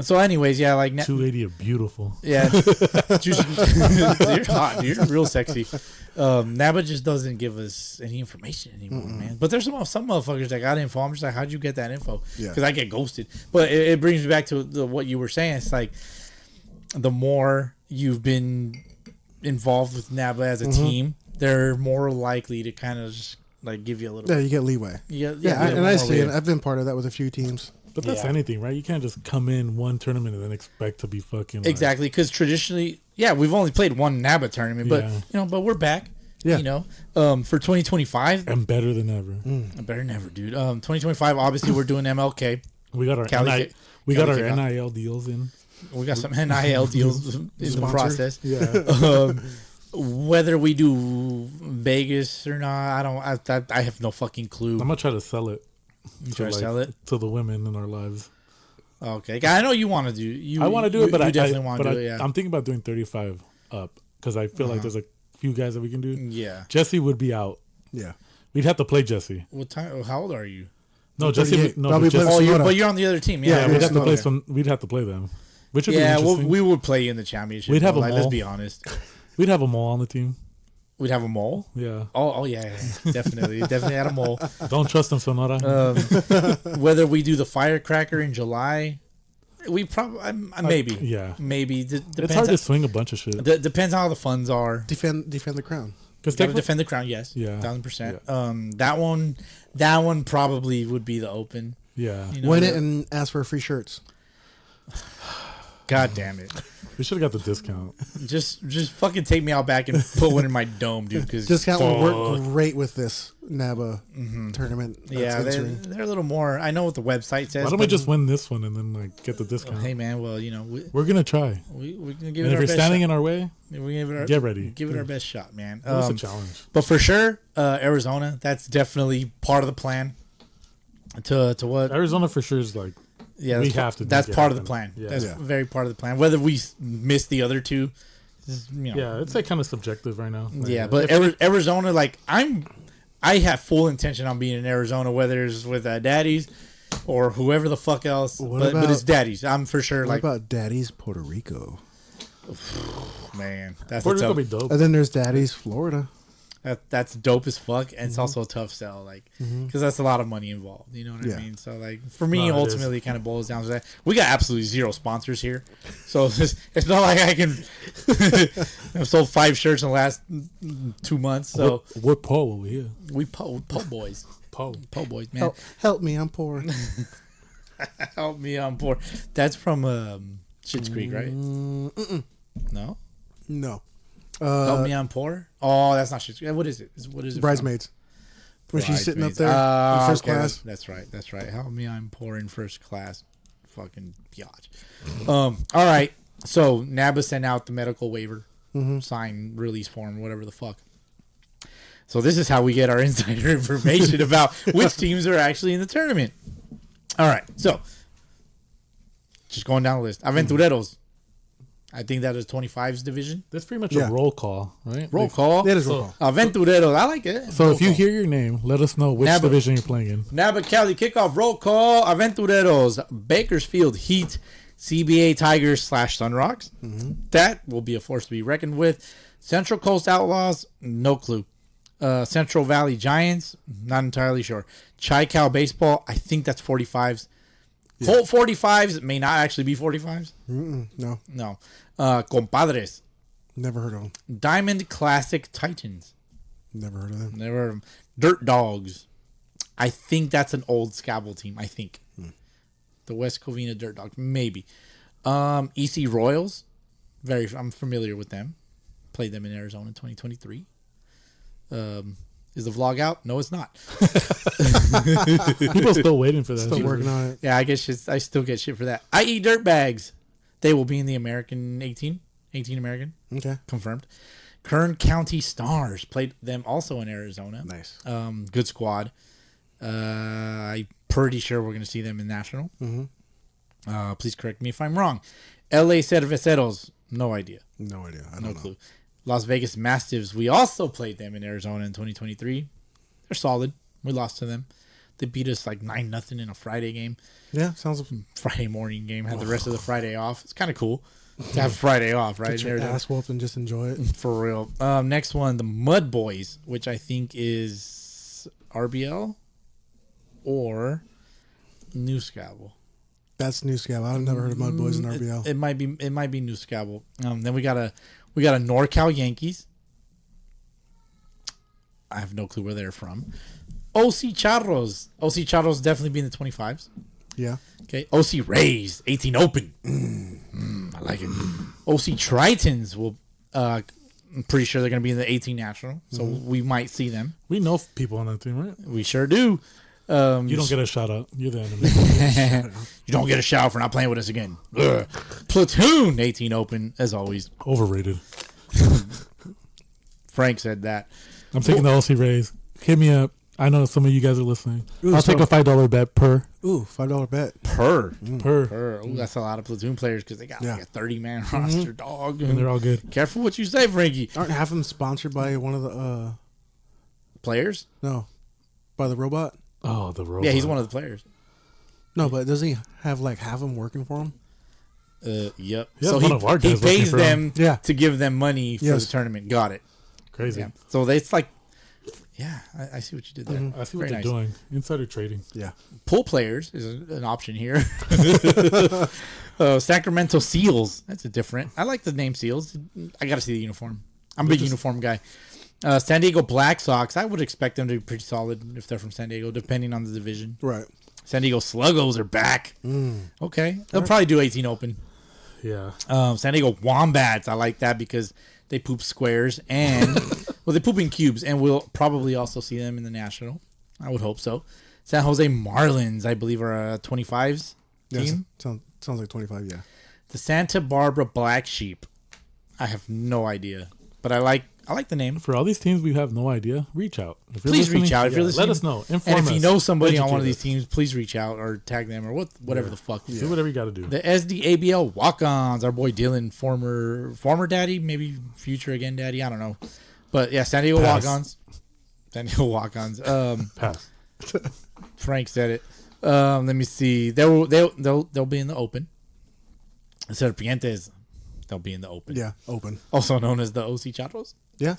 So anyways, yeah, like 280 are beautiful. yeah, you're hot, dude. You're real sexy. NABA just doesn't give us any information anymore, man. But there's some motherfuckers that got info. I'm just like, how'd you get that info? Yeah. Because I get ghosted. But it brings me back to what you were saying. It's like the more you've been involved with NABA as a team, they're more likely to kind of just like give you a little. Yeah, you get leeway. Yeah, And I see it. I've been part of that with a few teams. But that's anything, right? You can't just come in one tournament and then expect to be fucking like, Exactly, because traditionally, yeah, we've only played one NABA tournament, but Yeah. but we're back. Yeah. You know, for 2025, and better than ever. better than ever, dude. 2025, obviously, we're doing MLK. We got our Cali- we got our Cali kickoff. NIL deals in. We got some NIL deals in the Sponsor. process. Yeah. Whether we do Vegas or not, I have no fucking clue. I'm gonna try to sell it. You try to sell it? to the women in our lives. Okay, I know you want to do. I want to do it, but you I definitely want to do it. Yeah, I'm thinking about doing 35 up because I feel like there's a few guys that we can do. yeah. Jesse would be out. Yeah. We'd have to play Jesse. What time? How old are you? No, Jesse. 38. No, Probably but Jesse, play Oh, Sonora. but you're on the other team. yeah, Yeah, we'd have to play Sonora. some. We'd have to play them, which would Yeah, be interesting. we would play in the championship. We'd have though, them let's all. be honest. We'd have them all on the team. We'd have a mole. Yeah. Oh yeah, definitely had a mole. Don't trust them, Sonora. Whether we do the firecracker in July, we probably maybe. yeah. Maybe. It's hard to swing a bunch of shit. Depends how the funds are. Defend the crown. Because Gotta defend the crown. Yes. Yeah. 1000%. That one probably would be the open. yeah, You know, Win it and ask for free shirts. God damn it! we should have got the discount. Just fucking take me out back and put one in my dome, dude. Because Discount will work great with this NABA tournament. that's Yeah, entering. they're a little more. I know what the website says. Why don't we but- just win this one and then like get the discount? Hey man, well We're gonna try. we're gonna give And it if our you're best standing shot. in our way, We give it our, get ready. Give it our best shot, man. It's a challenge. But for sure, Arizona. That's definitely part of the plan. To what? Arizona for sure is like Yeah, we that's, have to That's make it part of the happen. plan. Yeah. That's Yeah. very part of the plan. Whether we miss the other two, is, you know, yeah, it's like kind of subjective right now. Like, yeah. But Arizona, like I have full intention on being in Arizona, whether it's with Daddies or whoever the fuck else. But it's Daddies. I'm for sure. What Like, about Daddy's Puerto Rico? man, that's Puerto a Rico tough. be dope. And then there's Daddy's Florida. That's dope as fuck, and it's also a tough sell, like, because that's a lot of money involved. You know what I mean? So, like, for me, ultimately, it kind of boils down to that. We got absolutely zero sponsors here, so it's not like I can. I've sold 5 shirts in the last 2 months. So we're Paul over here. We po boys, po boys, man. Help me, I'm poor. Help me, I'm poor. That's from Schitt's Creek, right? No. No. Help me, I'm poor. Oh, that's not Schitt's Creek. What is it? What is it? Bridesmaids. When she's sitting up there Bridesmaids. in first Okay, class. That's right. Help me, I'm poor in first class. Fucking biatch. All right. So NABA sent out the medical waiver, sign release form, whatever the fuck. So this is how we get our insider information about which teams are actually in the tournament. All right. So just going down the list. Aventureros. I think that is 25's division. That's pretty much a roll call, right? Roll call. That is roll call. Aventureros. I like it. So Roll if you call. hear your name, let us know which division you're playing in. NABA Cali kickoff roll call. Aventureros, Bakersfield Heat, CBA Tigers / Sunrocks. That will be a force to be reckoned with. Central Coast Outlaws, no clue. Central Valley Giants, not entirely sure. Chi-Cal Baseball, I think that's 45s. Holt 45s may not actually be 45s. No. No. Compadres, Never heard of them. Diamond Classic Titans. Never heard of them. Never heard of them. Dirt Dogs. I think that's an old Scabble team. I think. The West Covina Dirt Dogs. Maybe. EC Royals. I'm familiar with them. Played them in Arizona in 2023. Is the vlog out? No, it's not. People still waiting for that. Still working on it. Yeah, I still get shit for that. IE Dirtbags. They will be in the American 18 American. Okay. Confirmed. Kern County Stars played them also in Arizona. Nice. Good squad. I'm pretty sure we're going to see them in National. Please correct me if I'm wrong. LA Cerveceros, no idea. No idea. I don't No know. clue. Las Vegas Mastiffs, we also played them in Arizona in 2023. They're solid. We lost to them. They beat us like 9-0 in a Friday game. Yeah, sounds Friday morning game. Had the rest of the Friday off. It's kind of cool to have Friday off, right? get your ass whooped and just enjoy it. For real. Next one, the Mud Boys, which I think is RBL or New Scabble. That's New Scab. I've never heard of Mud Boys in RBL. It might be New Scabble. Then we got a NorCal Yankees. I have no clue where they're from. OC Charros. OC Charros definitely be in the 25s. Yeah. Okay. OC Rays 18 Open. I like it. OC Tritons will. I'm pretty sure they're going to be in the 18 National, so we might see them. We know people on that team, right? We sure do. You don't get a shout out. You're the enemy. You don't get a shout for not playing with us again. Ugh. Platoon 18 Open, as always. Overrated. Frank said that. I'm taking the LC Rays. Hit me up. I know some of you guys are listening. Ooh, I'll take a $5 bet per. Ooh, $5 bet. Per. Ooh, that's a lot of Platoon players because they got like a 30-man roster, dog. And they're all good. Careful what you say, Frankie. Aren't half of them sponsored by one of the Players? no, by the robot? Oh, the robot. Yeah, he's one of the players. No, but doesn't he have like half of them working for him? Yep. Yeah, So one of our he guys working pays for them him. Yeah. to give them money for the tournament. Got it. Crazy. Yeah. So it's like, yeah, I see what you did there. I see what Very they're nice. doing. Insider trading. Yeah. Pool players is an option here. Sacramento Seals. That's a different. I like the name Seals. I got to see the uniform. I'm a big uniform guy. San Diego Black Sox. I would expect them to be pretty solid if they're from San Diego, depending on the division. Right. San Diego Sluggos are back. Okay. They'll probably do 18 Open. Yeah. San Diego Wombats. I like that because they poop squares and, well, they poop in cubes, and we'll probably also see them in the National. I would hope so. San Jose Marlins, I believe, are a 25s Yeah, team. sounds like 25, yeah. The Santa Barbara Black Sheep. I have no idea, but I like the name. For all these teams, we have no idea. Reach out. If you're Please listening, reach out if you're listening. Let us know. Inform And if you us. know somebody on one of Educate these teams, please reach out or tag them or whatever the fuck. Do whatever you got to do. The SDABL Walk-Ons, our boy Dylan, former daddy, maybe future again daddy, I don't know. But yeah, San Diego Pass. Walk-Ons. San Diego Walk-Ons. Pass. Frank said it. Let me see. They'll be in the Open. Serpientes, they'll be in the Open. Yeah, open. Also known as the OC Chatos. Yeah.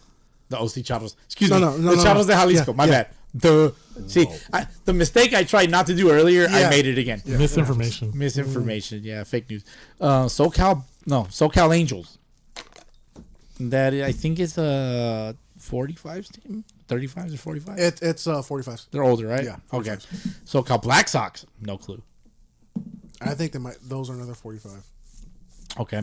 The OC Charros. Excuse No, me. no, no, the no, Charros no. de Jalisco. Yeah, My yeah. bad. The mistake I tried not to do earlier, I Yeah. made it again. Misinformation. Misinformation. Yeah, fake news. SoCal Angels. That I think is a 45s team. 35s or 45s? It's 45s. They're older, right? Yeah, Okay. SoCal Black Sox. No clue. I think they might. Those are another 45. Okay.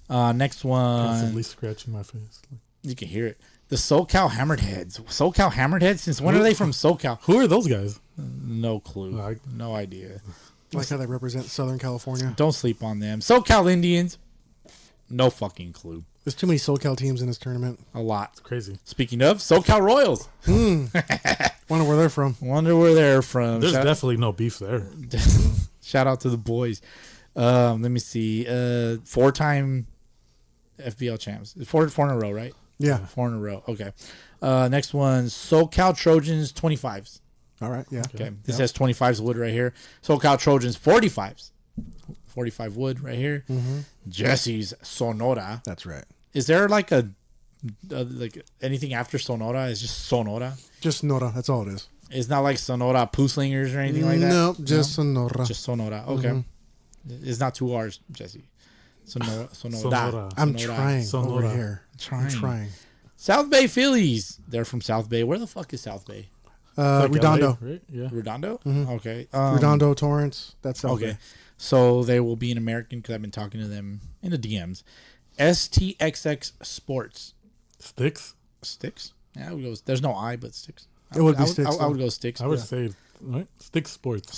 Next one. Constantly scratching my face. You can hear it. The SoCal Hammerheads. SoCal Hammerheads? Since when are they from SoCal? Who are those guys? No clue. No idea. Like how they represent Southern California. Don't sleep on them. SoCal Indians. No fucking clue. There's too many SoCal teams in this tournament. A lot. Crazy. Speaking of, SoCal Royals. Wonder where they're from. Wonder where they're from. There's definitely no beef there. Shout out to the boys. Let me see. 4-time FBL champs. Four in a row, right? Yeah. 4 in a row. Okay. Next one, SoCal Trojans 25s. All right. Yeah. Okay. This has 25s wood right here. SoCal Trojans 45s. 45 wood right here. Jesse's Sonora. That's right. Is there like like anything after Sonora? It's just Sonora. Just Nora. That's all it is. It's not like Sonora Puslingers or anything like that. No, just Sonora. Just Sonora. Okay. It's not 2 R's, Jesse. Sonora. Sonora. I'm trying Sonora. over here. I'm trying. South Bay Phillies. They're from South Bay. Where the fuck is South Bay? Like Redondo. LA, right? Yeah. Redondo? Okay. Redondo, Torrance. That's South Okay. Bay. So they will be an American because I've been talking to them in the DMs. STXX Sports. Sticks? Sticks? Yeah, I would go. There's no I, but Sticks. It would be I Sticks, I would though. go Sticks. I would say right? Stick Sports.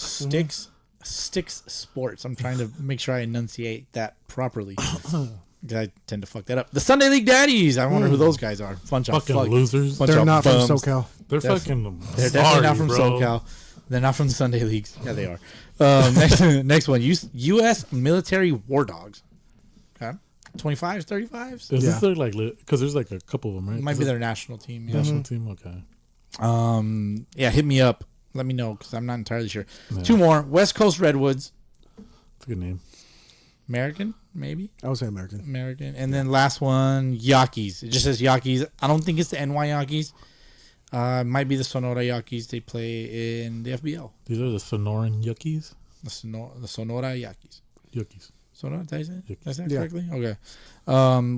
Sticks Sports. I'm trying to make sure I enunciate that properly. 'Cause I tend to fuck that up. The Sunday League Daddies. I wonder who those guys are. Bunch of Fucking losers. bunch They're of not bums. from SoCal. They're Def- fucking. They're definitely not from bro. SoCal. They're not from the Sunday Leagues. Yeah, they are. Next one. U.S. Military War Dogs. Okay. 25s, 35s? Is this their like? Because there's like a couple of them, right? Might Is be it their national team. Yeah. national team. Okay. Yeah, hit me up. Let me know because I'm not entirely sure. Yeah. 2 more. West Coast Redwoods. It's a good name. American, maybe? I would say American. American. And then last one, Yaquis. It just says Yaquis. I don't think it's the NY Yaquis. It might be the Sonora Yaquis. They play in the FBL. These are the Sonoran Yuckies. The Sonora Yaquis. Yuckies. Sonora, did I say Yaquis. Did I say that Yeah. correctly? Okay.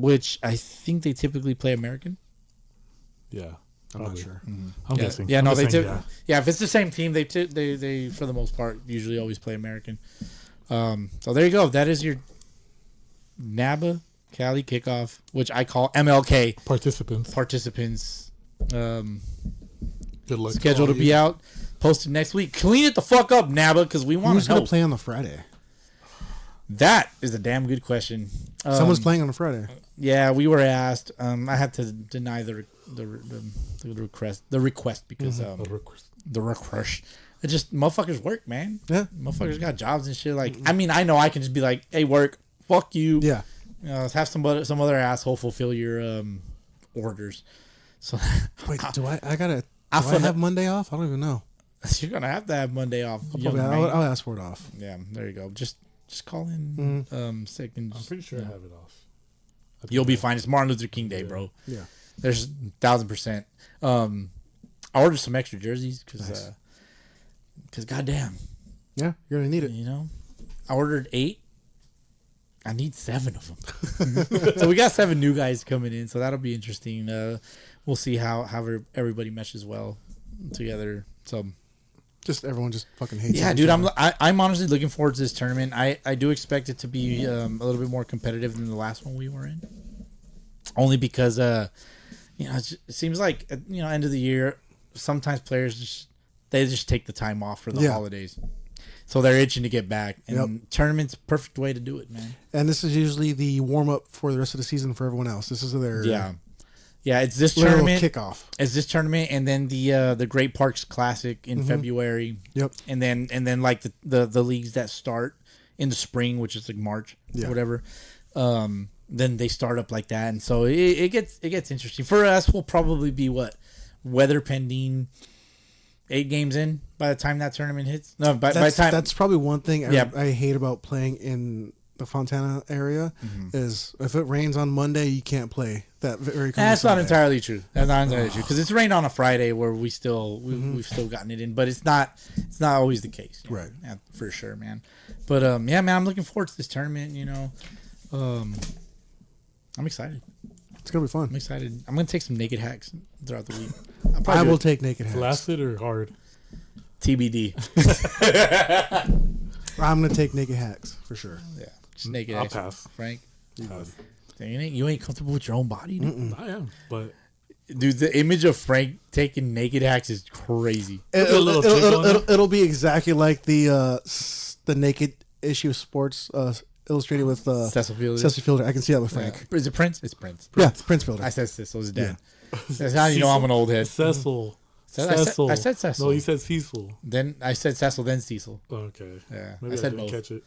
Which I think they typically play American. Yeah. I'm probably. not sure. I'm guessing. Yeah, I'm no, just they saying, yeah. If it's the same team, they for the most part usually always play American. So there you go. That is your NABA Cali kickoff, which I call MLK participants. Good luck. scheduled to be out, posted next week. Clean it the fuck up, NABA, because we want Who's to going know. to play on the Friday? That is a damn good question. Someone's playing on the Friday. Yeah, we were asked. I had to deny the request because the request. It just motherfuckers work, man. Yeah. Motherfuckers got jobs and shit. Like, I mean, I know I can just be like, "Hey, work, fuck you." Yeah. Let's have some other asshole fulfill your orders. So Wait, do I I have Monday off? I don't even know. you're gonna have to have Monday off. young Probably, man. I'll ask for it off. Yeah, there you go. Just call in sick and I'm just, pretty sure I have it off. you'll be fine. It's Martin Luther King Day, bro. Yeah. There's 1,000%. I ordered some extra jerseys because goddamn, Yeah, you're going to need it. you know, I ordered 8. I need 7 of them. So we got 7 new guys coming in, so that'll be interesting. We'll see how everybody meshes well together. So Just everyone just fucking hates yeah, each dude, other. I'm honestly looking forward to this tournament. I do expect it to be a little bit more competitive than the last one we were in. Only because it seems like end of the year, sometimes players just take the time off for the holidays. So they're itching to get back. And tournament's a perfect way to do it, man. And this is usually the warm up for the rest of the season for everyone else. This is their Yeah, it's this little tournament. kickoff. It's this tournament, and then the Great Parks Classic in February. Yep. And then like the leagues that start in the spring, which is like March or whatever. Then they start up like that, and so it gets interesting for us. We'll probably be weather pending 8 games in by the time that tournament hits. No, by the time That's probably one thing Yeah. I hate about playing in the Fontana area, is if it rains on Monday, you can't play that very. That's not entirely true. That's not entirely true because it's rained on a Friday where we've still gotten it in, but it's not always the case, you know? Right? Yeah, for sure, man. But yeah, man, I'm looking forward to this tournament. You know, I'm excited. It's gonna be fun. I'm excited. I'm gonna take some naked hacks throughout the week. I will take naked hacks. Flaccid or hard? TBD. I'm gonna take naked hacks for sure. Yeah, just naked I'll hacks. pass. Frank, Pass. you ain't comfortable with your own body, dude. I am, but Dude, the image of Frank taking naked hacks is crazy. It'll be exactly like the naked issue of Sports Illustrated with Cecil Fielder. Cecil Fielder. I can see that with Frank. Yeah. Is it Prince? It's Prince. Yeah, it's Prince Fielder. I said Cecil. His dad. That's how you know I'm an old head. Cecil. I said Cecil. No, you said Cecil. Then I said Cecil, then Cecil. Okay. Yeah, Maybe I said didn't both. catch it.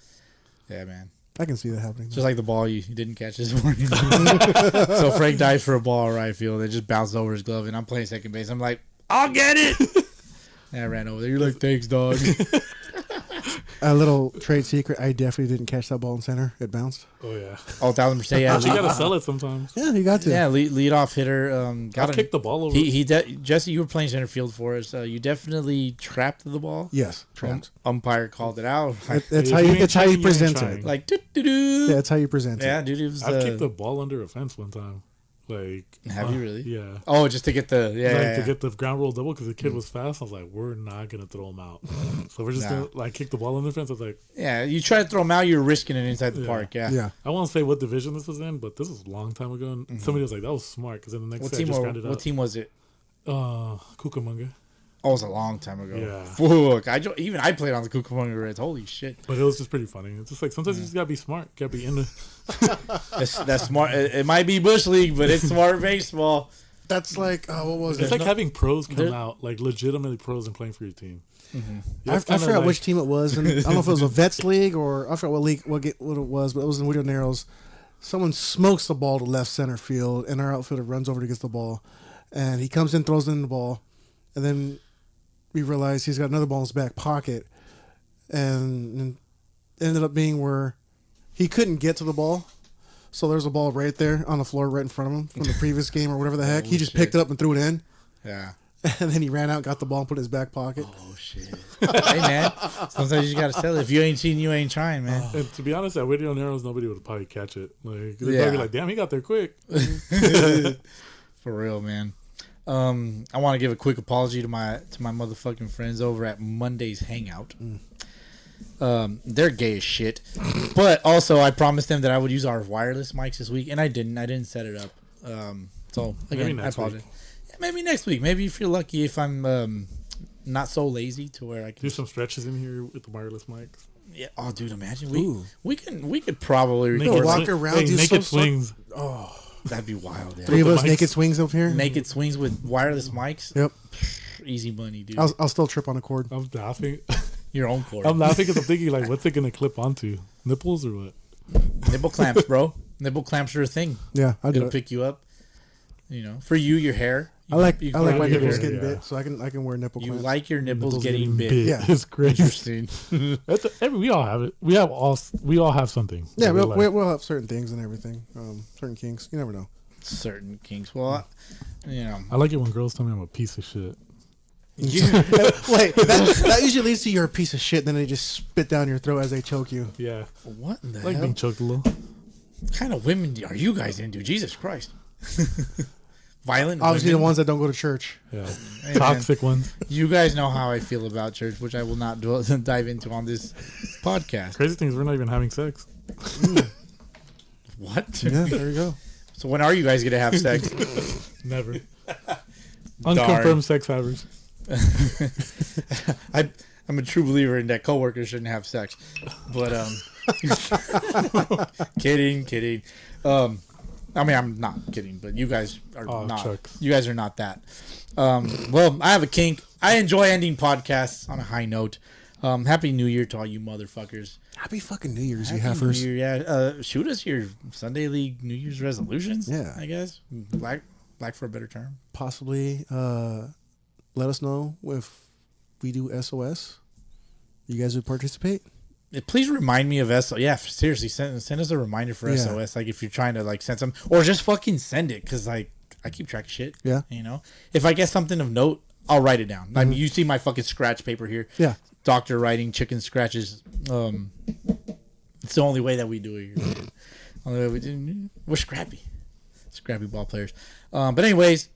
Yeah, man. I can see that happening. Just like the ball you didn't catch this morning. So Frank dives for a ball right field. It just bounced over his glove, and I'm playing second base. I'm like, I'll get it. And I ran over there. You're like, thanks, dog. A little trade secret: I definitely didn't catch that ball in center. It bounced. Oh yeah. Oh, 1,000%. Yeah, You gotta sell it sometimes. Yeah, you got to. yeah. Lead off hitter. I'll kick the ball over. Jesse, you were playing center field for us. You definitely trapped the ball. Yes, trapped. Umpire called it out. It's how you present trying. it. Like, doo-doo-doo. Yeah, that's how you present Yeah, it. dude, it was. I've kicked the ball under a fence one time. Like, Have you really? Yeah. Oh, just to get the To get the ground roll double because the kid was fast. I was like, we're not gonna throw him out. So we're just gonna like kick the ball on the fence. I was like, yeah. You try to throw them out, you're risking it inside the park. Yeah. Yeah. I won't say what division this was in, but this was a long time ago. And somebody was like, that was smart because then the next What day I team? just grounded What up. team was it? Cucamonga. Oh, it was a long time ago. Yeah. Fuck. I played on the Cucamonga Reds. Holy shit. But it was just pretty funny. It's just like sometimes you just gotta be smart. Gotta be in the. That's smart. It might be Bush League, but it's smart baseball. That's like what was It's it? like having pros come there- out, like legitimately pros and playing for your team. I forgot which team it was, and I don't know if it was a vets league or I forgot what league, what it was, but it was in Rio Narrows. Someone smokes the ball to left center field, and our outfielder runs over to get the ball, and he comes in, throws in the ball, and then we realize he's got another ball in his back pocket, and it ended up being where he couldn't get to the ball. So there's a ball right there on the floor right in front of him from the previous game or whatever the heck. He just picked it up and threw it in. Yeah. And then he ran out, got the ball, and put it in his back pocket. Oh shit. Hey man, sometimes you just gotta sell it. If you ain't cheating, you ain't trying, man. And to be honest, at Video Narrows, nobody would probably catch it. Like they'd Yeah. probably be like, "Damn, he got there quick." For real, man. I want to give a quick apology to my motherfucking friends over at Monday's Hangout. They're gay as shit, but also I promised them that I would use our wireless mics this week, and I didn't. I didn't set it up. So again, I apologize. Yeah, maybe next week. Maybe if you're lucky, if I'm not so lazy to where I can Do some stretches in here with the wireless mics. Yeah. Oh, dude, imagine Ooh. we could probably Naked record. walk swing- around, hey, do naked some swings. That'd be wild. Yeah. Three of the us mics. naked swings up here. Naked swings with wireless mics. Yep. Easy money, dude. I'll still trip on a cord. I'm laughing. Your own cord. I'm laughing because I'm thinking like, what's it gonna clip onto? Nipples or what? Nipple clamps, bro. Nipple clamps are a thing. Yeah, I'll do It'll it. pick you up. You know, for you, your hair. I like you my probably nipples get it, getting yeah. bit, so I can wear nipple You clamps. like your nipples, Nipples getting big. Yeah. It's crazy. Interesting. We all have it. We all have something. Yeah, that we like. we'll have certain things and everything, certain kinks. You never know. Certain kinks. Well, you know. I like it when girls tell me I'm a piece of shit. Wait, that usually leads to you're a piece of shit. Then they just spit down your throat as they choke you. Yeah, What in the I like hell? being choked a little. What kind of women are you guys into? Jesus Christ. Violent Obviously, women? the ones that don't go to church. Yeah, Hey, man. toxic ones. You guys know how I feel about church, which I will not dive into on this podcast. Crazy thing is we're not even having sex. What? Yeah, there you go. So when are you guys going to have sex? Never. Unconfirmed sex havers. I'm a true believer in that coworkers shouldn't have sex. But, kidding. I mean, I'm not kidding, but you guys are Oh, not. Chucks. You guys are not that. Well, I have a kink. I enjoy ending podcasts on a high note. Happy New Year to all you motherfuckers. Happy fucking New Year's, you Happy heifers. New Year, yeah. Shoot us your Sunday League New Year's resolutions. Yeah. I guess black for a better term. Possibly let us know if we do SOS. You guys would participate. please remind me of SOS. Yeah, seriously, send us a reminder for SOS. Like if you're trying to like send some, or just fucking send it, because like I keep track of shit. Yeah. You know, if I get something of note, I'll write it down. I mean, you see my fucking scratch paper here. Yeah. Doctor writing chicken scratches. It's the only way that we do it here. Only way we do. We're scrappy ball players. But anyways,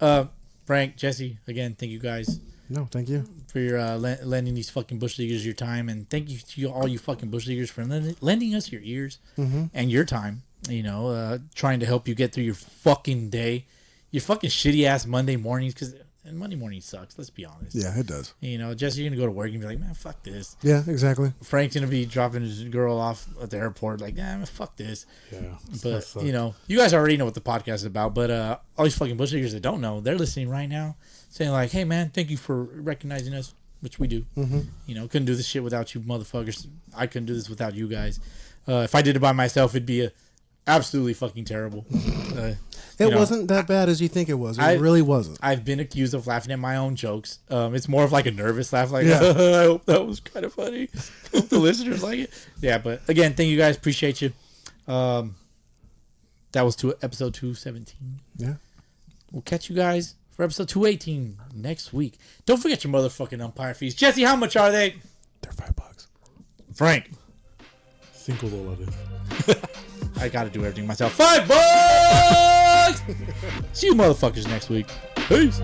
Frank, Jesse, again, thank you guys. No, thank you for your lending these fucking bush leaguers your time, and thank you to all you fucking bush leaguers for lending us your ears and your time. You know, trying to help you get through your fucking day, your fucking shitty ass Monday mornings, because Monday morning sucks. Let's be honest. Yeah, it does. You know, Jesse, you're gonna go to work and be like, man, fuck this. Yeah, exactly. Frank's gonna be dropping his girl off at the airport, like, nah, man, fuck this. Yeah, but you know, you guys already know what the podcast is about. But all these fucking bush leaguers that don't know, they're listening right now, saying like, hey man, thank you for recognizing us, which we do. You know, couldn't do this shit without you motherfuckers. I couldn't do this without you guys. If I did it by myself, it'd be absolutely fucking terrible. It wasn't that bad as you think it was. It really wasn't. I've been accused of laughing at my own jokes. It's more of like a nervous laugh, like, I hope that was kind of funny. Hope the listeners like it. Yeah, but again, thank you guys. Appreciate you. That was episode 217. Yeah. We'll catch you guys for episode 218 next week. Don't forget your motherfucking umpire fees. Jesse, how much are they? They're $5. Frank. $5. I gotta do everything myself. $5! See you motherfuckers next week. Peace.